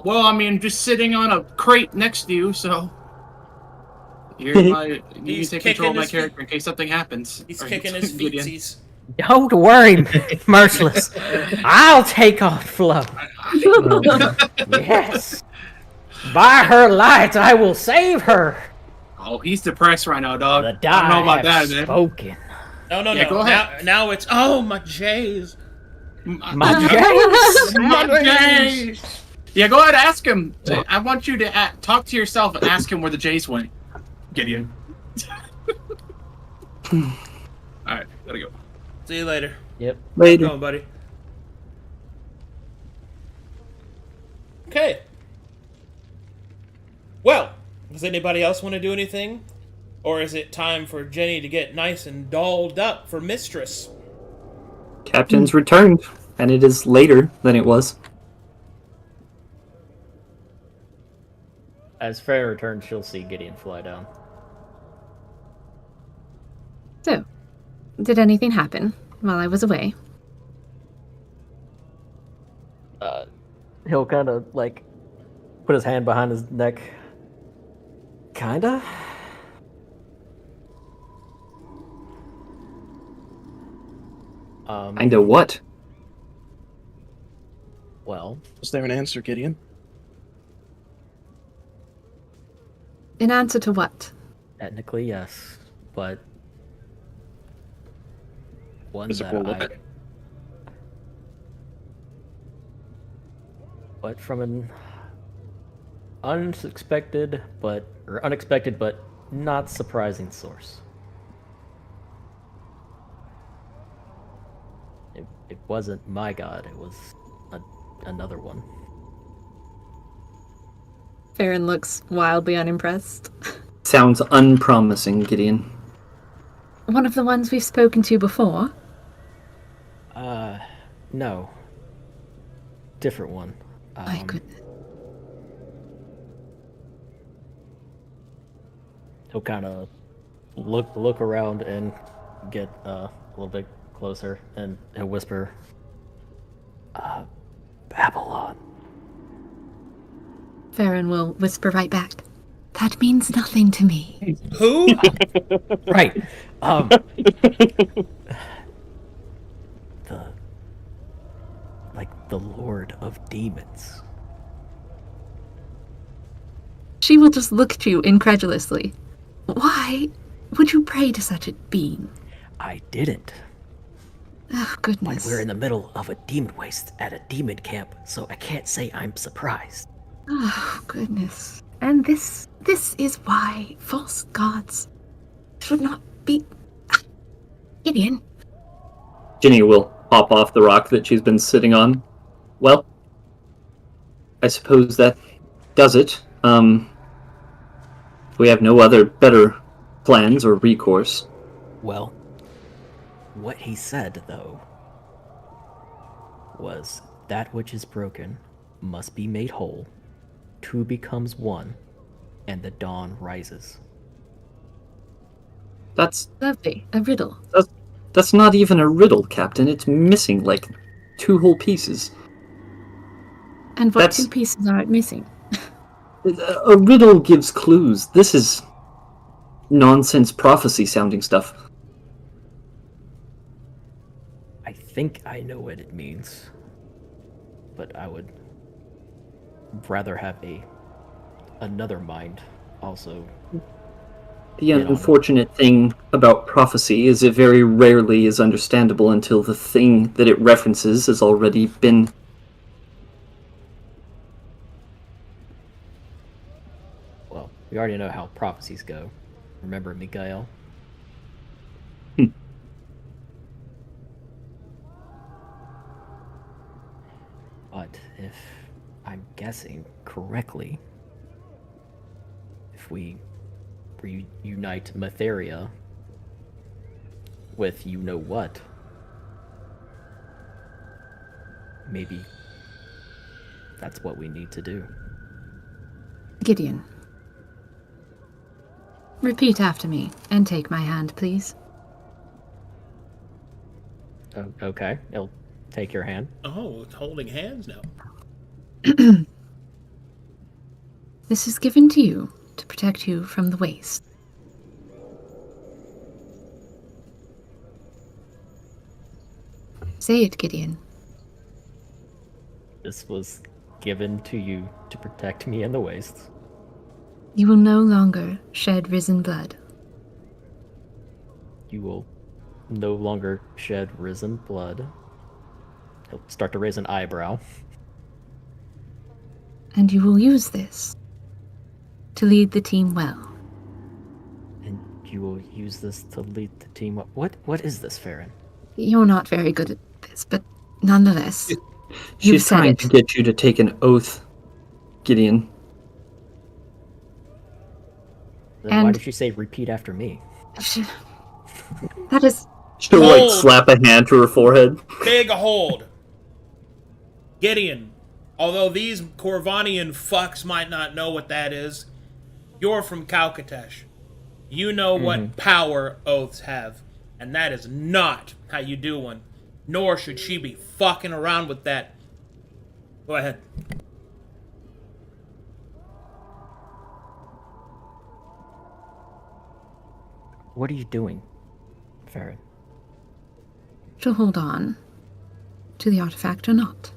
Well, I mean, just sitting on a crate next to you, so you need
He's
to take control of
kicking
my
his
character in case something happens.
He's
Or
kicking his
Gideon.
feetsies.
Don't worry, Merciless. I'll take on Flo. Yes. By her light, I will save her.
Oh, he's depressed right now, dog.
The
I
die
don't know about
have
that, man.
spoken.
No.
Yeah, go ahead.
Now it's, oh, my J's.
My James.
My Jays. Yeah, go ahead, ask him. I want you to talk to yourself and ask him where the Jays went. Gideon. Alright, gotta go.
See you later.
Yep.
Later.
Go on, buddy. Okay. Well, does anybody else want to do anything? Or is it time for Jenny to get nice and dolled up for Mistress?
Captain's returned, and it is later than it was.
As Freya returns, she'll see Gideon fly down.
So, did anything happen while I was away?
He'll kind of like put his hand behind his neck. Kinda.
Kinda what?
Well,
is there an answer, Gideon?
In answer to what?
technically yes, but one
Physical
that
look.
but from an unexpected but not surprising source. It wasn't my god, it was another one.
Farron looks wildly unimpressed.
Sounds unpromising, Gideon.
One of the ones we've spoken to before?
No. Different one.
My goodness.
He'll kind of look around and get a little bit closer, and he'll whisper, Babylon.
Farron will whisper right back. That means nothing to me.
Who?
Right. The Lord of Demons.
She will just look at you incredulously. Why would you pray to such a being?
I didn't.
Oh,
But
goodness.
we're in the middle of a demon waste at a demon camp, so I can't say I'm surprised.
Oh, goodness. And this is why false gods should not be... Gideon.
Ginny will hop off the rock that she's been sitting on. Well, I suppose that does it. We have no other better plans or recourse.
Well, what he said, though, was that which is broken must be made whole, two becomes one, and the dawn rises.
That's
Lovely. A riddle.
that's not even a riddle, Captain. It's missing like 2 whole pieces.
And what
That's-
2 pieces are it missing?
A riddle gives clues. This is nonsense prophecy sounding stuff.
I think I know what it means, but I would rather have another mind also.
The
on it.
unfortunate thing about prophecy is it very rarely is understandable until the thing that it references has already been.
Well, we already know how prophecies go. Remember, Mikael? But if I'm guessing correctly, if we reunite Matheria with you-know-what, maybe that's what we need to do.
Gideon. Repeat after me, and take my hand, please.
Okay, I'll take your hand.
Oh, it's holding hands now.
This is given to you to protect you from the waste. Say it, Gideon.
This was given to you to protect me in the wastes.
You will no longer shed risen blood.
You will no longer shed risen blood. He'll start to raise an eyebrow.
And you will use this to lead the team well.
And you will use this to lead the team up. What is this, Farron?
You're not very good at this, but nonetheless, you've
She's
said
trying
it.
to get you to take an oath, Gideon.
Then why
And-
did she say repeat after me?
That is...
She'll like
Hold.
slap a hand to her forehead.
Big hold. Gideon, although these Corvanian fucks might not know what that is, you're from Calcatesh. You know what power oaths have, and that is not how you do one. Nor should she be fucking around with that. Go ahead.
What are you doing, Farron?
To hold on to the artifact or not.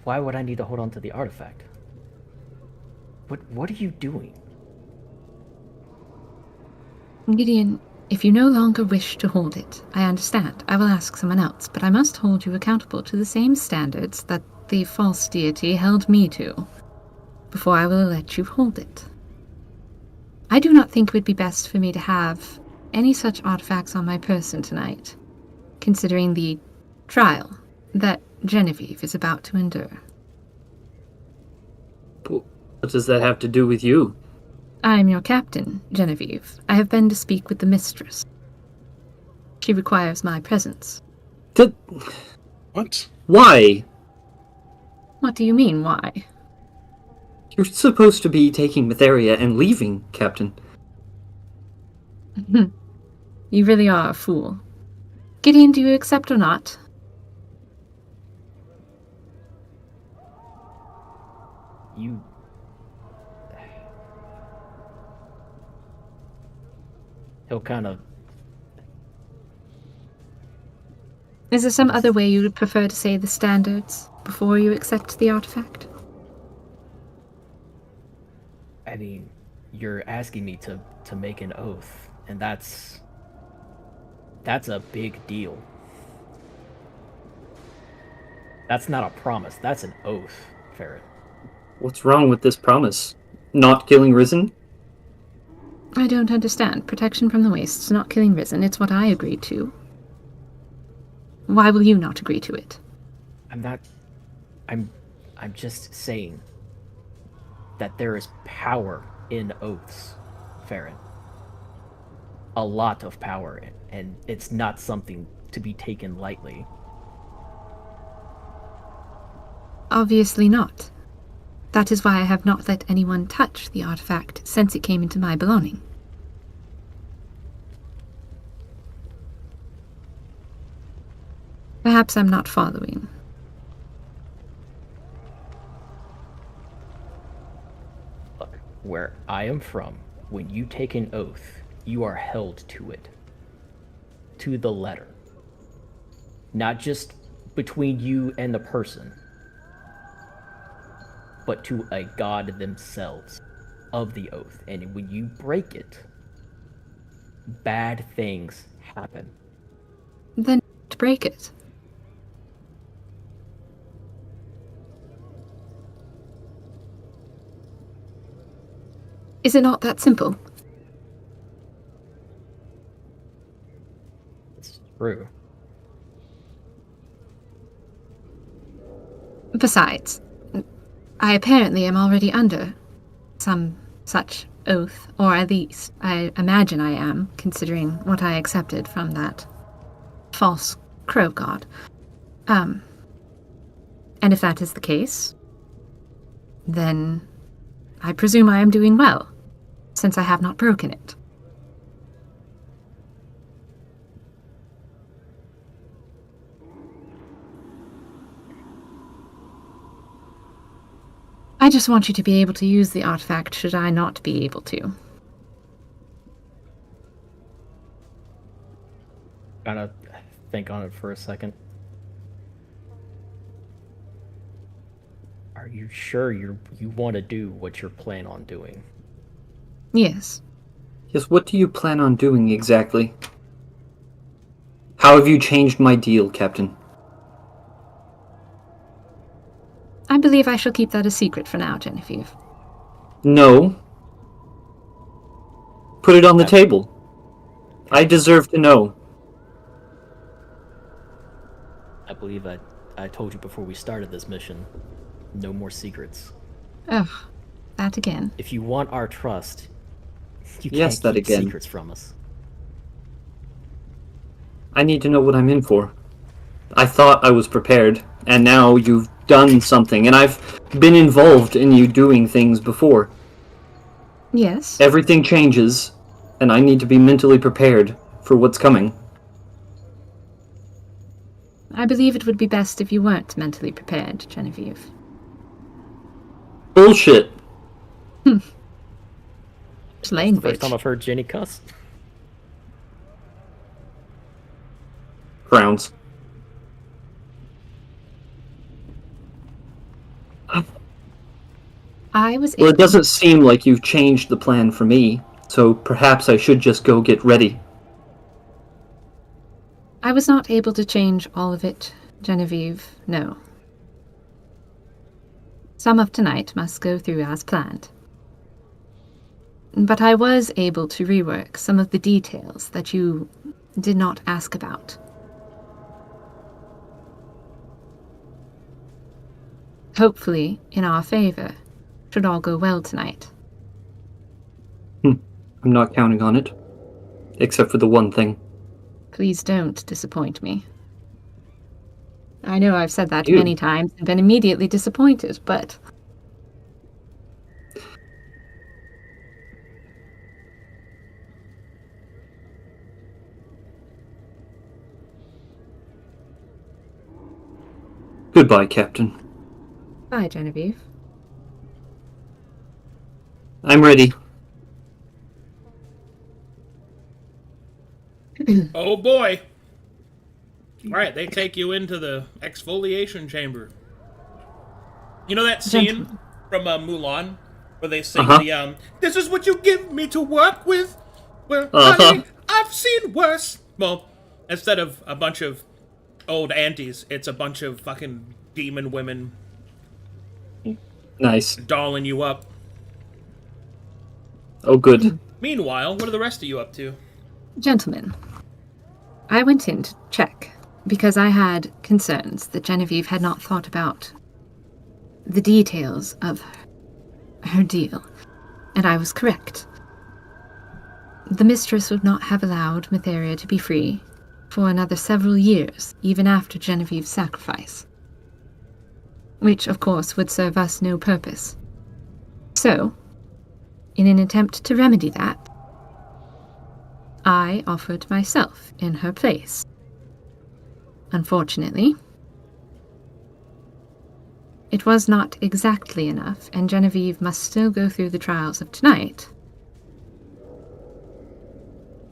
Why would I need to hold on to the artifact? What are you doing?
Gideon, if you no longer wish to hold it, I understand. I will ask someone else, but I must hold you accountable to the same standards that the false deity held me to before I will let you hold it. I do not think it would be best for me to have any such artifacts on my person tonight, considering the trial that Genevieve is about to endure.
What does that have to do with you?
I am your captain, Genevieve. I have been to speak with the mistress. She requires my presence.
What?
Why?
What do you mean, why?
You're supposed to be taking Matheria and leaving, Captain.
You really are a fool. Gideon, do you accept or not?
You. He'll kind of.
Is there some other way you would prefer to say the standards before you accept the artifact?
I mean, you're asking me to make an oath, and that's a big deal. That's not a promise. That's an oath, Ferret.
What's wrong with this promise? Not killing Risen?
I don't understand. Protection from the wastes, not killing Risen. It's what I agreed to. Why will you not agree to it?
I'm just saying that there is power in oaths, Ferret. A lot of power, and it's not something to be taken lightly.
Obviously not. That is why I have not let anyone touch the artifact since it came into my belonging. Perhaps I'm not following.
Look, where I am from, when you take an oath, you are held to it. To the letter. Not just between you and the person, but to a god themselves of the oath. And when you break it, bad things happen.
Then break it. Is it not that simple?
It's true.
Besides, I apparently am already under some such oath, or at least I imagine I am, considering what I accepted from that false crow god. And if that is the case, then I presume I am doing well, since I have not broken it. I just want you to be able to use the artifact should I not be able to.
Gotta think on it for a second. Are you sure you want to do what you're planning on doing?
Yes.
Yes, what do you plan on doing exactly? How have you changed my deal, Captain?
I believe I shall keep that a secret for now, Genevieve.
No. Put it on the table. I deserve to know.
I believe I told you before we started this mission, no more secrets.
Ugh, that again.
If you want our trust, you
Yes,
can't
that
keep
again.
secrets from us.
I need to know what I'm in for. I thought I was prepared, and now you've done something, and I've been involved in you doing things before.
Yes.
Everything changes, and I need to be mentally prepared for what's coming.
I believe it would be best if you weren't mentally prepared, Genevieve.
Bullshit!
It's
That's the
language.
first time I've heard Jenny cuss.
Frowns.
I was
Well,
able
it doesn't seem like you've changed the plan for me, so perhaps I should just go get ready.
I was not able to change all of it, Genevieve, no. Some of tonight must go through as planned. But I was able to rework some of the details that you did not ask about. Hopefully, in our favor, should all go well tonight.
I'm not counting on it. Except for the one thing.
Please don't disappoint me. I know I've said that
You.
many times and been immediately disappointed, but...
Goodbye, Captain.
Bye, Genevieve.
I'm ready.
Oh boy. Alright, they take you into the exfoliation chamber. You know that scene
Gentlemen.
from Mulan? Where they sing
Uh-huh.
this is what you give me to work with? Well,
Uh-huh.
honey, I've seen worse. Well, instead of a bunch of old aunties, it's a bunch of fucking demon women
Nice.
dolling you up.
Oh, good.
Meanwhile, what are the rest of you up to?
Gentlemen, I went in to check because I had concerns that Genevieve had not thought about the details of her deal, and I was correct. The mistress would not have allowed Matheria to be free for another several years, even after Genevieve's sacrifice, which, of course, would serve us no purpose. So, in an attempt to remedy that, I offered myself in her place. Unfortunately, it was not exactly enough, and Genevieve must still go through the trials of tonight.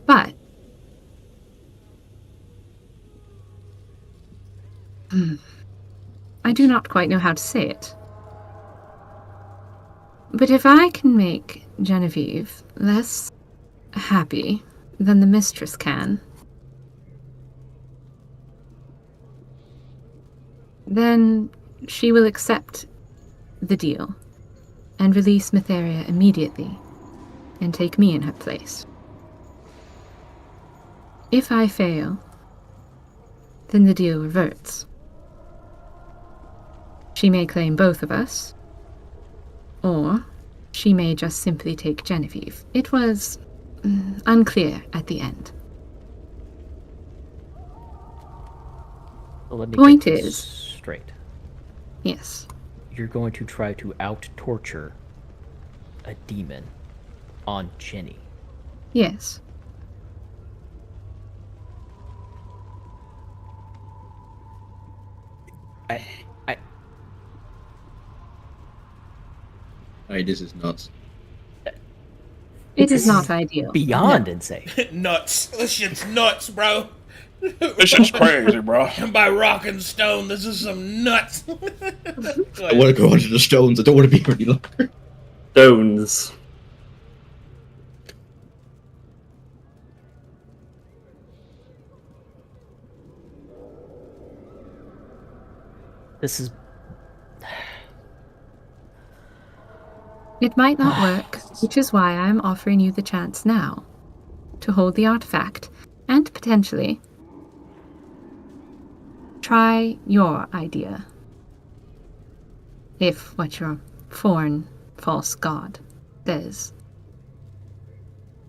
But I do not quite know how to say it. But if I can make Genevieve less happy than the mistress can, then she will accept the deal and release Matheria immediately and take me in her place. If I fail, then the deal reverts. She may claim both of us, or she may just simply take Genevieve. It was unclear at the end.
Well, let me
Point
get this
is-
straight.
Yes.
You're going to try to out-torture a demon on Jenny.
Yes.
Hey, this is nuts.
It is not ideal.
Beyond insane.
Nuts. This shit's nuts, bro.
This shit's crazy, bro.
By rock and stone, this is some nuts.
I want to go under the stones. I don't want to be here any longer.
Stones.
This is
It might not work, which is why I am offering you the chance now to hold the artifact and potentially try your idea. If what your foreign false god says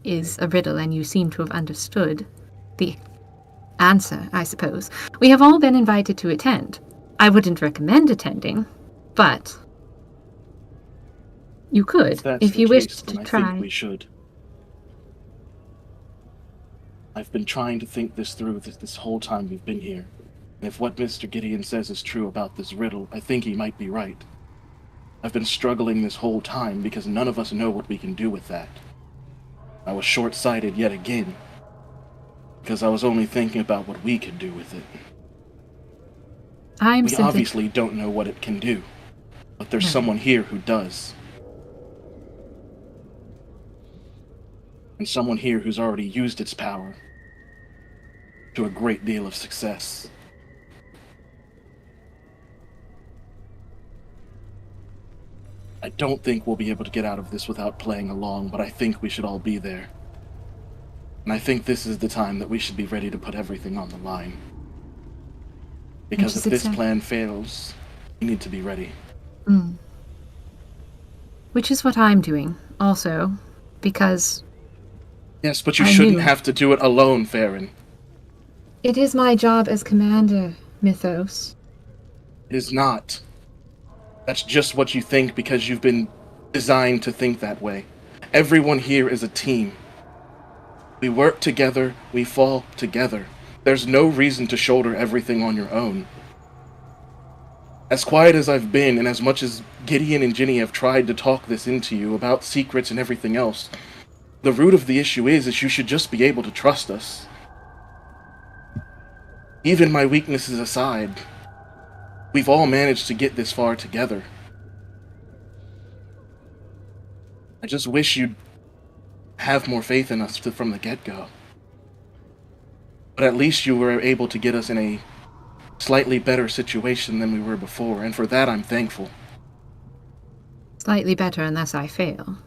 is a riddle and you seem to have understood the answer, I suppose. We have all been invited to attend. I wouldn't recommend attending, but you could,
That's
if
the
you
case,
wished
then
to
I
try.
think we should. I've been trying to think this through this whole time we've been here. And if what Mr. Gideon says is true about this riddle, I think he might be right. I've been struggling this whole time because none of us know what we can do with that. I was short-sighted yet again, because I was only thinking about what we could do with it.
I'm
We
simply
obviously don't know what it can do, but there's someone here who does. And someone here who's already used its power to a great deal of success. I don't think we'll be able to get out of this without playing along, but I think we should all be there. And I think this is the time that we should be ready to put everything on the line. Because if
Which is
this plan fails, we need to be ready.
Which is what I'm doing, also, because
Yes, but you
I
shouldn't
knew.
have to do it alone, Farron.
it is my job as commander, Mythos.
It is not. That's just what you think because you've been designed to think that way. Everyone here is a team. We work together, we fall together. There's no reason to shoulder everything on your own. As quiet as I've been, and as much as Gideon and Ginny have tried to talk this into you about secrets and everything else, the root of the issue is you should just be able to trust us. Even my weaknesses aside, we've all managed to get this far together. I just wish you'd have more faith in us from the get-go. But at least you were able to get us in a slightly better situation than we were before, and for that I'm thankful.
Slightly better unless I fail.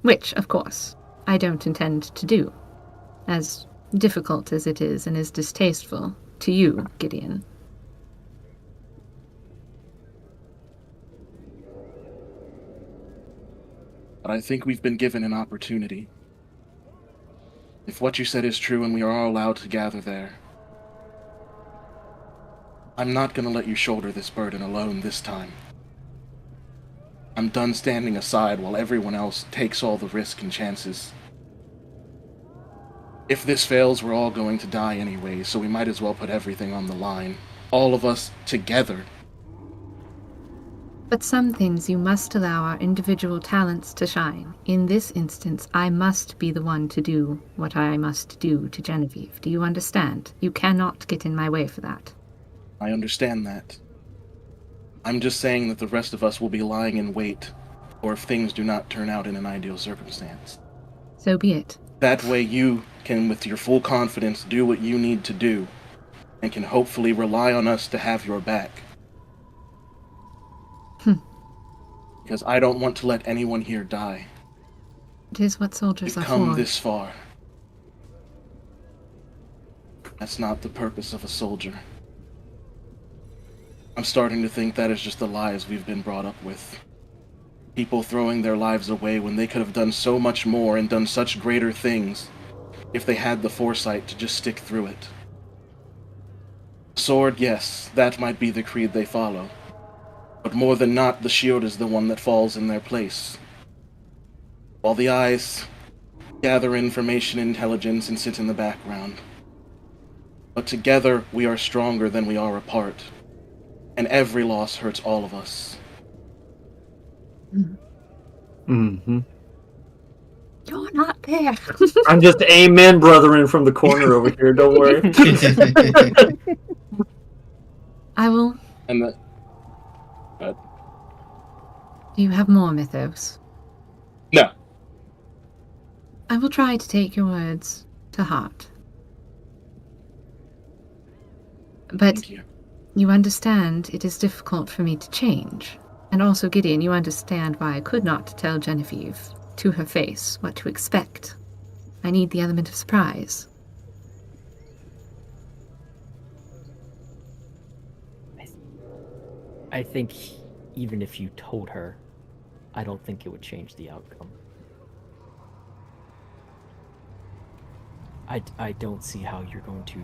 Which, of course, I don't intend to do. As difficult as it is and as distasteful to you, Gideon.
But I think we've been given an opportunity. If what you said is true and we are all allowed to gather there, I'm not going to let you shoulder this burden alone this time. I'm done standing aside while everyone else takes all the risk and chances. If this fails, we're all going to die anyway, so we might as well put everything on the line. All of us together.
But some things you must allow our individual talents to shine. In this instance, I must be the one to do what I must do to Genevieve. Do you understand? You cannot get in my way for that.
I understand that. I'm just saying that the rest of us will be lying in wait, or if things do not turn out in an ideal circumstance.
So be it.
That way you can, with your full confidence, do what you need to do, and can hopefully rely on us to have your back. Because I don't want to let anyone here die.
It is what soldiers
We've
are
come
for.
this far. That's not the purpose of a soldier. I'm starting to think that is just the lies we've been brought up with. People throwing their lives away when they could have done so much more and done such greater things if they had the foresight to just stick through it. Sword, yes, that might be the creed they follow. But more than not, the shield is the one that falls in their place. While the eyes gather information and intelligence and sit in the background. But together, we are stronger than we are apart. And every loss hurts all of us.
Mm-hmm.
You're not there.
I'm just amen, brethren, from the corner over here. Don't worry.
I will...
And the...
Do you have more mythos?
No.
I will try to take your words to heart. But
Thank you.
you understand it is difficult for me to change. And also, Gideon, you understand why I could not tell Genevieve to her face what to expect. I need the element of surprise.
I think even if you told her, I don't think it would change the outcome. I don't see how you're going to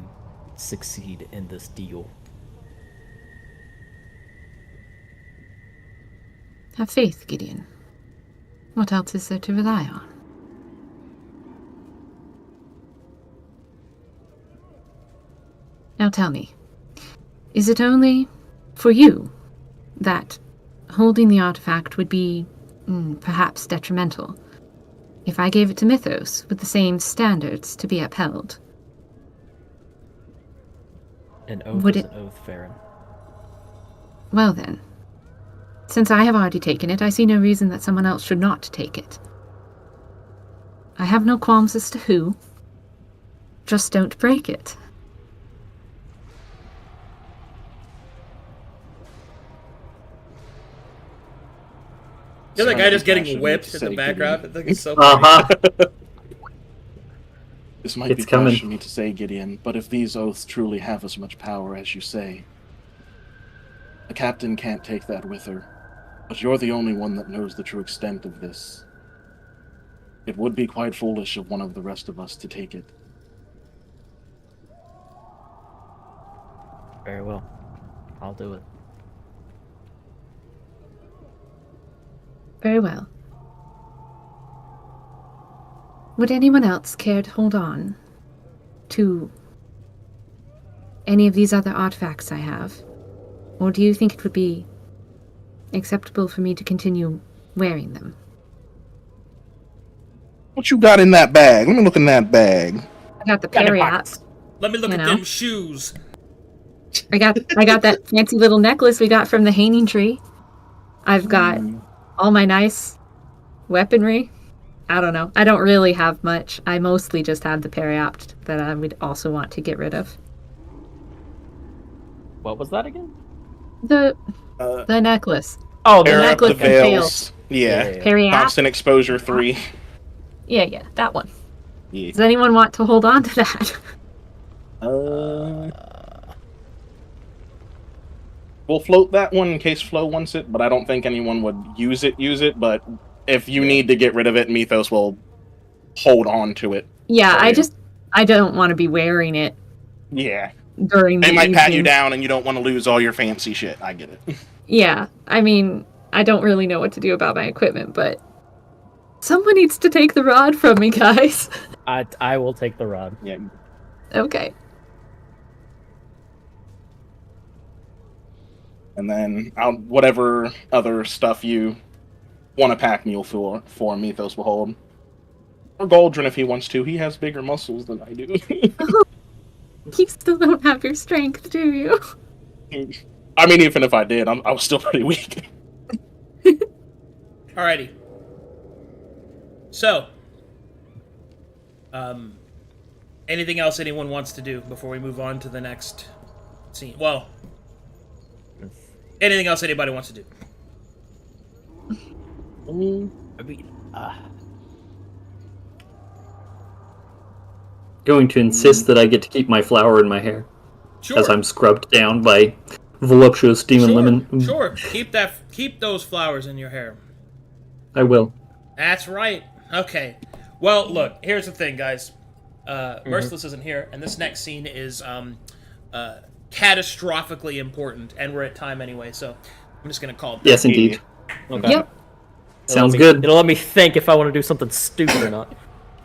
succeed in this deal.
Have faith, Gideon. What else is there to rely on? Now tell me, is it only for you that holding the artifact would be perhaps detrimental if I gave it to Mythos with the same standards to be upheld?
An oath
Would
is
it-
an oath, Farron.
Well then, since I have already taken it, I see no reason that someone else should not take it. I have no qualms as to who. Just don't break it.
The other
Sorry,
guy just
Passion,
getting
to
whipped in
say,
the background. I
Gideon.
think it's so funny.
Uh-huh.
This might
It's
be
coming.
harsh for me to say, Gideon, but if these oaths truly have as much power as you say, the captain can't take that with her. But you're the only one that knows the true extent of this. It would be quite foolish of one of the rest of us to take it.
Very well. I'll do it.
Very well. Would anyone else care to hold on to any of these other artifacts I have? Or do you think it would be acceptable for me to continue wearing them?
What you got in that bag? Let me look in that bag.
I got the
Got it
Perry
box.
Let me look
You
at
know.
them shoes.
I got that fancy little necklace we got from the hanging tree. I've got all my nice weaponry. I don't know. I don't really have much. I mostly just have the periopt that I would also want to get rid of.
What was that again?
The necklace.
Oh,
The
Air up
necklace
the
and
veils. Yeah.
Periopt?
Constant exposure 3.
Yeah, that one.
Yeah.
Does anyone want to hold on to that?
We'll float that one in case Flo wants it, but I don't think anyone would use it. But if you need to get rid of it, Mythos will hold on to it.
Yeah,
for you.
I don't want to be wearing it
Yeah.
during the
They might pat you
evening.
down and you don't want to lose all your fancy shit. I get it.
Yeah, I mean, I don't really know what to do about my equipment, but someone needs to take the rod from me, guys.
I will take the rod.
Yeah.
Okay.
And then whatever other stuff you want to pack mule for Mythos will hold. Or Goldrin if he wants to. He has bigger muscles than I do.
You still don't have your strength, do you?
I mean, even if I did, I was still pretty weak.
Alrighty. So, anything else anyone wants to do before we move on to the next scene? Well, anything else anybody wants to do?
I mean,
Going to insist that I get to keep my flower in my hair
Sure.
as I'm scrubbed down by voluptuous demon lemon.
Sure. Keep those flowers in your hair.
I will.
That's right. Okay. Well, look, here's the thing, guys. Merciless isn't here, and this next scene is catastrophically important, and we're at time anyway, so I'm just gonna call it that.
Yes, indeed.
okay.
Yep.
Sounds
It'll let me-
good.
It'll let me think if I want to do something stupid or not.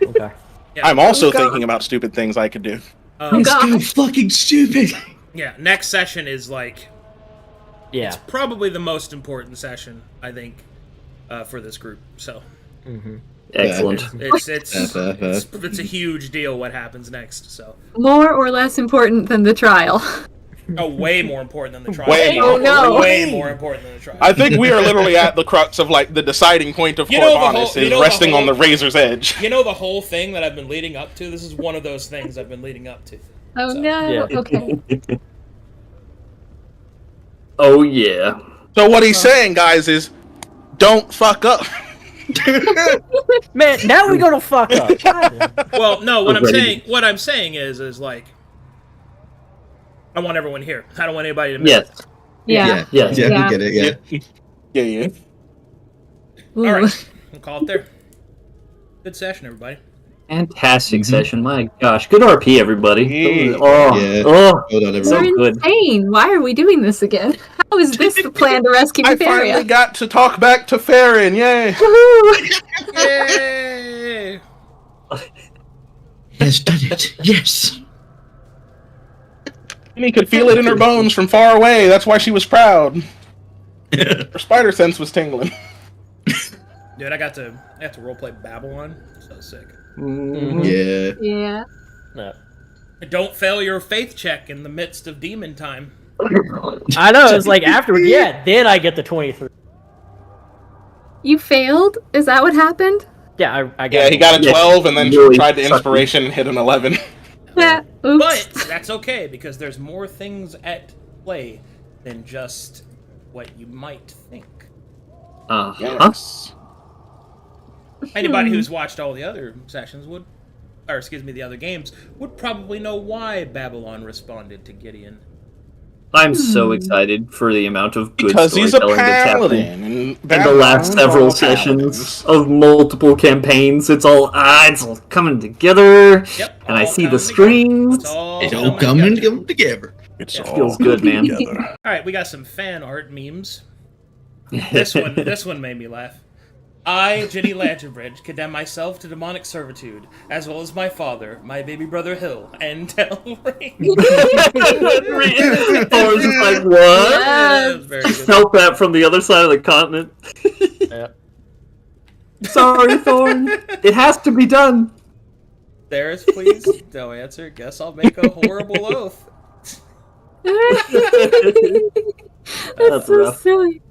Okay.
Yeah.
I'm also thinking about stupid things I could do.
Oh, God.
fucking stupid.
Yeah, next session is like
Yeah.
probably the most important session, I think, for this group. So
Excellent.
it's a huge deal what happens next. So
More or less important than the trial.
way more important than the trial.
Way
Oh, no.
Way more important than the trial.
I think we are literally at the crux of like the deciding point of
You know the
Corvallis
whole- you
is
know the
resting on
whole-
the razor's edge.
You know the whole thing that I've been leading up to? This is one of those things I've been leading up to.
Oh,
So,
no.
yeah.
Okay.
Oh, yeah.
So what he's saying, guys, is don't fuck up.
Man, now we're gonna fuck up. God.
Well, no, what
Ready.
I'm saying is like I want everyone here. I don't want anybody to miss.
Yes.
Yeah.
Yes.
Yeah,
Yeah.
we get it. Yeah.
Yeah.
Ooh.
All right, we'll call it there. Good session, everybody.
Fantastic session. My gosh. Good RP, everybody.
Yeah.
Oh,
Yeah.
oh.
Hold on,
We're
So
everyone.
good.
insane. Why are we doing this again? How is this the plan to rescue
I finally
Nefaria?
got to talk back to Farron. Yay!
Woohoo!
Yay!
Has done it. Yes.
And he could feel it in her bones from far away. That's why she was proud. Her spider sense was tingling.
Dude, I got to roleplay Babylon. So sick.
Yeah.
Yeah.
No.
Don't fail your faith check in the midst of demon time.
I know, it's like afterwards, yeah, then I get the 23.
You failed? Is that what happened?
Yeah, I got
Yeah, he got a
Yeah,
12 and then
really
tried the
sucky.
inspiration and hit an 11.
Yeah. Oops.
But that's okay, because there's more things at play than just what you might think.
Yes.
Anybody who's watched all the other sessions would, or excuse me, the other games, would probably know why Babylon responded to Gideon.
I'm so excited for the amount of good
Because he's a
storytelling that's happening.
paladin. And
In the last
Babylon's
several
all
sessions
paladins.
of multiple campaigns, it's all coming together,
Yep.
and I
all
see the
coming
strings.
Together.
It's all coming
together.
together.
It's
Yeah.
all
Feels good, man.
together.
All right, we got some fan art memes. This one made me laugh. I, Jenny Lanterbridge, condemn myself to demonic servitude, as well as my father, my baby brother Hill, and Delray.
Thor's just like, what?
Yeah, very good.
Felt that from the other side of the continent.
Yeah.
Sorry, Thorn. It has to be done.
There's, please. No answer. Guess I'll make a horrible oath.
That's so
rough.
silly.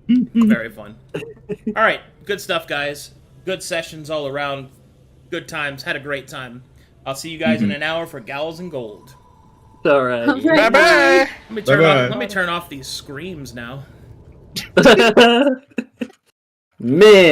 Very fun. All right, good stuff, guys. Good sessions all around. Good times. Had a great time. I'll see you guys in an hour for Gals and Gold.
All right.
All right,
Bye bye.
Bye-bye.
Let me turn off these screams now.
Man.